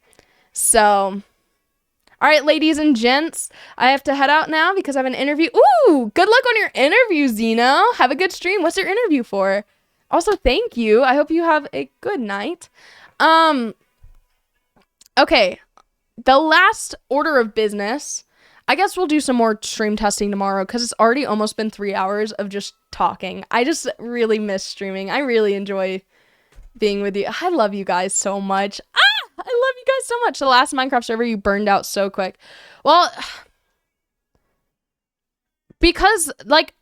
So, all right, ladies and gents, I have to head out now because I have an interview. Ooh, good luck on your interview, Zeno. Have a good stream. What's your interview for? Also, thank you. I hope you have a good night. Okay, the last order of business, I guess we'll do some more stream testing tomorrow because it's already almost been 3 hours of just talking. I just really miss streaming. I really enjoy being with you. I love you guys so much. I love you guys so much. The last Minecraft server, you burned out so quick. Well, because like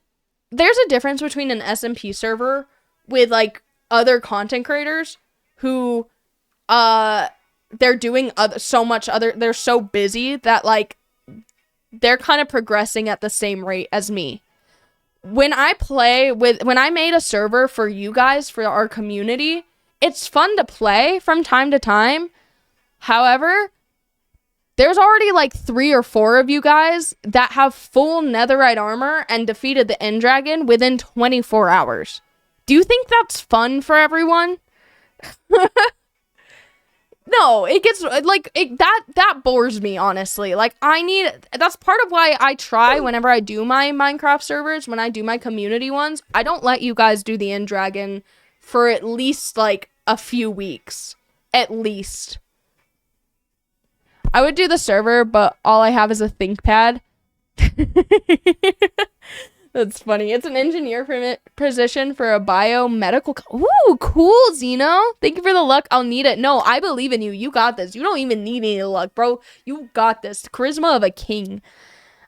there's a difference between an SMP server with like other content creators who they're doing they're so busy that like they're kind of progressing at the same rate as me. When I made a server for you guys, for our community, it's fun to play from time to time. However, there's already like 3 or 4 of you guys that have full netherite armor and defeated the end dragon within 24 hours. Do you think that's fun for everyone? No, it gets like that bores me, honestly. Like that's part of why I try whenever I do my Minecraft servers, when I do my community ones, I don't let you guys do the end dragon for at least like a few weeks. At least. I would do the server, but all I have is a ThinkPad. That's funny. It's an engineer position for a biomedical. Ooh, cool, Zeno. Thank you for the luck. I'll need it. No, I believe in you. You got this. You don't even need any luck, bro. You got this. Charisma of a king.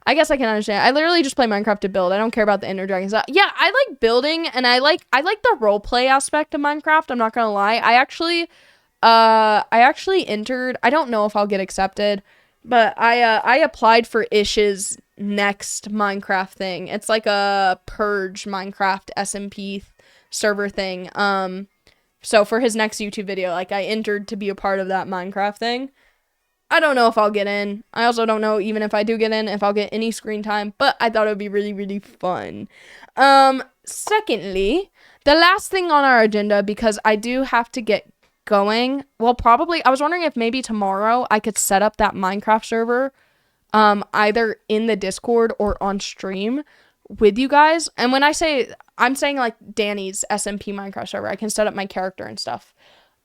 I guess I can understand. I literally just play Minecraft to build. I don't care about the Ender Dragons. Yeah, I like building, and I like the role play aspect of Minecraft. I'm not gonna lie. I actually entered. I don't know if I'll get accepted, but I applied for Ish's next Minecraft thing. It's like a purge Minecraft SMP server thing. So for his next YouTube video, like I entered to be a part of that Minecraft thing. I don't know if I'll get in. I also don't know, even if I do get in, if I'll get any screen time, but I thought it would be really, really fun. Secondly, the last thing on our agenda, because I do have to get going. Well, probably, I was wondering if maybe tomorrow I could set up that Minecraft server either in the Discord or on stream with you guys. And when I say, I'm saying like Danny's SMP Minecraft server, I can set up my character and stuff.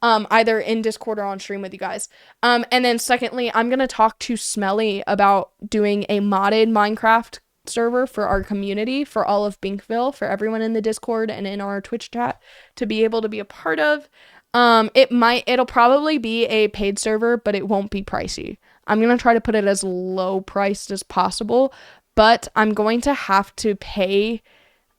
Either in Discord or on stream with you guys. And then secondly, I'm going to talk to Smelly about doing a modded Minecraft server for our community, for all of Binkville, for everyone in the Discord and in our Twitch chat to be able to be a part of. It'll probably be a paid server, but it won't be pricey. I'm going to try to put it as low priced as possible, but I'm going to have to pay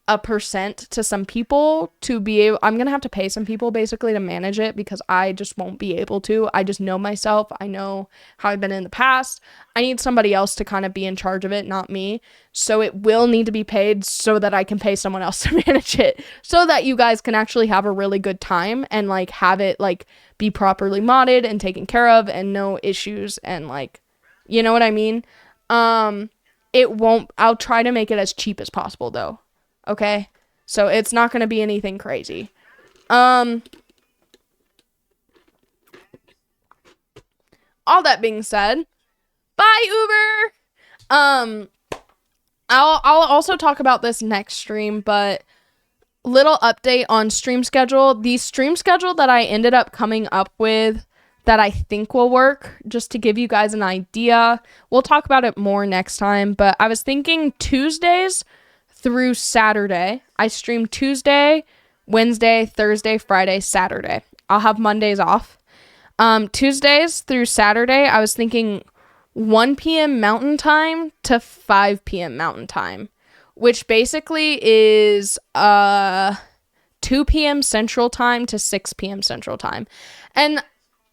a percent to some people to be able, I'm gonna have to pay some people basically to manage it because I just won't be able to. I just know myself. I know how I've been in the past. I need somebody else to kind of be in charge of it, not me. So it will need to be paid so that I can pay someone else to manage it, so that you guys can actually have a really good time and like have it like be properly modded and taken care of and no issues and like, you know what I mean? I'll try to make it as cheap as possible though. Okay, so it's not going to be anything crazy. All that being said, bye Uber. I'll also talk about this next stream, but little update on stream schedule. The stream schedule that I ended up coming up with that I think will work, just to give you guys an idea. We'll talk about it more next time, but I was thinking Tuesdays through Saturday. I stream Tuesday, Wednesday, Thursday, Friday, Saturday. I'll have Mondays off. Tuesdays through Saturday, I was thinking 1 p.m. Mountain Time to 5 p.m. Mountain Time, which basically is 2 p.m. Central Time to 6 p.m. Central Time. And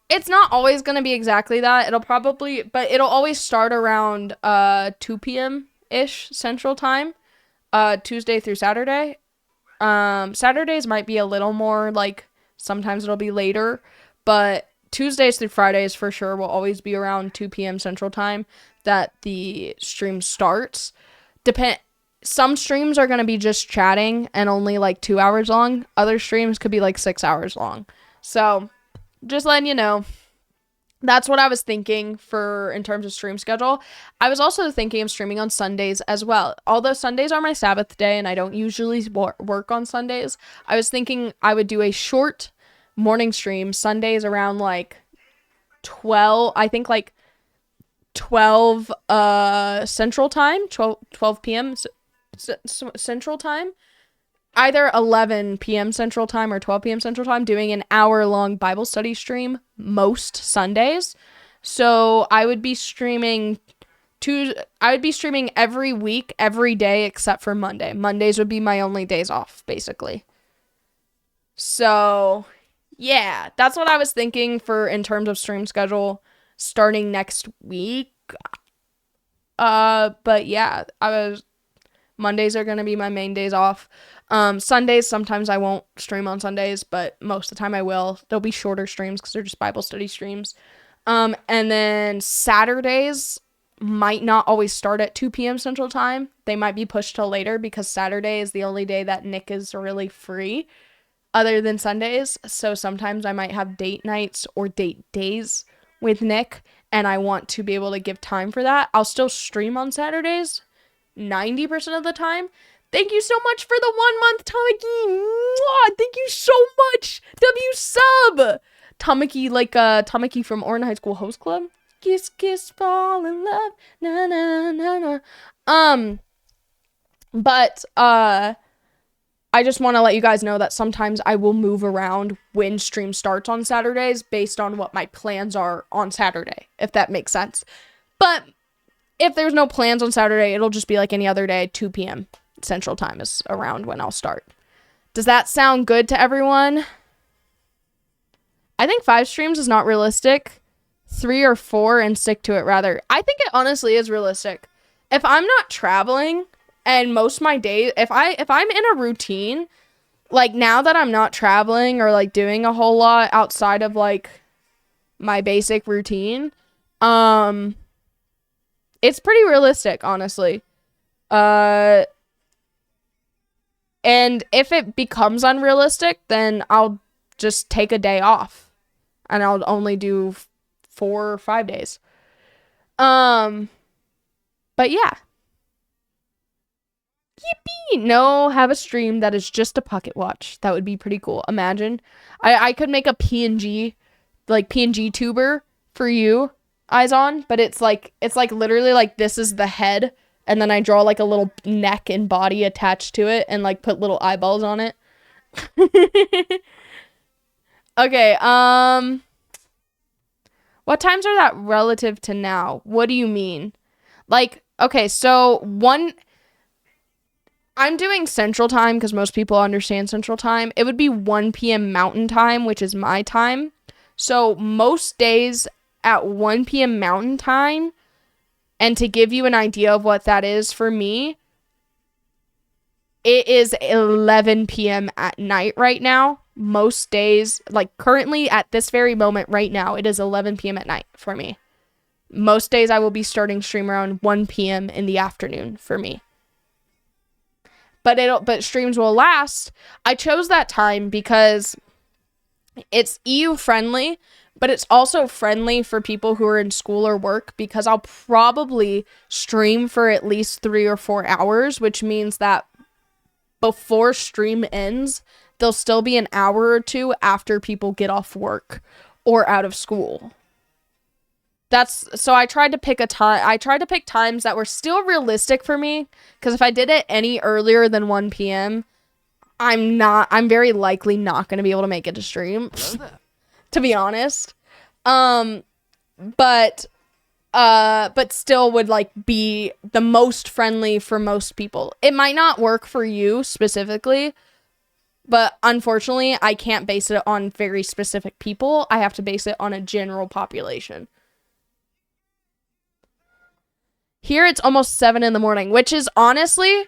it's not always going to be exactly that. But it'll always start around 2 p.m.-ish Central Time. Tuesday through Saturday. Saturdays might be a little more like, sometimes it'll be later, but Tuesdays through Fridays for sure will always be around 2 p.m. Central Time that the stream starts. Some streams are going to be just chatting and only like 2 hours long. Other streams could be like 6 hours long. So just letting you know. That's what I was thinking for in terms of stream schedule. I was also thinking of streaming on Sundays as well. Although Sundays are my Sabbath day and I don't usually work on Sundays, I was thinking I would do a short morning stream Sundays around like 12, I think like 12 Central Time, 12 p.m. Central Time. Either 11 p.m. Central Time or 12 p.m. Central Time, doing an hour-long Bible study stream most Sundays. So I would be streaming every week, every day except for Monday. Mondays would be my only days off, basically. So, yeah, that's what I was thinking for in terms of stream schedule starting next week. But yeah, Mondays are going to be my main days off. Sundays, sometimes I won't stream on Sundays, but most of the time I will. They'll be shorter streams because they're just Bible study streams. And then Saturdays might not always start at 2 p.m. Central Time. They might be pushed till later because Saturday is the only day that Nick is really free other than Sundays. So sometimes I might have date nights or date days with Nick, and I want to be able to give time for that. I'll still stream on Saturdays 90% of the time. Thank you so much for the 1 month, Tamaki. Mwah! Thank you so much. W sub. Tamaki, like Tamaki from Orin High School Host Club. Kiss, kiss, fall in love. Na na na na. But I just want to let you guys know that sometimes I will move around when stream starts on Saturdays based on what my plans are on Saturday, if that makes sense. But if there's no plans on Saturday, it'll just be like any other day, 2 p.m. Central Time is around when I'll start. Does that sound good to everyone? I think 5 streams is not realistic. 3 or 4 and stick to it rather. I think it honestly is realistic. If I'm not traveling and most of my days, if I'm in a routine, like now that I'm not traveling or like doing a whole lot outside of like my basic routine, it's pretty realistic, honestly. And if it becomes unrealistic, then I'll just take a day off and I'll only do 4 or 5 days. But yeah. Yippee! No, have a stream that is just a pocket watch. That would be pretty cool. Imagine. I could make a PNG, like PNG tuber for you, eyes on, but it's like literally like this is the head, and then I draw like a little neck and body attached to it and like put little eyeballs on it. Okay, what times are that relative to now? What do you mean? Like, okay, so I'm doing Central Time because most people understand Central Time. It would be 1 p.m. Mountain Time, which is my time. So most days at 1 p.m. Mountain Time, and to give you an idea of what that is for me, it is 11 p.m. at night right now. Most days, like currently at this very moment right now, it is 11 p.m. at night for me. Most days I will be starting stream around 1 p.m. in the afternoon for me. But streams will last. I chose that time because it's EU friendly, but it's also friendly for people who are in school or work, because I'll probably stream for at least 3 or 4 hours, which means that before stream ends, there'll still be an hour or two after people get off work or out of school. So I tried to pick times that were still realistic for me, because if I did it any earlier than 1 p.m., I'm very likely not going to be able to make it to stream, to be honest. But still would like be the most friendly for most people. It might not work for you specifically, but unfortunately I can't base it on very specific people. I have to base it on a general population. Here it's almost 7 in the morning, which is honestly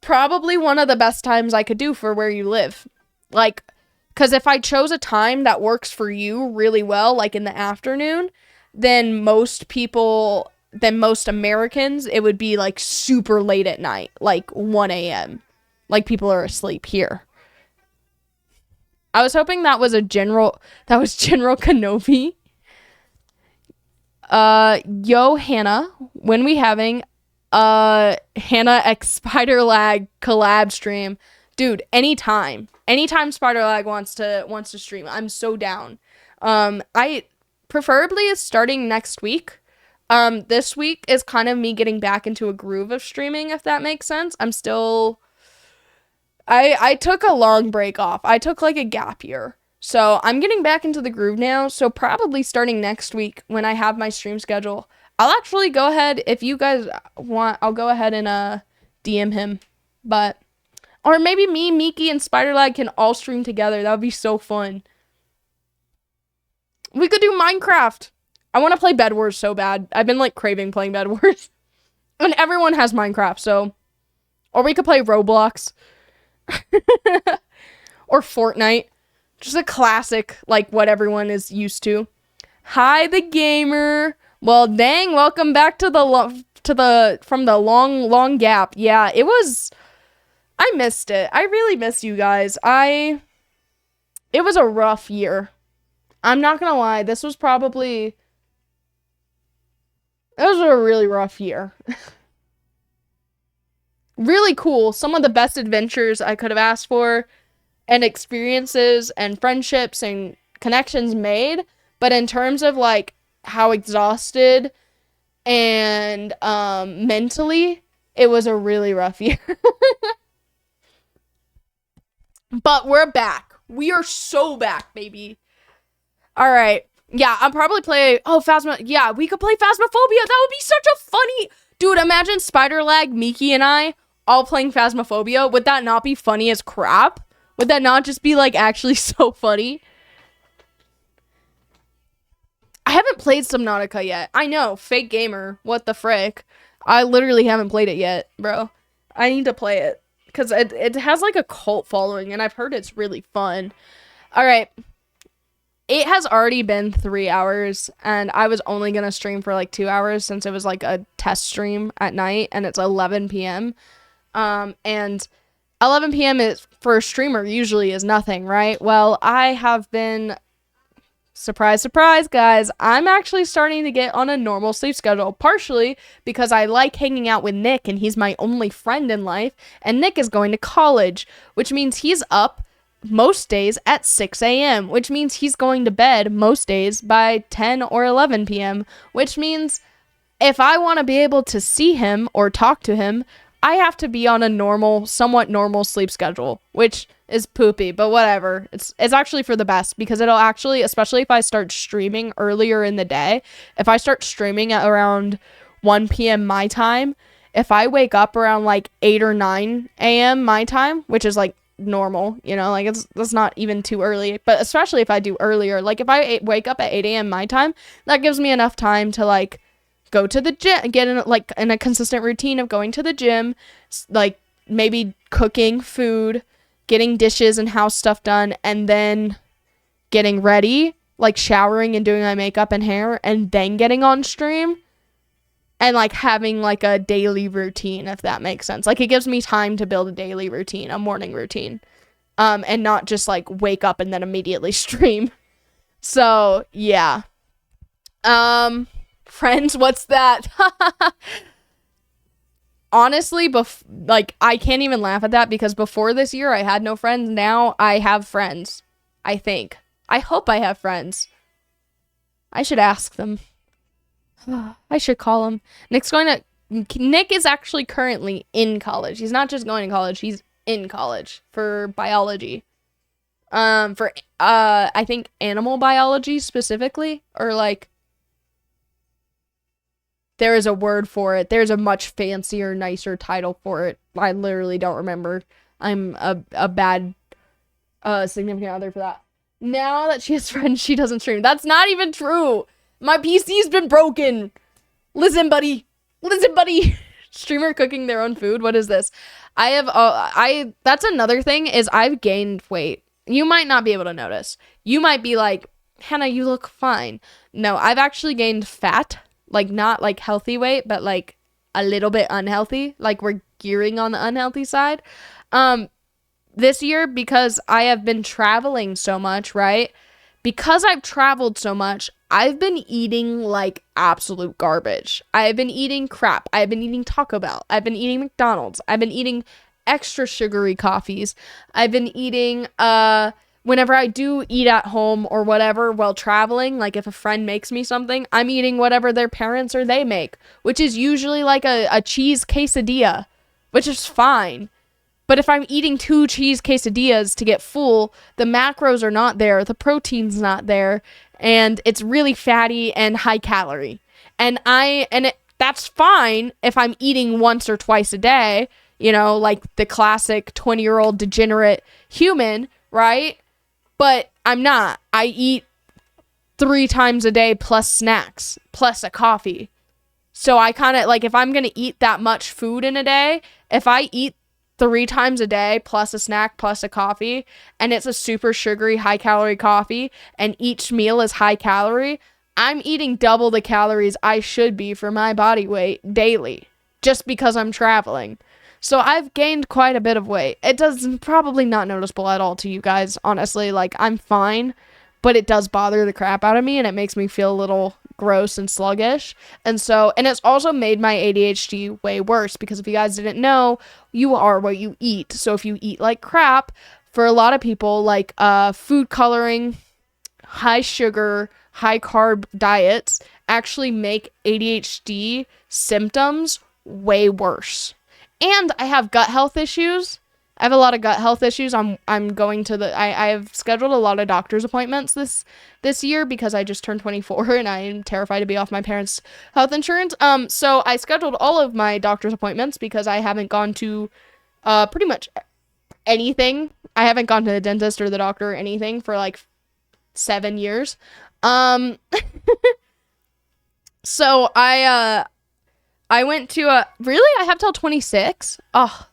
probably one of the best times I could do for where you live. Like, because if I chose a time that works for you really well, like in the afternoon, then most Americans, it would be like super late at night, like 1 a.m. Like people are asleep here. I was hoping that was General Kenobi. Yo, Hannah, when we having Hannah X Spider Lag collab stream? Dude, anytime Spider Lag wants to stream, I'm so down. I preferably is starting next week. This week is kind of me getting back into a groove of streaming, if that makes sense. I took a long break off. I took like a gap year. So I'm getting back into the groove now. So probably starting next week when I have my stream schedule, I'll actually go ahead, if you guys want, I'll go ahead and DM him. Or maybe me, Miki, and Spiderlag can all stream together. That would be so fun. We could do Minecraft. I want to play Bed Wars so bad. I've been like craving playing Bed Wars. And everyone has Minecraft, so. Or we could play Roblox. Or Fortnite. Just a classic, like what everyone is used to. Hi, the gamer. Well, dang, welcome back to from the long gap. Yeah, I missed it. I really missed you guys. It was a rough year. I'm not gonna lie. It was a really rough year. Really cool. Some of the best adventures I could have asked for, and experiences and friendships and connections made. But in terms of like how exhausted and mentally, it was a really rough year. But we're back. We are so back, baby. All right. Yeah, I'll probably play. Yeah, we could play Phasmophobia. That would be such a funny. Dude, imagine Spiderlag, Miki, and I all playing Phasmophobia. Would that not be funny as crap? Would that not just be like actually so funny? I haven't played Subnautica yet. I know, fake gamer. What the frick? I literally haven't played it yet, bro. I need to play it. Because it has like a cult following, and I've heard it's really fun. Alright. It has already been 3 hours, and I was only going to stream for like 2 hours since it was like a test stream at night, and it's 11 p.m. And 11 p.m. is, for a streamer, usually is nothing, right? Well, I have been surprise, surprise, guys, I'm actually starting to get on a normal sleep schedule, partially because I like hanging out with Nick and he's my only friend in life, and Nick is going to college, which means he's up most days at 6 a.m., which means he's going to bed most days by 10 or 11 p.m., which means if I want to be able to see him or talk to him, I have to be on a normal, somewhat normal sleep schedule, which is poopy, but whatever. It's actually for the best, because it'll actually, especially if I start streaming earlier in the day, if I start streaming at around 1 p.m. my time, if I wake up around like 8 or 9 a.m. my time, which is like normal, you know, like that's not even too early, but especially if I do earlier, like if I wake up at 8 a.m. my time, that gives me enough time to like go to the gym, get in a consistent routine of going to the gym, like maybe cooking food, getting dishes and house stuff done, and then getting ready, like showering and doing my makeup and hair, and then getting on stream, and like having like a daily routine, if that makes sense. Like it gives me time to build a daily routine, a morning routine, and not just like wake up and then immediately stream. So yeah. Friends, what's that? Honestly, like, I can't even laugh at that, because before this year, I had no friends. Now, I have friends, I think. I hope I have friends. I should ask them. I should call him. Nick is actually currently in college. He's not just going to college, he's in college for biology. I think animal biology specifically, or like, there is a word for it. There's a much fancier, nicer title for it. I literally don't remember. I'm a bad significant other for that. Now that she has friends, she doesn't stream. That's not even true. My PC's been broken. Listen, buddy. Streamer cooking their own food. What is this? That's another thing, is I've gained weight. You might not be able to notice. You might be like, Hannah, you look fine. No, I've actually gained fat. Like, not like healthy weight, but like a little bit unhealthy. Like, we're gearing on the unhealthy side. This year, because I have been traveling so much, right? Because I've traveled so much, I've been eating like absolute garbage. I've been eating crap. I've been eating Taco Bell. I've been eating McDonald's. I've been eating extra sugary coffees. I've been eating, whenever I do eat at home or whatever while traveling, like if a friend makes me something, I'm eating whatever their parents or they make, which is usually like a cheese quesadilla, which is fine. But if I'm eating 2 cheese quesadillas to get full, the macros are not there, the protein's not there, and it's really fatty and high calorie. That's fine if I'm eating once or twice a day, you know, like the classic 20-year-old degenerate human, right? But I'm not. I eat 3 times a day plus snacks, plus a coffee. So I kind of, like, if I'm going to eat that much food in a day, if I eat 3 times a day plus a snack plus a coffee, and it's a super sugary, high-calorie coffee, and each meal is high-calorie, I'm eating double the calories I should be for my body weight daily, just because I'm traveling. So I've gained quite a bit of weight. It does probably not noticeable at all to you guys, honestly. Like, I'm fine, but it does bother the crap out of me, and it makes me feel a little gross and sluggish. And it's also made my ADHD way worse, because if you guys didn't know, you are what you eat. So if you eat like crap, for a lot of people, like food coloring, high sugar, high carb diets actually make ADHD symptoms way worse. And I have gut health issues. I have a lot of gut health issues. I'm going to I've scheduled a lot of doctor's appointments this year, because I just turned 24 and I am terrified to be off my parents' health insurance. So I scheduled all of my doctor's appointments because I haven't gone to pretty much anything. I haven't gone to the dentist or the doctor or anything for like 7 years. So I went to really? I have till 26? Oh,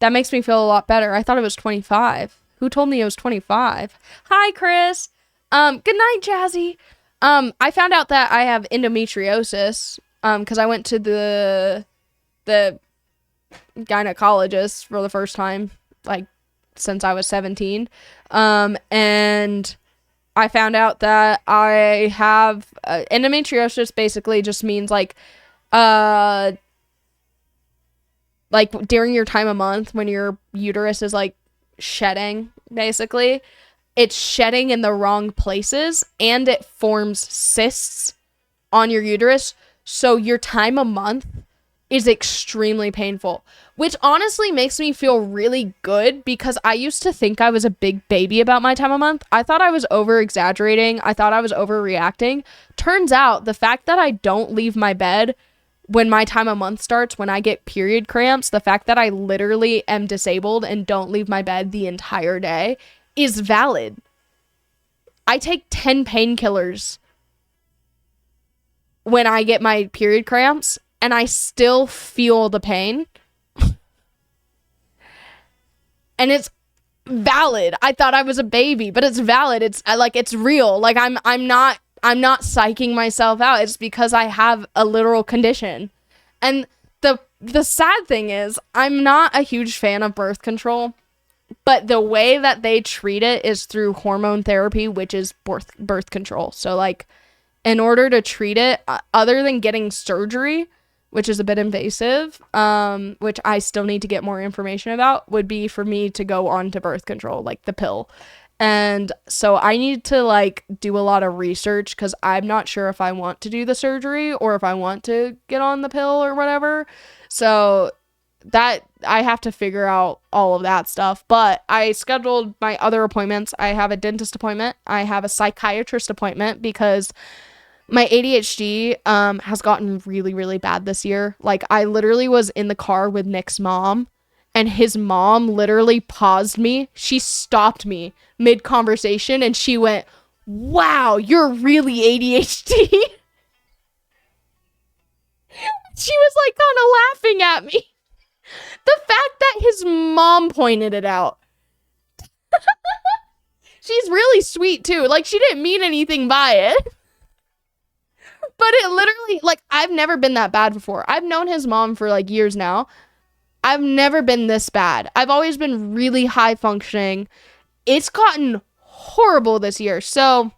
that makes me feel a lot better. I thought it was 25. Who told me it was 25? Hi, Chris. Good night, Jazzy. I found out that I have endometriosis, because I went to the gynecologist for the first time, like, since I was 17. And I found out that I have endometriosis. Basically just means like during your time of month when your uterus is like shedding, basically it's shedding in the wrong places and it forms cysts on your uterus. So your time of month is extremely painful, which honestly makes me feel really good because I used to think I was a big baby about my time of month. I thought I was over exaggerating. I thought I was overreacting. Turns out the fact that I don't leave my bed when my time of month starts, when I get period cramps, the fact that I literally am disabled and don't leave my bed the entire day is valid. I take 10 painkillers when I get my period cramps and I still feel the pain. And it's valid. I thought I was a baby, but it's valid. It's real. Like I'm not psyching myself out. It's because I have a literal condition. And the sad thing is I'm not a huge fan of birth control, but the way that they treat it is through hormone therapy, which is birth control. So like in order to treat it, other than getting surgery, which is a bit invasive, which I still need to get more information about, would be for me to go on to birth control, like the pill. And so I need to like do a lot of research because I'm not sure if I want to do the surgery or if I want to get on the pill or whatever. So that I have to figure out all of that stuff. But I scheduled my other appointments. I have a dentist appointment. I have a psychiatrist appointment because my ADHD has gotten really, really bad this year. Like I literally was in the car with Nick's mom and his mom literally paused me. She stopped me mid-conversation and she went, "Wow, you're really ADHD." She was like kind of laughing at me. The fact that his mom pointed it out. She's really sweet too. Like she didn't mean anything by it. But it literally, like, I've never been that bad before. I've known his mom for, like, years now. I've never been this bad. I've always been really high functioning. It's gotten horrible this year. So,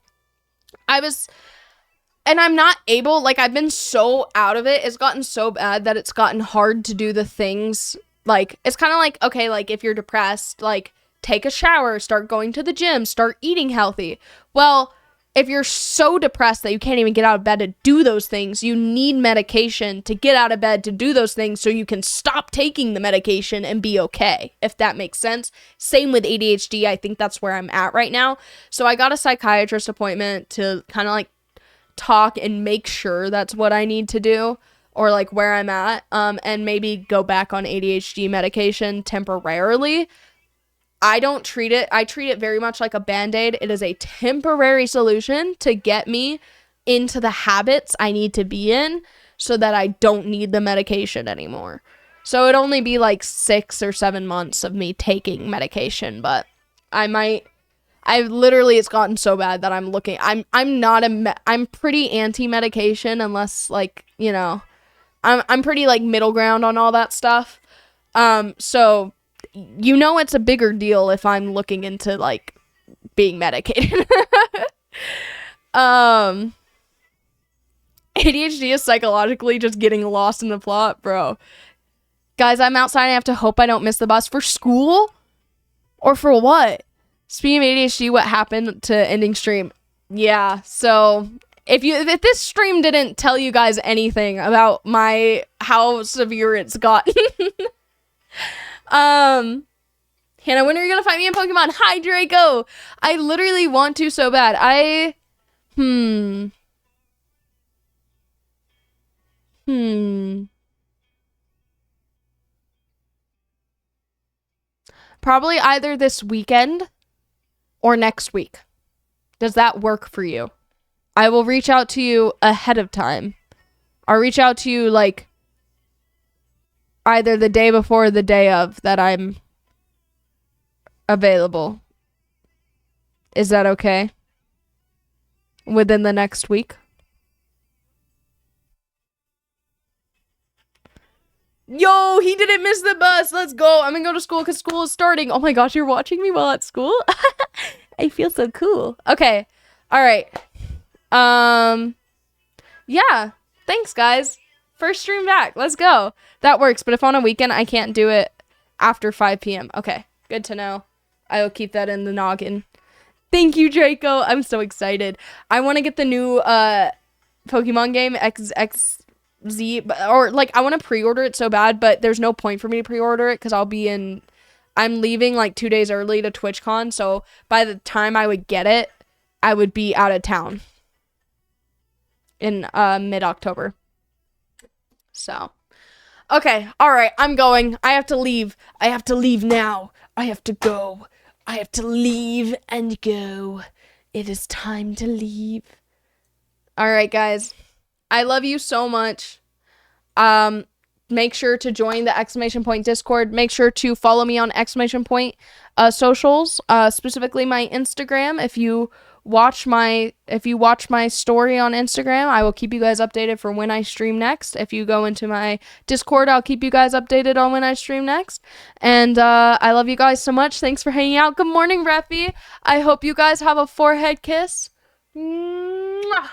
I'm not able, like, I've been so out of it. It's gotten so bad that it's gotten hard to do the things. Like, it's kind of like, okay, like, if you're depressed, like, take a shower, start going to the gym, start eating healthy. Well, if you're so depressed that you can't even get out of bed to do those things, you need medication to get out of bed to do those things so you can stop taking the medication and be okay, if that makes sense. Same with ADHD. I think that's where I'm at right now. So I got a psychiatrist appointment to kind of like talk and make sure that's what I need to do or like where I'm at, and maybe go back on ADHD medication temporarily. I don't treat it. I treat it very much like a Band-Aid. It is a temporary solution to get me into the habits I need to be in so that I don't need the medication anymore. So it'd only be like 6 or 7 months of me taking medication, but it's gotten so bad that I'm pretty anti-medication unless like, you know, I'm pretty like middle ground on all that stuff. So you know it's a bigger deal if I'm looking into like being medicated. ADHD is psychologically just getting lost in the plot, bro. Guys, I'm outside. I have to hope I don't miss the bus for school or for what? Speaking of ADHD, what happened to ending stream? Yeah, so if this stream didn't tell you guys anything about how severe it's gotten. Hannah, when are you gonna find me in Pokemon? Hi, Draco. I literally want to so bad. Probably either this weekend or next week. Does that work for you? I will reach out to you ahead of time. I'll reach out to you like either the day before or the day of that I'm available. Is that okay? Within the next week? Yo, he didn't miss the bus. Let's go. I'm gonna go to school because school is starting. Oh my gosh, you're watching me while at school? I feel so cool. Okay. All right. Yeah. Thanks, guys. First stream back. Let's go. That works. But if on a weekend, I can't do it after 5 p.m. Okay. Good to know. I will keep that in the noggin. Thank you, Draco. I'm so excited. I want to get the new Pokemon game, XXZ, or like I want to pre-order it so bad, but there's no point for me to pre-order it because I'm leaving like 2 days early to TwitchCon, so by the time I would get it, I would be out of town in mid-October. So, okay, all right, I'm going. I have to leave. I have to leave now. I have to go. I have to leave and go. It is time to leave. All right, guys. I love you so much. Make sure to join the exclamation point Discord. Make sure to follow me on exclamation point socials, specifically my Instagram. If you watch my story on Instagram, I will keep you guys updated for when I stream next. If you go into my Discord, I'll keep you guys updated on when I stream next. And I love you guys so much. Thanks for hanging out. Good morning, Reppy. I hope you guys have a forehead kiss. Mwah.